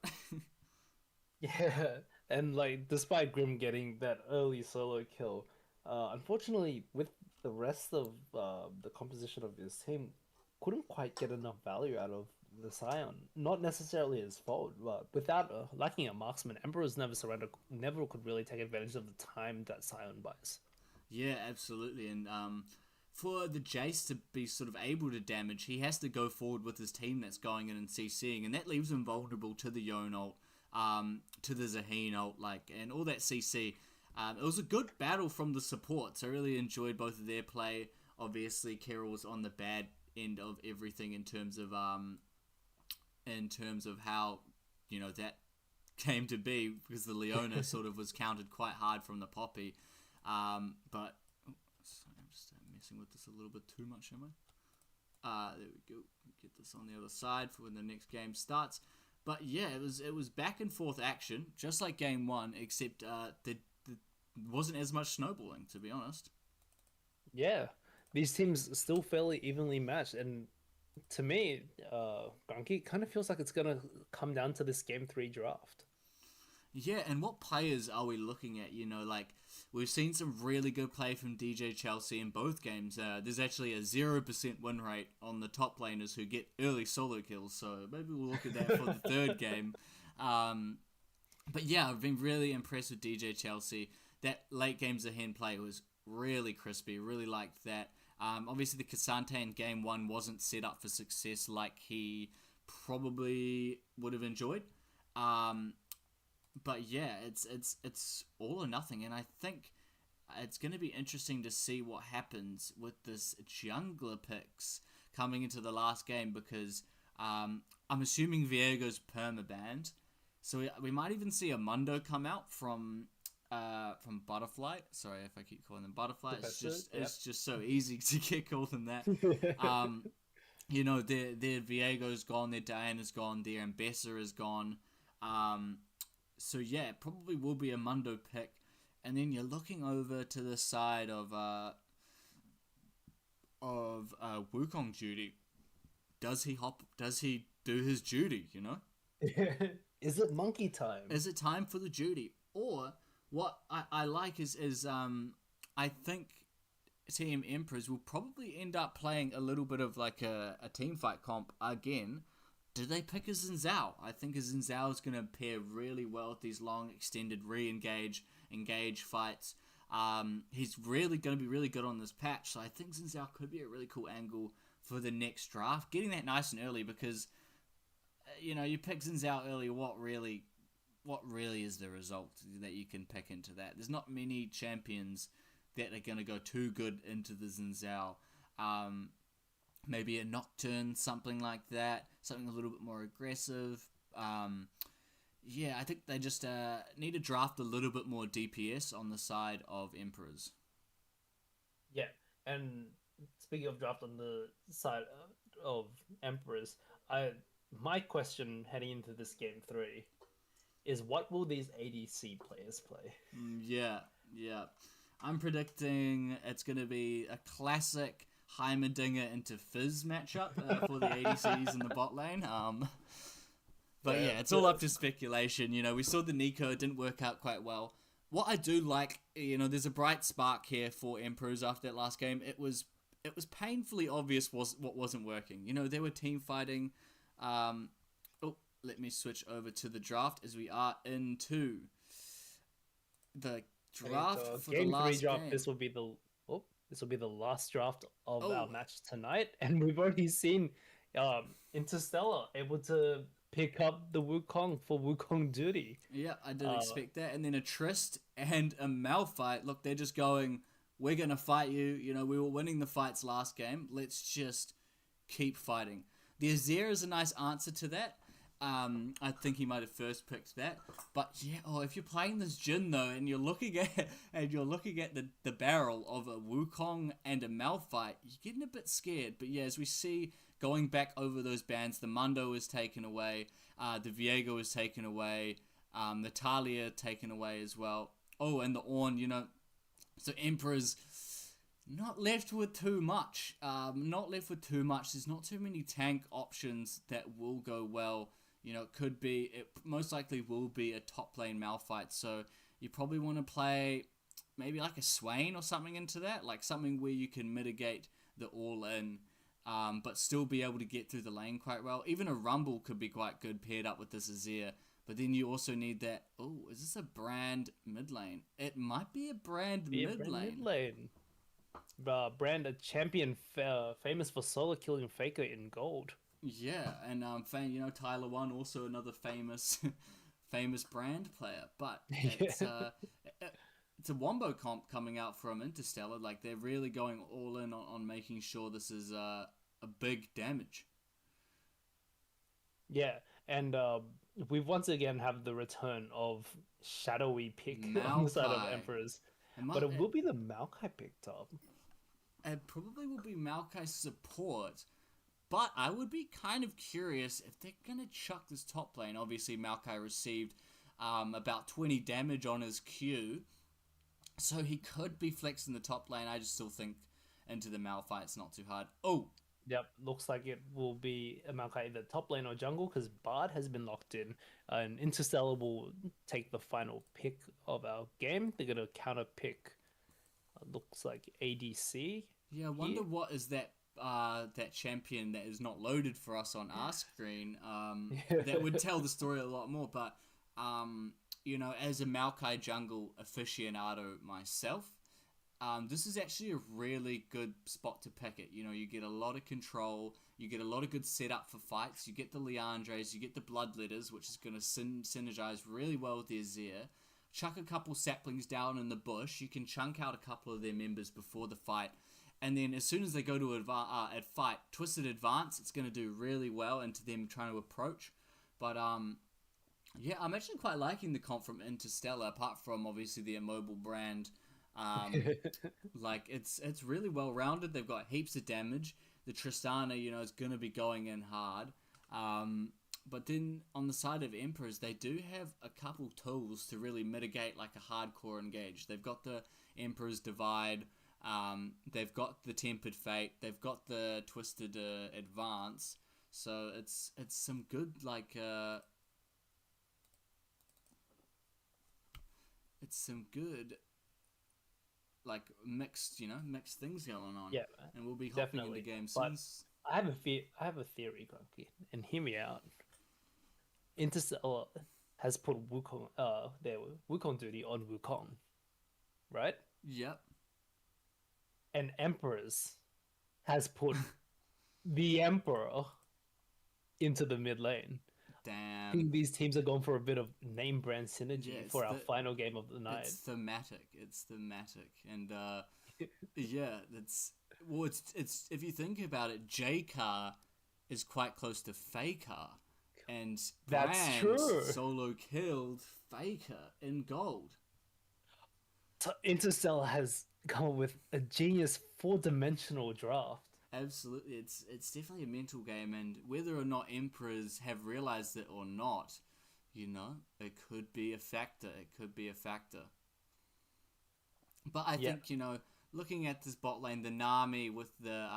Yeah, and like, despite Grim getting that early solo kill, unfortunately, with the rest of the composition of his team, couldn't quite get enough value out of the Scion. Not necessarily his fault, but without lacking a marksman, Emperor's Never Surrender never could really take advantage of the time that Scion buys. Yeah, absolutely. And for the Jace to be sort of able to damage, he has to go forward with his team that's going in and CCing, and that leaves him vulnerable to the Yone ult, to the Zahin ult, like, and all that CC. It was a good battle from the supports. I really enjoyed both of their play. Obviously, Carol was on the bad end of everything in terms of how, you know, that came to be, because the Leona sort of was countered quite hard from the Poppy. But sorry, I'm just messing with this a little bit too much, am I? There we go. Get this on the other side for when the next game starts. But yeah, it was back and forth action, just like game 1, except there wasn't as much snowballing, to be honest. Yeah, these teams still fairly evenly matched, and to me, Gronky kind of feels like it's gonna come down to this game 3 draft. Yeah, and what players are we looking at? Like we've seen some really good play from DJ Chelsea in both games. There's actually a 0% win rate on the top laners who get early solo kills, so maybe we'll look at that for the third game. But yeah, I've been really impressed with DJ Chelsea. That late game Zahen play was really crispy. Really liked that. Obviously, the Cassante in game 1 wasn't set up for success like he probably would have enjoyed. But yeah, it's all or nothing, and I think it's going to be interesting to see what happens with this jungler picks coming into the last game because I'm assuming Viego's permabanned, so we might even see a Mundo come out from Butterfly. Sorry if I keep calling them Butterfly. It's just so easy to get called them that. Their Viego's gone, their Diana's gone, their Ambessa is gone. So yeah, it probably will be a Mundo pick, and then you're looking over to the side of Wukong duty. Does he do his duty? Is it monkey time? Is it time for the duty? Or what I like is I think Team Emperors will probably end up playing a little bit of like a team fight comp again. Do they pick a Xin I think a Xin is going to pair really well with these long, extended engage fights. He's really going to be really good on this patch, so I think Xin could be a really cool angle for the next draft. Getting that nice and early because, you pick Xin early, what really is the result that you can pick into that? There's not many champions that are going to go too good into the Xin Maybe a Nocturne, something like that. Something a little bit more aggressive. I think they just need to draft a little bit more DPS on the side of Emperors. Yeah, and speaking of draft on the side of Emperors, my question heading into this game 3 is what will these ADC players play? Yeah. I'm predicting it's going to be a classic Heimerdinger into Fizz matchup for the ADCs in the bot lane. But yeah, it's all up to speculation. We saw the Nico, it didn't work out quite well. What I do like, there's a bright spark here for Emperors after that last game. It was painfully obvious what wasn't working. They were team fighting. Let me switch over to the draft as we are into the draft for the last game. This will be the last draft of our match tonight, and we've already seen Interstellar able to pick up the Wukong for Wukong duty. Yeah, I did expect that. And then a Trist and a Malphite. Look, they're just going, we're going to fight you. We were winning the fights last game. Let's just keep fighting. The Azir is a nice answer to that. I think he might have first picked that, but yeah. If you're playing this Jhin though, and you're looking at the barrel of a Wukong and a Malphite, you're getting a bit scared. But yeah, as we see going back over those bans, the Mundo is taken away, the Viego is taken away, the Talia taken away as well. And the Ornn, so Emperor's not left with too much. There's not too many tank options that will go well. It most likely will be a top lane Malphite, so you probably want to play maybe like a Swain or something into that, like something where you can mitigate the all-in, but still be able to get through the lane quite well. Even a Rumble could be quite good paired up with this Azir, but then you also need that, is this a Brand mid lane? It might be a Brand mid lane. Brand, a champion famous for solo killing Faker in gold. Yeah, and Tyler One, also another famous Brand player. But it's a Wombo comp coming out from Interstellar. Like, they're really going all in on making sure this is a big damage. Yeah, and we once again have the return of shadowy pick on the side of Emperors. But it will be the Maokai picked up. It probably will be Maokai's support, but I would be kind of curious if they're going to chuck this top lane. Obviously, Maokai received about 20 damage on his Q, so he could be flexing the top lane. I just still think into the Malphite, it's not too hard. Yep, looks like it will be Maokai either top lane or jungle because Bard has been locked in, and Interstellar will take the final pick of our game. They're gonna counter pick. Looks like ADC Yeah, I wonder here. what is that champion that is not loaded for us on our screen. That would tell the story a lot more. But as a Maokai jungle aficionado myself, this is actually a really good spot to pick it. You get a lot of control, you get a lot of good setup for fights, you get the Leandres, you get the Bloodletters, which is going to synergize really well with the Azir. Chuck a couple saplings down in the bush, you can chunk out a couple of their members before the fight, and then as soon as they go to fight, Twisted Advance, it's going to do really well into them trying to approach. But yeah, I'm actually quite liking the comp from Interstellar, apart from obviously the immobile brand. It's really well rounded. They've got heaps of damage. The Tristana, is gonna be going in hard. But then on the side of Emperors, they do have a couple tools to really mitigate like a hardcore engage. They've got the Emperor's Divide. They've got the Tempered Fate. They've got the Twisted Advance. So it's some good it's some good mixed things going on. Yeah, And we'll be hopping definitely. into game But soon. I have a theory, Grumpy, and hear me out. Interstellar has put their Wukong duty on Wukong, right? Yep. And Emperors has put the Emperor into the mid lane. I Damn. think these teams are going for a bit of name brand synergy Yeah, for our final game of the night. it's thematic. It's thematic, and yeah, it's if you think about it, J-Car is quite close to Faker, and That's Brand true. solo killed Faker in gold. So Interstellar has come up with a genius four-dimensional draft. Absolutely, it's definitely a mental game, and whether or not Emperors have realized it or not, it could be a factor. It could be a factor. But I Yeah. think looking at this bot lane, the Nami with the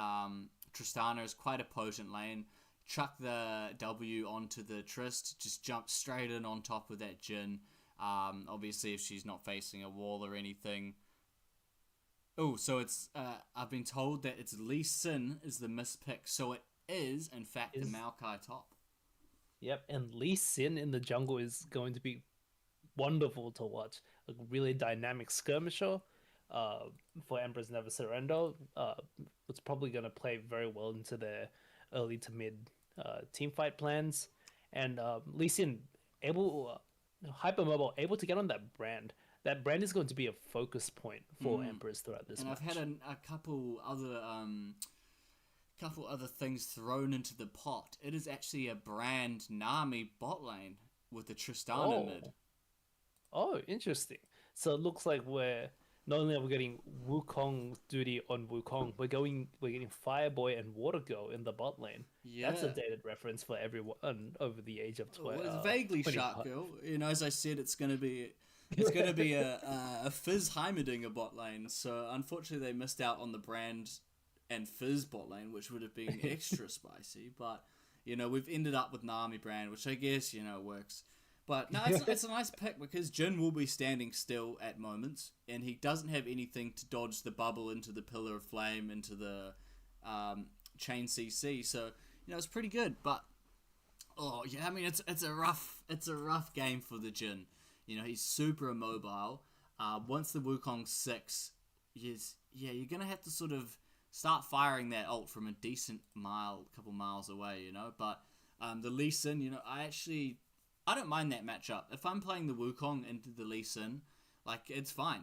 Tristana is quite a potent lane. Chuck the W onto the Trist, just jump straight in on top of that Jhin. Obviously, if she's not facing a wall or anything. Oh, so it's I've been told that it's Lee Sin is the mispick, so it is in fact the Is Maokai top. Yep, and Lee Sin in the jungle is going to be wonderful to watch. A really dynamic skirmisher. Uh, for Emperor's Never Surrender. It's probably going to play very well into their early to mid team fight plans. And Lee Sin able, hypermobile, able to get on that brand. That brand is going to be a focus point for Emperors throughout this And match. I've had a couple other things thrown into the pot. It is actually a brand Nami bot lane with the Tristana mid. Oh, interesting. So it looks like we're not only are we getting Wukong duty on Wukong, we're getting Fireboy and Water Girl in the bot lane. That's a Yeah. dated reference for everyone over the age of 12. Well, it's vaguely 25. Shark Girl. As I said, it's gonna be a Fizz Heimerdinger bot lane. So unfortunately, they missed out on the brand and Fizz bot lane, which would have been extra spicy. But we've ended up with Nami brand, which I guess works. But no, it's a nice pick because Jin will be standing still at moments, and he doesn't have anything to dodge the bubble into the Pillar of Flame, into the Chain CC. So it's pretty good. But oh yeah, I mean it's a rough game for the Jin. He's super immobile. Once the Wukong 6, you're gonna have to sort of start firing that ult from a decent couple miles away. But the Lee Sin, I don't mind that matchup. If I'm playing the Wukong into the Lee Sin, it's fine.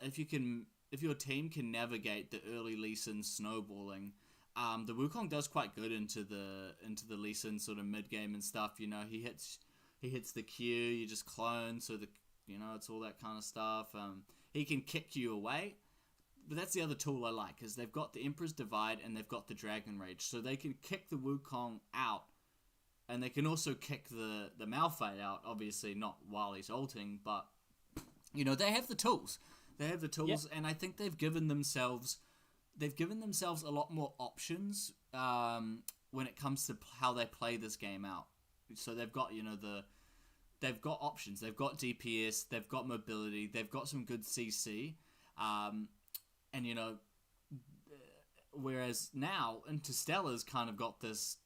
If your team can navigate the early Lee Sin snowballing, the Wukong does quite good into the Lee Sin sort of mid game and stuff. He hits the Q, you just clone, so it's all that kind of stuff. He can kick you away, but that's the other tool I like, is they've got the Emperor's Divide and they've got the Dragon Rage, so they can kick the Wukong out. And they can also kick the Malphite out, obviously not while he's ulting, but they have the tools. They have the tools, and I think they've given themselves a lot more options when it comes to how they play this game out. So they've got they've got options. They've got DPS. They've got mobility. They've got some good CC. And whereas now Interstellar's kind of got this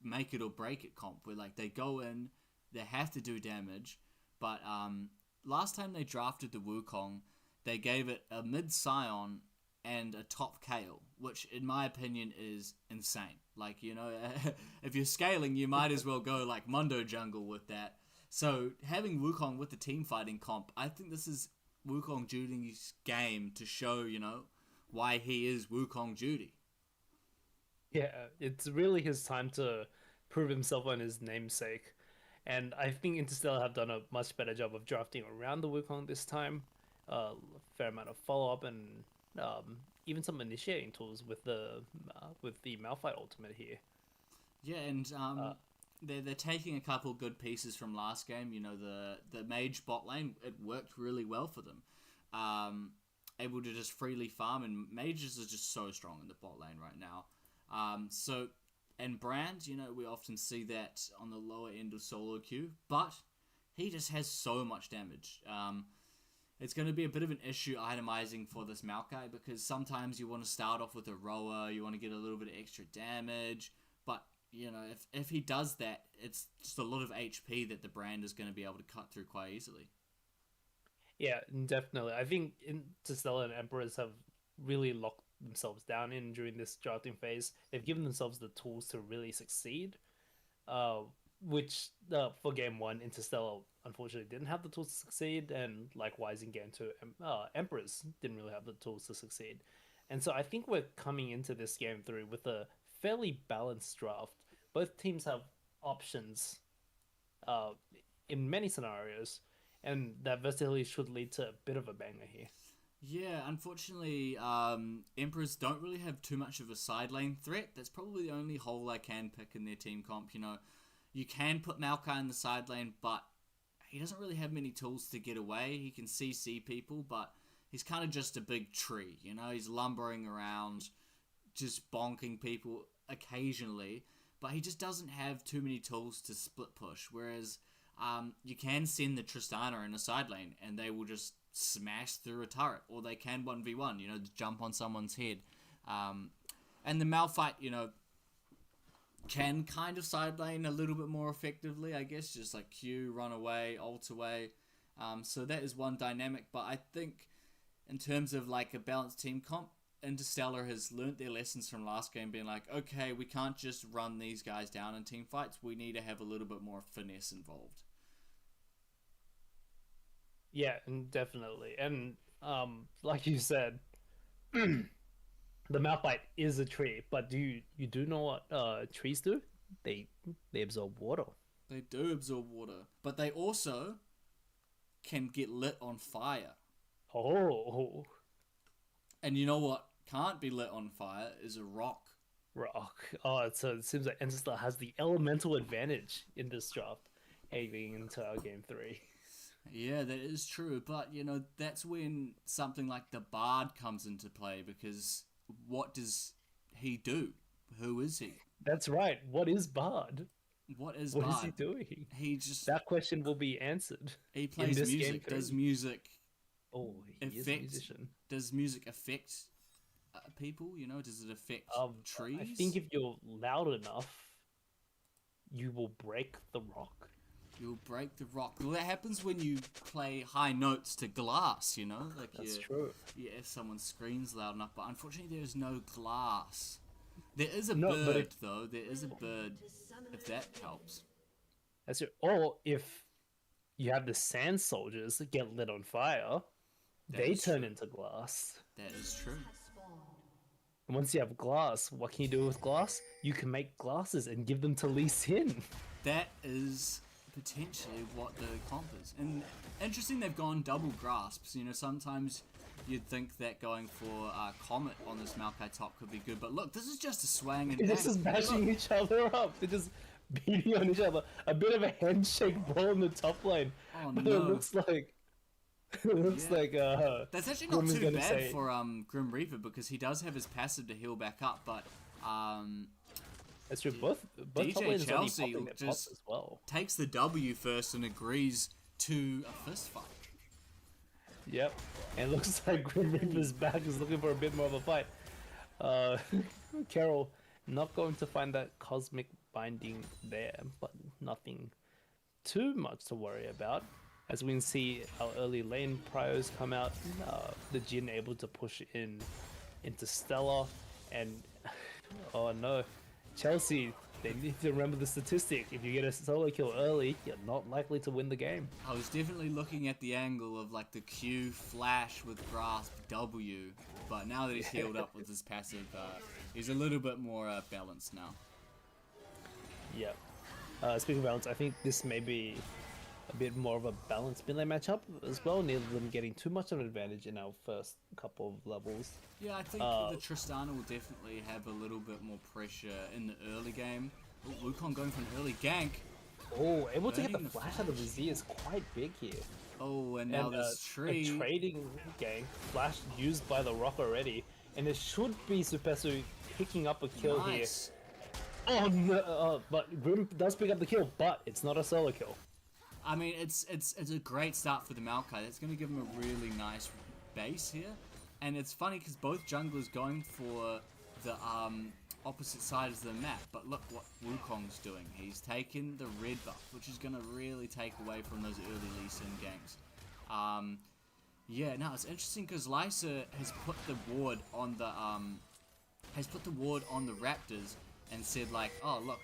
make it or break it comp where like they go in, they have to do damage, but last time they drafted the Wukong, they gave it a mid Scion and a top Kale, which in my opinion is insane. Like, if you're scaling, you might as well go like Mundo Jungle with that. So having Wukong with the team fighting comp, I think this is Wukong Judy's game to show, why he is Wukong Judy. Yeah, it's really his time to prove himself on his namesake. And I think Interstellar have done a much better job of drafting around the Wukong this time. A fair amount of follow-up and even some initiating tools with the Malphite ultimate here. Yeah, and they're taking a couple good pieces from last game. The mage bot lane, it worked really well for them. Able to just freely farm, and mages are just so strong in the bot lane right now. And Brand, we often see that on the lower end of solo queue, but he just has so much damage. It's going to be a bit of an issue itemizing for this Maokai, because sometimes you want to start off with a rower, you want to get a little bit of extra damage, but, if he does that, it's just a lot of HP that the Brand is going to be able to cut through quite easily. Yeah, definitely. I think Interstellar and Emperors have really locked themselves down in during this drafting phase. They've given themselves the tools to really succeed, which for game one, Interstellar unfortunately didn't have the tools to succeed, and likewise in game two, Emperors didn't really have the tools to succeed. And so I think we're coming into this game three with a fairly balanced draft. Both teams have options in many scenarios, and that versatility should lead to a bit of a banger here. Yeah, unfortunately, Emperors don't really have too much of a side lane threat. That's probably the only hole I can pick in their team comp. You can put Maokai in the side lane, but he doesn't really have many tools to get away. He can CC people, but he's kind of just a big tree. He's lumbering around, just bonking people occasionally, but he just doesn't have too many tools to split push. Whereas you can send the Tristana in a side lane, and they will just smash through a turret, or they can 1v1, jump on someone's head. And the Malphite, can kind of side lane a little bit more effectively, I guess, just like Q, run away, ult away. So that is one dynamic, but I think in terms of like a balanced team comp, Interstellar has learnt their lessons from last game, being like, okay, we can't just run these guys down in team fights, we need to have a little bit more finesse involved. Yeah, definitely. And like you said, the Malphite is a tree, but you do know what trees do? They absorb water. They do absorb water, but they also can get lit on fire. Oh. And you know what can't be lit on fire is a rock. Rock. Oh, so it seems like Interstellar has the elemental advantage in this draft, heading into our game three. Yeah, that is true, but that's when something like the Bard comes into play, because what does he do? Who is he? That's right. What is Bard? What is What Bard? is he doing? He just... That question will be answered. He plays this music. game Does music... Oh, he is a musician. Does music affect people? Does it affect trees? I think if you're loud enough, you will break the rock. You'll break the rock. Well, that happens when you play high notes to glass, Like That's true. Yeah, if someone screams loud enough. But unfortunately, there is no glass. There is a No, bird, though. There is a bird, if that helps. That's true. Or if you have the sand soldiers that get lit on fire, they turn into glass. That is true. And once you have glass, what can you do with glass? You can make glasses and give them to Lee Sin. That is potentially what the comp is. And interesting, they've gone double grasps. Sometimes you'd think that going for Comet on this Maokai top could be good, but look, this is just a swang and They're just bashing each other up. They're just beating on each other. A bit of a handshake ball in the top lane. Oh, But no. it looks like It looks Yeah. like That's actually not Grim is too gonna bad say- for Grim Reaper because he does have his passive to heal back up, but That's true. Both DJ top laners only Chelsea popping their pots just- as well. takes the W first and agrees to a fist fight. Yep. And it looks like Grim Reaper's back is looking for a bit more of a fight. Carol not going to find that cosmic binding there, but nothing too much to worry about. As we can see our early lane prios come out, the Jin able to push in Interstellar, and oh no, Chelsea, they need to remember the statistic. If you get a solo kill early, you're not likely to win the game. I was definitely looking at the angle of like the Q flash with grasp W, but now that he's healed up with his passive, he's a little bit more balanced now. Yep. Speaking of balance, I think this may be a bit more of a balanced mid lane matchup as well. Neither of them getting too much of an advantage in our first couple of levels. Yeah, I think the Tristana will definitely have a little bit more pressure in the early game. Ooh, Wukong going for an early gank. Oh, able to get the Burning the flash out of the Z is quite big here. Oh, and now this A tree. trading gang, flash used by the Rock already, and it should be Supesu picking up a kill Nice. here. Oh no, but Grim does pick up the kill, but it's not a solo kill. I mean, it's a great start for the Maokai. That's going to give him a really nice base here. And it's funny because both junglers going for the opposite sides of the map. But look what Wukong's doing. He's taken the red buff, which is going to really take away from those early Lee Sin ganks. Yeah, no, it's interesting because Lysa has put the ward on the Raptors and said like, oh look,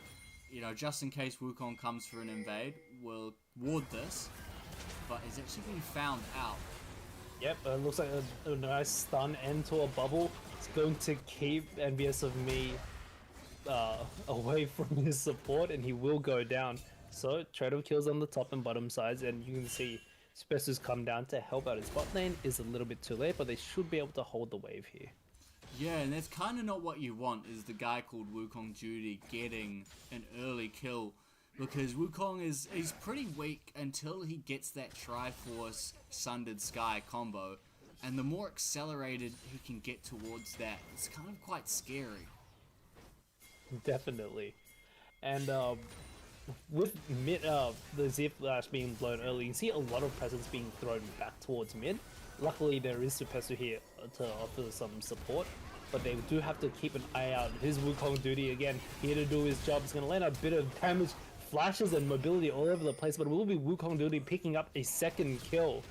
you know, just in case Wukong comes for an invade, we'll ward this. But he's actually been found out. Yep, looks like a nice stun into a bubble. It's going to keep envious of me away from his support, and he will go down. So trade-off kills on the top and bottom sides, and you can see Spesu's come down to help out his bot lane. Is a little bit too late, but they should be able to hold the wave here. Yeah, and that's kind of not what you want, is the guy called Wukong Judy getting an early kill. Because Wukong he's pretty weak until he gets that Triforce Sundered Sky combo. And the more accelerated he can get towards that, it's kind of quite scary. Definitely. And with mid, the Z flash being blown early, you see a lot of presence being thrown back towards mid. Luckily, there is Supesu here to offer some support, but they do have to keep an eye out. His Wukong duty again, here to do his job. He's going to land a bit of damage, flashes and mobility all over the place, but it will be Wukong duty picking up a second kill.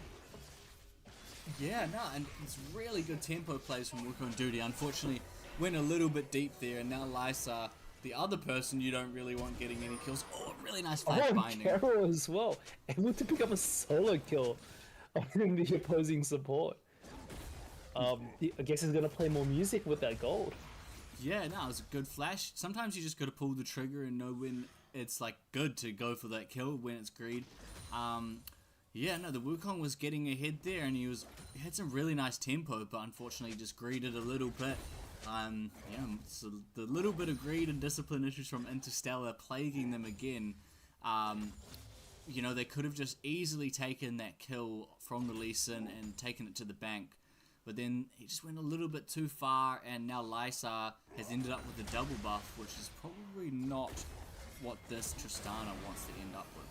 Yeah, no, and it's really good tempo plays from Wukong Duty. Unfortunately, went a little bit deep there, and now Lysa, the other person you don't really want getting any kills. Oh, really nice flash Oh, binding. Carol as well, able to pick up a solo kill on the opposing support. I guess he's gonna play more music with that gold. Yeah, no, it's a good flash. Sometimes you just gotta pull the trigger and know when it's like good to go for that kill, when it's greed. Yeah, no, the Wukong was getting ahead there, and he had some really nice tempo, but unfortunately he just greeded a little bit. Yeah, so the little bit of greed and discipline issues from Interstellar plaguing them again. You know, they could have just easily taken that kill from the Lee Sin and taken it to the bank. But then he just went a little bit too far, and now Lysa has ended up with a double buff, which is probably not what this Tristana wants to end up with.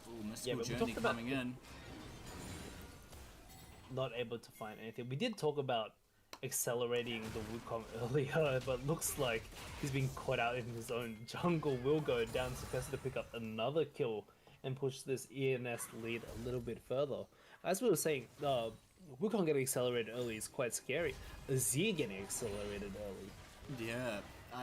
Ooh, Mystical but we Journey talked about coming in. Not able to find anything. We did talk about accelerating the Wukong earlier, but looks like he's being caught out in his own jungle. Will go down, supposed to pick up another kill and push this ENS lead a little bit further. As we were saying, Wukong getting accelerated early is quite scary. Z getting accelerated early Yeah.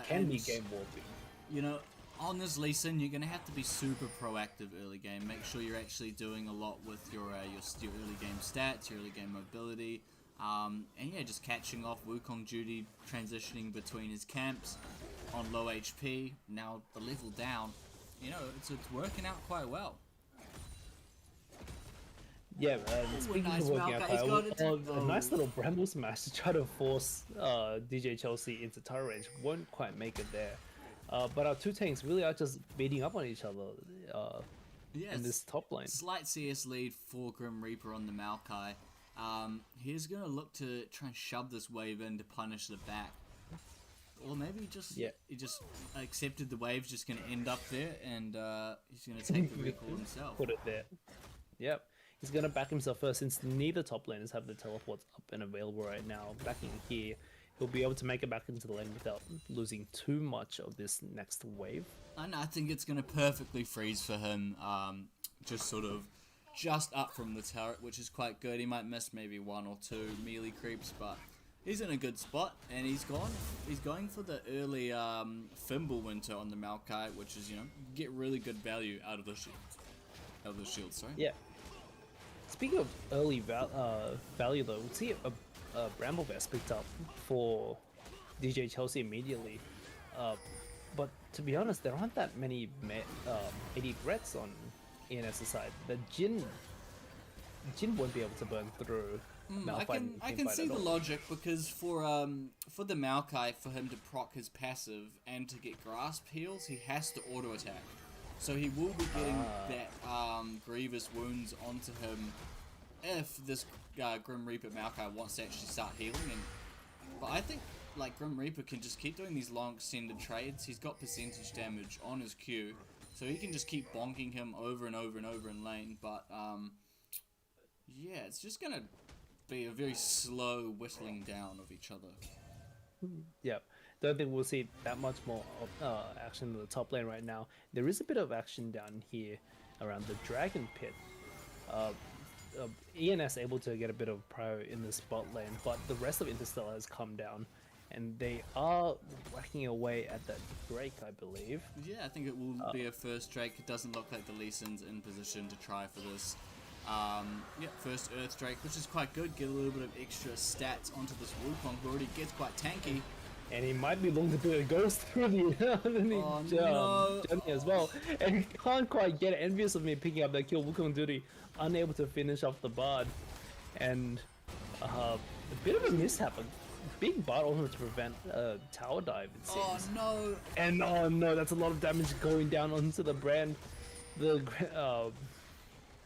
can be and, game warping. You know, on this Lee Sin, you're going to have to be super proactive early game. Make sure you're actually doing a lot with your early game stats, your early game mobility. And yeah, just catching off Wukong Judy, transitioning between his camps on low HP, now a level down. You know, it's working out quite well. Yeah, speaking nice of working out, Maokai, he's got it. a nice little bramble smash to try to force DJ Chelsea into turret range. Won't quite make it there. But our two tanks really are just beating up on each other. Yeah, in this top lane. slight CS lead for Grim Reaper on the Maokai. He's gonna look to try and shove this wave in to punish the back. Or maybe he just accepted the wave's just gonna end up there, and he's gonna take the recall himself. Put it there. Yep. He's gonna back himself first since neither top laners have the teleports up and available right now. Backing here, he'll be able to make it back into the lane without losing too much of this next wave. And I think it's gonna perfectly freeze for him. Just sort of just up from the turret, which is quite good. He might miss maybe 1 or 2 melee creeps, but he's in a good spot, and he's going for the early Fimble Winter on the Maokai, which is, you know, get really good value out of the shield. Sorry. Yeah. Speaking of early value though, we'll see a Bramble Vest picked up for DJ Chelsea immediately. But to be honest, there aren't that many AD threats on ENS's side. The Jin won't be able to burn through. I can see the logic, because for the Maokai, for him to proc his passive and to get grasp heals, he has to auto attack. So he will be getting that grievous wounds onto him if this Grim Reaper Maokai wants to actually start healing. But I think like Grim Reaper can just keep doing these long extended trades. He's got percentage damage on his Q, so he can just keep bonking him over and over and over in lane. But yeah, it's just gonna be a very slow whittling down of each other. Yeah, don't think we'll see that much more action in the top lane right now. There is a bit of action down here around the Dragon Pit. ENS able to get a bit of prior in the spot lane, but the rest of Interstellar has come down, and they are whacking away at that Drake, I believe. Yeah, I think it will be a first Drake. It doesn't look like the Lee Sin's in position to try for this. Yeah, first Earth Drake, which is quite good. Get a little bit of extra stats onto this Wukong, who already gets quite tanky. And he might be looking to put a ghost through the journey as well. And he can't quite get it. Envious of me picking up that kill. Wukong duty, unable to finish off the Bard. And a bit of a mishap. A big Bard almost to prevent a tower dive, it seems. Oh no! And oh no, that's a lot of damage going down onto the brand.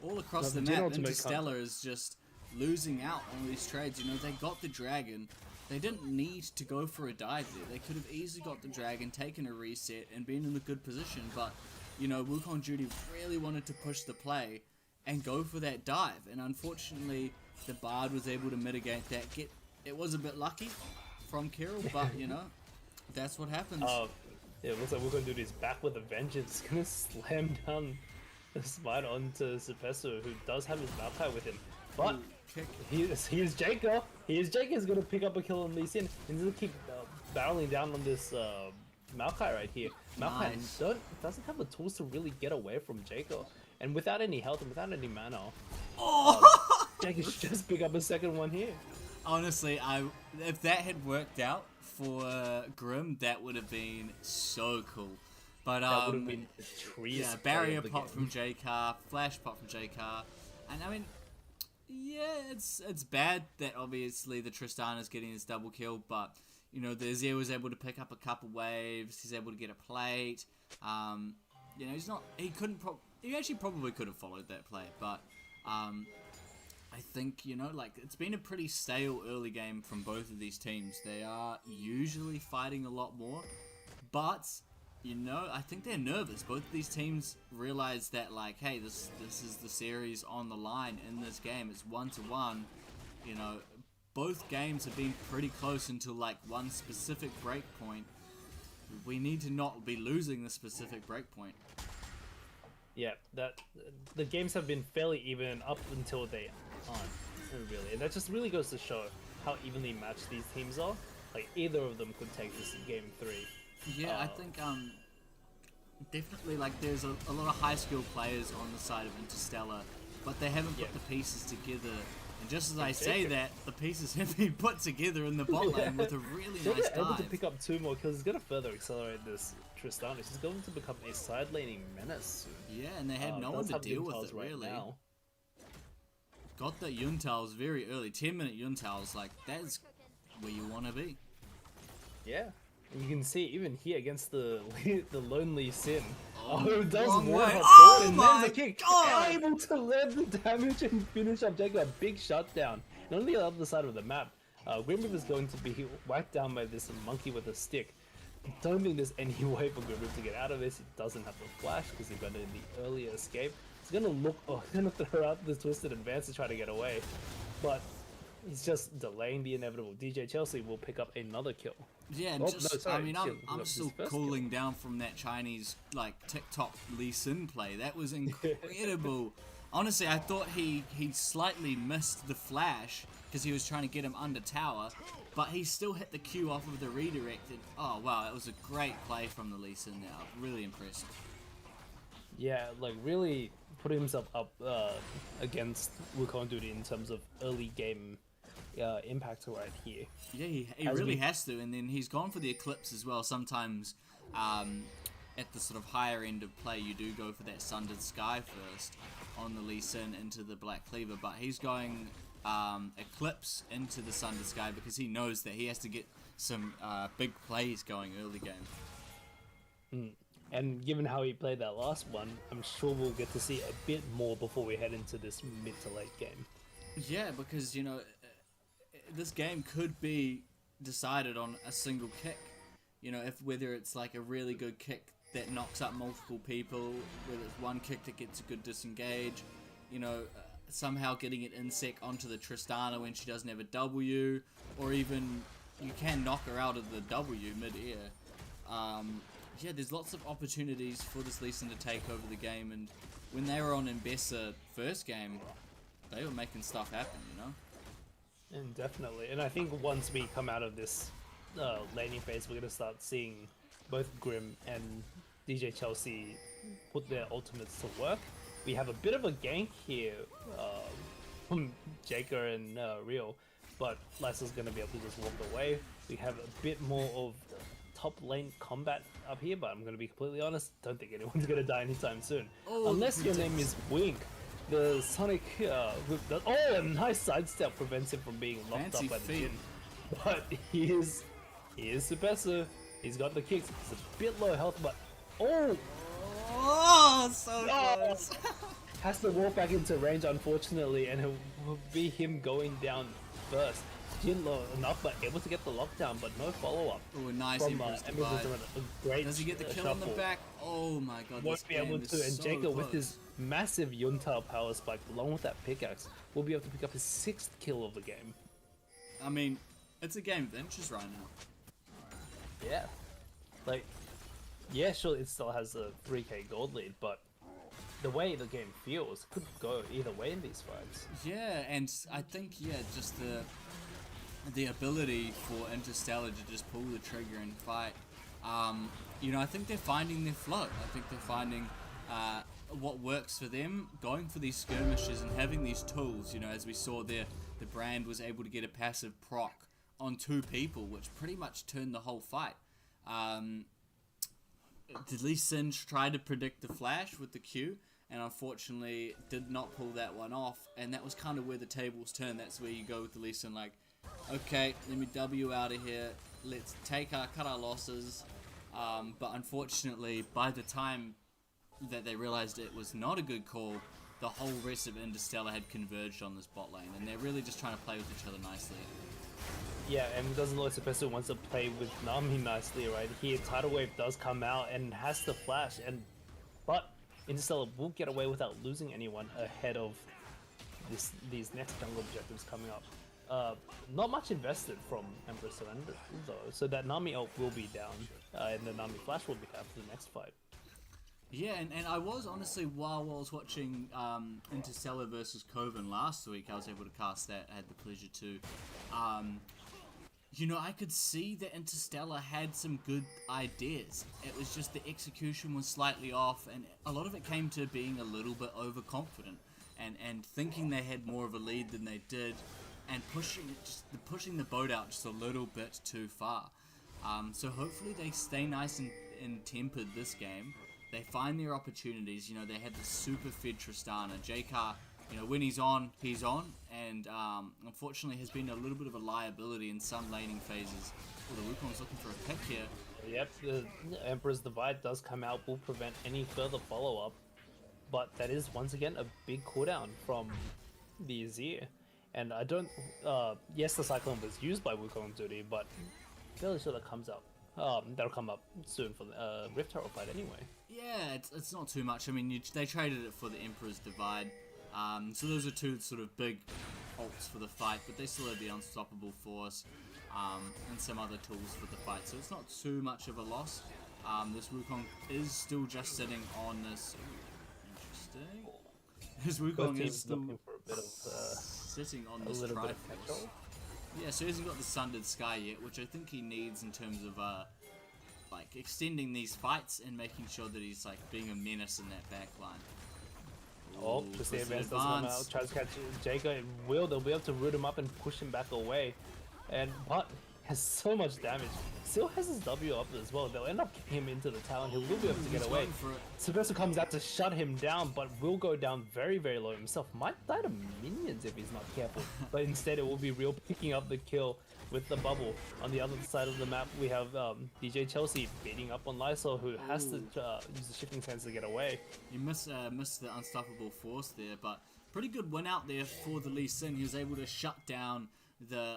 All across the map, Interstellar is just losing out on these trades. You know, they got the dragon. They didn't need to go for a dive there. They could have easily got the dragon, taken a reset, and been in a good position. But, you know, Wukong Judy really wanted to push the play and go for that dive. And unfortunately, the Bard was able to mitigate that. It was a bit lucky from Kirill, but, you know, that's what happens. Yeah, it looks like Wukong Judy's back with a vengeance. Gonna slam down the spider onto Supessor, who does have his Maokai with him. But he is Jacob. He's going to pick up a kill on Lee Sin. He's going to keep barreling down on this Maokai right here. Maokai doesn't have the tools to really get away from Jacob. And without any health and without any mana, Jacob should just pick up a second one here. Honestly, if that had worked out for Grim, that would have been so cool. But that would have been the trees. Yeah, barrier pop from J-Car, flash pop from J-Car. And I mean, yeah, it's bad that obviously the Tristan is getting this double kill, but you know, the Azir was able to pick up a couple waves. He's able to get a plate. You know, he actually probably could have followed that play, but I think, you know, like, it's been a pretty stale early game from both of these teams. They are usually fighting a lot more, but you know, I think they're nervous. Both of these teams realize that, like, hey, this is the series on the line in this game. It's 1-1. You know, both games have been pretty close until, like, one specific break point. We need to not be losing the specific break point. Yeah, the games have been fairly even up until they aren't, really. And that just really goes to show how evenly matched these teams are. Like, either of them could take this game 3. Yeah, I think definitely, like, there's a lot of high-skilled players on the side of Interstellar, but they haven't put the pieces together. And just as I say that, the pieces have been put together in the bot lane with a really nice dive. Able to pick up 2 more kills. He's going to further accelerate this Tristana. She's going to become a side laning menace soon. Yeah, and they had no one to deal with it, really. Right, got the Yuntals very early, 10-minute Yuntals, like, that's where you want to be. Yeah, And you can see even here against the the lonely Sin. Oh, Oh, it does wrong warp way. up Oh forward and my lands a kick. God! Able to land the damage and finish up Jacob. A big shutdown. And on the other side of the map, Grim Reaper is going to be whacked down by this monkey with a stick. Don't think there's any way for Grim Reaper to get out of this. He doesn't have the flash because he got it in the earlier escape. He's gonna look. Oh, he's gonna throw out the twisted advance to try to get away, but he's just delaying the inevitable. DJ Chelsea will pick up another kill. Yeah, and Oh, just no, sorry, I mean, shit, I'm that's still his first cooling down from that Chinese like TikTok Lee Sin play. That was incredible. Honestly, I thought he slightly missed the flash because he was trying to get him under tower, but he still hit the Q off of the redirect. And, oh wow, that was a great play from the Lee Sin there. Really impressive. Yeah, like really putting himself up against Wukong Duty in terms of early game impact right here. Yeah, he As really we- has to, and then he's gone for the Eclipse as well. Sometimes at the sort of higher end of play, you do go for that Sundered Sky first on the Lee Sin into the Black Cleaver, but he's going Eclipse into the Sundered Sky because he knows that he has to get some big plays going early game. And given how he played that last one, I'm sure we'll get to see a bit more before we head into this mid to late game. Yeah, because, you know, this game could be decided on a single kick. You know, whether it's like a really good kick that knocks up multiple people, whether it's one kick that gets a good disengage, you know, somehow getting it insec onto the Tristana when she doesn't have a W, or even you can knock her out of the W mid-air. Yeah, there's lots of opportunities for this Lee Sin to take over the game, and when they were on Mbessa first game, they were making stuff happen, you know? And definitely. And I think once we come out of this laning phase, we're going to start seeing both Grim and DJ Chelsea put their ultimates to work. We have a bit of a gank here from Jaker and Real, but Lysa's going to be able to just walk away. We have a bit more of top lane combat up here, but I'm going to be completely honest, don't think anyone's going to die anytime soon. Oh, Unless your name is Wink. The Sonic whip does, oh, a nice sidestep prevents him from being locked Fancy up by the feet. Jin. But he is Suppressor. He's got the kicks. He's a bit low health, but Oh, so Oh. close. has to walk back into range, unfortunately, and it will be him going down first. Jin low enough, but able to get the lockdown, but no follow-up Oh, nice from Emperor's Emperor's Divide. Divide. A great Does he get the kill in the shuffle. back? Oh my god, this Won't be able game to, is and so Jacob with close. his massive Yunta power spike along with that pickaxe will be able to pick up his 6th kill of the game. I mean, it's a game of inches right now. Yeah. Like, yeah, sure, it still has a 3k gold lead, but the way the game feels could go either way in these fights. Yeah, and I think, yeah, just the ability for Interstellar to just pull the trigger and fight. You know, I think they're finding their flow. I think they're finding what works for them, going for these skirmishes and having these tools. You know, as we saw there, the brand was able to get a passive proc on 2 people, which pretty much turned the whole fight. Did Lee Sin try to predict the flash with the Q, and unfortunately did not pull that one off, and that was kind of where the tables turn. That's where you go with the Lee Sin, like, okay, let me W out of here, let's cut our losses, but unfortunately, by the time that they realized it was not a good call, the whole rest of Interstellar had converged on this bot lane, and they're really just trying to play with each other nicely. Yeah, and doesn't look Suppressor wants to play with Nami nicely right here. Tidal Wave does come out and has to flash, but Interstellar will get away without losing anyone ahead of these next jungle objectives coming up. Not much invested from Emperor Surrender though, so that Nami ult will be down, and the Nami flash will be after the next fight. Yeah, and I was honestly, while I was watching Interstellar versus Coven last week, I was able to cast that. I had the pleasure to. You know, I could see that Interstellar had some good ideas. It was just the execution was slightly off, and a lot of it came to being a little bit overconfident and thinking they had more of a lead than they did, and pushing the boat out just a little bit too far. So hopefully they stay nice and tempered this game. They find their opportunities. You know, they had the super fed Tristana. JK, you know, when he's on, and unfortunately has been a little bit of a liability in some laning phases. Well, the Wukong's looking for a pick here. Yep, the Emperor's Divide does come out, will prevent any further follow-up. But that is, once again, a big cooldown from the Azir. And I don't... yes, the Cyclone was used by Wukong duty, but fairly sure that comes up. That'll come up soon for the Rift Herald fight anyway. Yeah, it's not too much. I mean, they traded it for the Emperor's Divide. So those are two sort of big ults for the fight, but they still have the Unstoppable Force and some other tools for the fight. So it's not too much of a loss. This Wukong is still just sitting on this... Interesting. This Wukong is still looking for a bit of, sitting on a this little bit of Triforce. control. Yeah, so he hasn't got the Sundered Sky yet, which I think he needs in terms of like extending these fights and making sure that he's like being a menace in that back line. Oh, Ooh, just the twisted advance doesn't come out. Tries to catch Jacob. They'll be able to root him up and push him back away. And but has so much damage. Still has his W up as well. They'll end up getting him into the tower and he will be able to get He's away. going for it. Sylvester comes out to shut him down, but will go down very, very low himself. Might die to minions if he's not careful. But instead it will be Real picking up the kill with the bubble. On the other side of the map, we have DJ Chelsea beating up on Lysol, who has to use the shifting sense to get away. You missed the Unstoppable Force there, but pretty good win out there for the Lee Sin. He was able to shut down the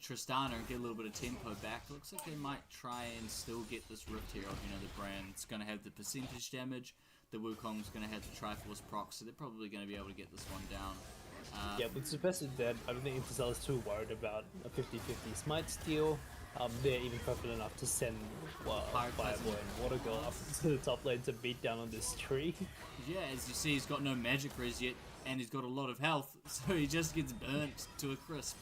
Tristana and get a little bit of tempo back. Looks like they might try and still get this Rift Herald. You know, the brand's going to have the percentage damage. The Wukong's going to have the Triforce proc, so they're probably going to be able to get this one down. Yeah, with Sylvester dead, I don't think Interstellar's too worried about a 50-50 smite steal. They're even confident enough to send Fireboy and Water Girl up to the top lane to beat down on this tree. Yeah, as you see, he's got no magic res yet, and he's got a lot of health, so he just gets burnt to a crisp.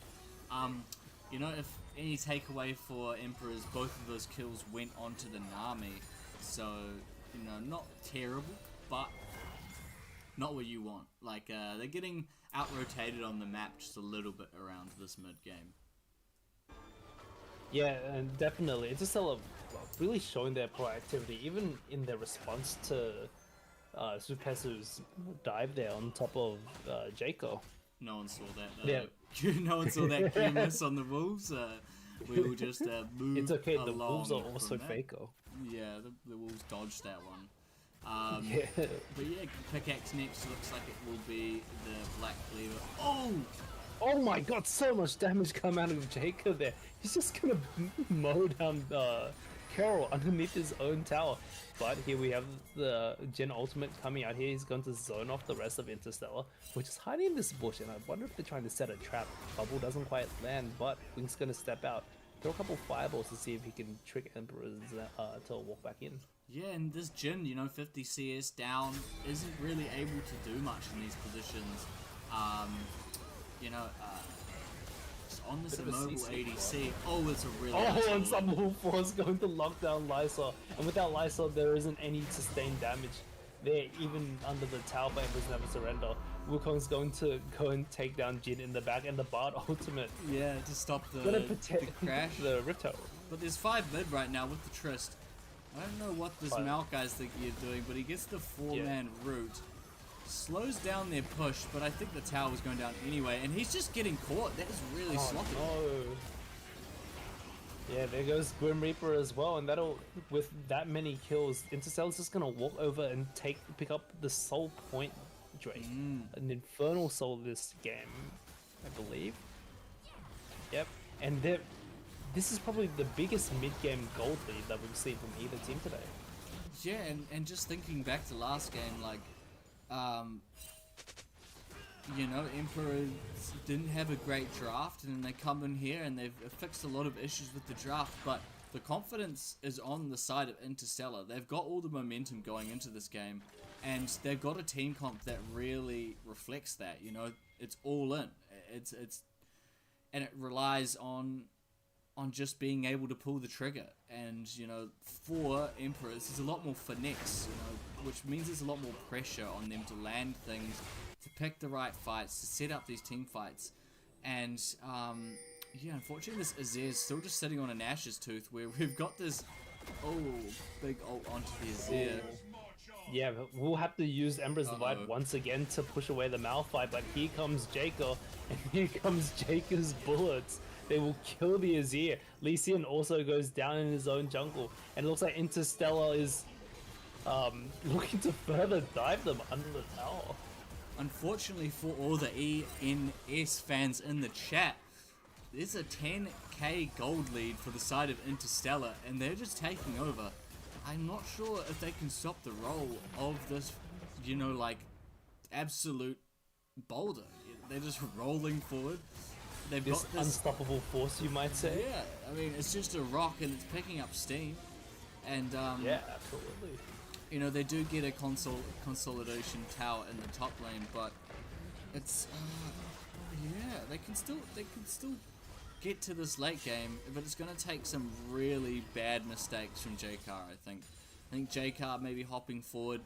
You know, if any takeaway for Emperors, both of those kills went onto the Nami, so, you know, not terrible, but not what you want. Like, they're getting out-rotated on the map just a little bit around this mid-game. Yeah, and definitely, Interstellar really showing their proactivity, even in their response to Supesu's dive there on top of Jaco. No one saw that, though. Yeah. No one saw that Q miss on the Wolves. We will just move It's okay, the along Wolves are from also that. Faco. Yeah, the Wolves dodged that one. Yeah. But yeah, pickaxe next looks like it will be the Black Cleaver. Oh! Oh my god, so much damage come out of Jacob there. He's just gonna mow down Carol underneath his own tower. But here we have the Gen Ultimate coming out here. He's going to zone off the rest of Interstellar, which is hiding in this bush. And I wonder if they're trying to set a trap. Bubble doesn't quite land, but Wing's going to step out. Throw a couple fireballs to see if he can trick Emperors to walk back in. Yeah, and this Jin, you know, 50 CS down, isn't really able to do much in these positions. You know, just on this Bit of a immobile CC ADC. Oh, it's a really nice Oh, ult. Unstoppable Force going to lock down Lysol. And without Lysol, there isn't any sustained damage there, even under the tower, but Emperors never surrender. Wukong's going to go and take down Jin in the back, and the Bard ultimate. Yeah, to stop Gonna the protect crash. the Rift Herald. But there's 5 mid right now with the Trist. I don't know what this Fine. Malk guy's thinking of doing, but he gets the 4-man route. Slows down their push, but I think the tower was going down anyway, and he's just getting caught. That is really sloppy. No. Yeah, there goes Grim Reaper as well, and that'll, with that many kills, Interstellar's just gonna walk over and pick up the soul point Drake. An infernal soul this game, I believe. Yep, and this is probably the biggest mid-game gold lead that we've seen from either team today. Yeah, and just thinking back to last game, like, you know, Emperors didn't have a great draft, and then they come in here and they've fixed a lot of issues with the draft, but the confidence is on the side of Interstellar. They've got all the momentum going into this game, and they've got a team comp that really reflects that. You know, it's all in. And it relies on just being able to pull the trigger. And, you know, for Emperors, there's a lot more finesse, you know, which means there's a lot more pressure on them to land things, to pick the right fights, to set up these team fights. And, yeah, unfortunately this Azir is still just sitting on an Ash's Tooth, where we've got this, big ult onto the Azir. Yeah, but we'll have to use Emperor's Divide once again to push away the Malphite, but here comes Jacob, and here comes Jacob's bullets. They will kill the Azir. Lee Sin also goes down in his own jungle, and it looks like Interstellar is looking to further dive them under the tower. Unfortunately for all the ENS fans in the chat, there's a 10k gold lead for the side of Interstellar, and they're just taking over. I'm not sure if they can stop the roll of this, you know, like, absolute boulder. They're just rolling forward. They've This got this unstoppable force, you might say. Yeah, I mean, it's just a rock and it's picking up steam. And, Yeah, absolutely. you know, they do get a consolidation tower in the top lane, but it's, yeah, they can still get to this late game, but it's going to take some really bad mistakes from JCar, I think. I think JCar maybe hopping forward.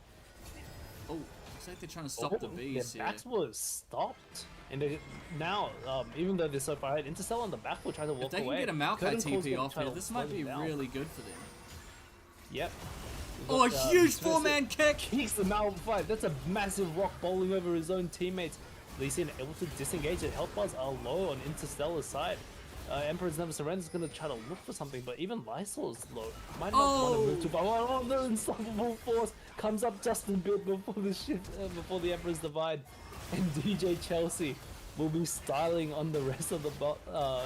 Oh, looks like they're trying to stop the bees their here. backs were stopped, and they, now, even though they're so far ahead, Interstellar on the back will try to walk If they can away. get a Maokai Curtain Call's TP gonna off try here, to this slow might be them down. really good for them. Yep. Oh, a huge Spencer four-man kick! Kicks them out of the fight. That's a massive rock bowling over his own teammates. Lee Sin able to disengage it. Health bars are low on Interstellar's side. Emperor's Never Surrender is going to try to look for something, but even Lysol's low. Might not want to move too far. Oh, the unstoppable force comes up just a bit before the shift, before the Emperor's Divide. And DJ Chelsea will be styling on the rest of the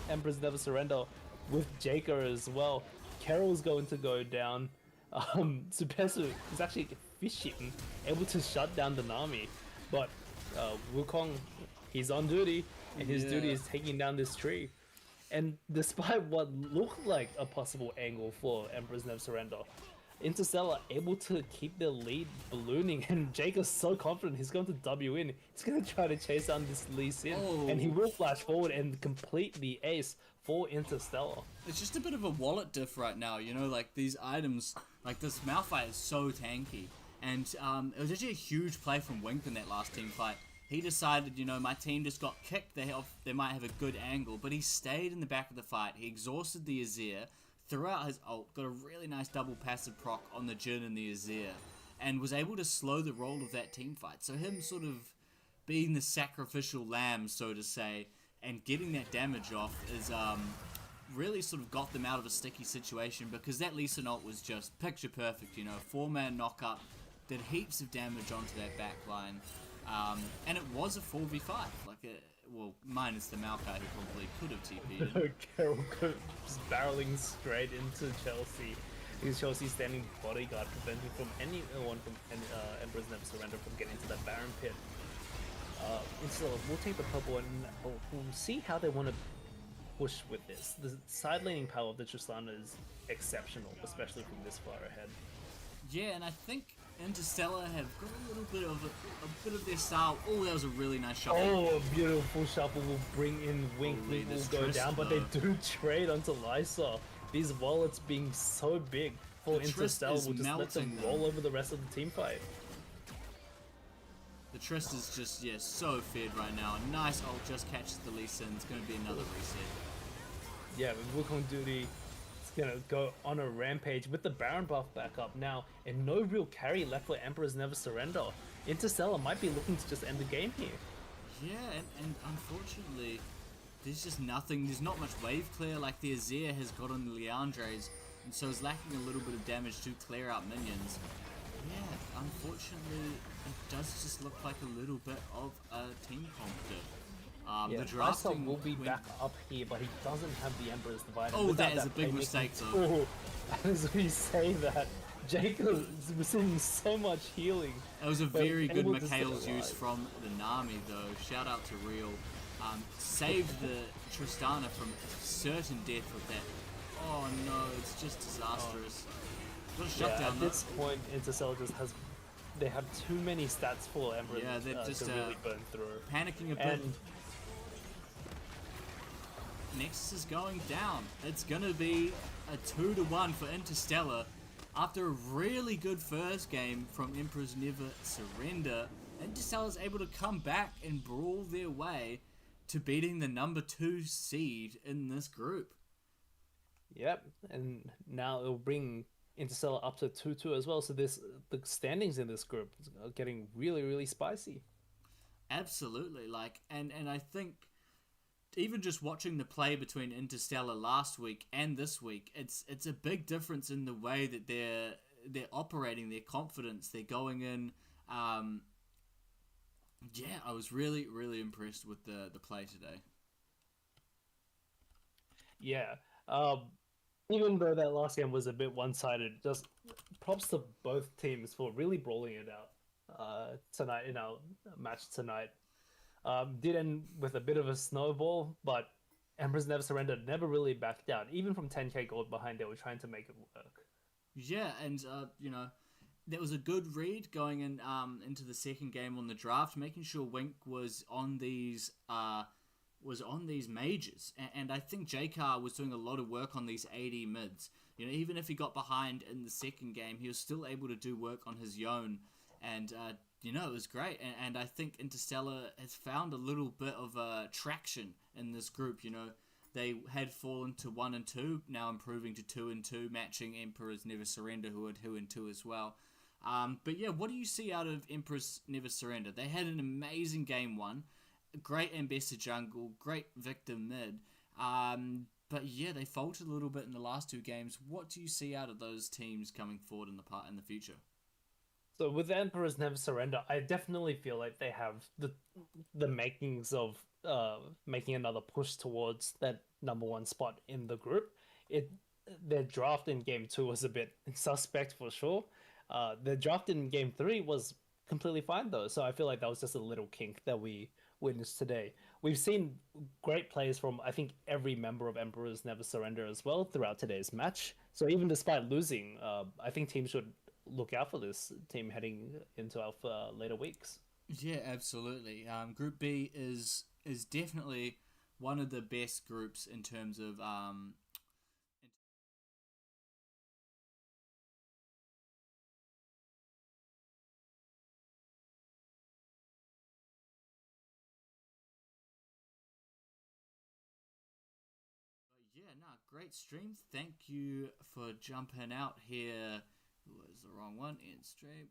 Emperor's Never Surrender with Jaker as well. Carol's going to go down. Supesu is actually fishing, able to shut down the Nami, but Wukong, he's on duty, and his duty is taking down this tree. And despite what looked like a possible angle for Emperor's Never Surrender, Interstellar able to keep their lead ballooning, and Jake is so confident he's going to W in. He's going to try to chase down this Lee Sin, and he will flash forward and complete the ace for Interstellar. It's just a bit of a wallet diff right now, you know, like these items, like this Malphite is so tanky. And it was actually a huge play from Wink in that last team fight. He decided, you know, my team just got kicked, they might have a good angle, but he stayed in the back of the fight. He exhausted the Azir, threw out his ult, got a really nice double passive proc on the Jhin and the Azir, and was able to slow the roll of that team fight. So him sort of being the sacrificial lamb, so to say, and getting that damage off is really sort of got them out of a sticky situation, because that Lee Sin ult was just picture perfect, you know, 4-man knock-up, did heaps of damage onto that back line. And it was a 4v5, like well, minus the Maokai who probably could have TP'd. Carol just barreling straight into Chelsea. Because Chelsea standing bodyguard, preventing from anyone from Emperor's Never Surrender from getting to that Baron pit. So we'll take the purple and we'll see how they want to push with this. The side laning power of the Tristana is exceptional, especially from this far ahead. Yeah, and I think Interstellar have got a little bit of a bit of their style. Oh, that was a really nice shot. Oh, a beautiful shuffle will bring in Wink. Holy, Wink will this go Trist, down, but they do trade onto Lysa. These wallets being so big for The Trist Interstellar is will just let them melting them. roll over the rest of the team fight. The Trist is just, yeah, so fed right now. A nice ult just catches the Lee Sin. It's going to be another reset. Yeah, with Wukong duty, it's gonna go on a rampage with the Baron buff back up now, and no real carry left for Emperor's Never Surrender. Interstellar might be looking to just end the game here. Yeah, and unfortunately, there's just nothing. There's not much wave clear. Like the Azir has got on the Leandres, and so is lacking a little bit of damage to clear out minions. Yeah, unfortunately, it does just look like a little bit of a team competitive. Yeah, The drafting will be went- back up here, but he doesn't have the Emperor's Divide. Oh, Without that is a big playmaking- mistake, though. Oh, as we say that, Jacob is receiving so much healing. It was a but very good able to stay Mikhail's use alive. from the Nami, though. Shout out to Real. Saved the Tristana from certain death with that. Oh no, it's just disastrous. Got a Yeah, shutdown at though. this point, Interstellar just has. They have too many stats for Emperor Yeah, they're just, to really burn through. Panicking a bit. And Nexus is going down. It's gonna be a 2-1 for Interstellar. After a really good first game from Emperor's Never Surrender, Interstellar's able to come back and brawl their way to beating the number 2 seed in this group. Yep, and now it'll bring Interstellar up to 2-2 as well. So the standings in this group are getting really, really spicy. Absolutely, like, and I think even just watching the play between Interstellar last week and this week, it's a big difference in the way that they're operating, their confidence, they're going in. Yeah, I was really really impressed with the play today. Yeah. Even though that last game was a bit one-sided, just props to both teams for really brawling it out tonight in our match tonight. Did end with a bit of a snowball, but Emperors Never Surrender never really backed down. Even from 10k gold behind, they were trying to make it work. Yeah, and that was a good read going in into the second game on the draft, making sure Wink was on these majors, and I think JCar was doing a lot of work on these AD mids. Even if he got behind in the second game, he was still able to do work on his own, and it was great. And I think Interstellar has found a little bit of traction in this group. They had fallen to 1 and 2, now improving to 2 and 2, matching Emperors Never Surrender, who are 2 and 2 as well. But yeah, what do you see out of Emperors Never Surrender? They had an amazing game 1, great Ambassador jungle, great Victor mid. But yeah, they faltered a little bit in the last 2 games. What do you see out of those teams coming forward in the future? So with Emperors Never Surrender, I definitely feel like they have the makings of making another push towards that #1 spot in the group. Their draft in game 2 was a bit suspect for sure. Their draft in game 3 was completely fine though, so I feel like that was just a little kink that we witnessed today. We've seen great plays from I think every member of Emperors Never Surrender as well throughout today's match. So even despite losing, I think teams should look out for this team heading into our later weeks. Yeah, absolutely. Group B is definitely one of the best groups in terms of yeah, no, great stream. Thank you for jumping out here. Was the wrong one in stream.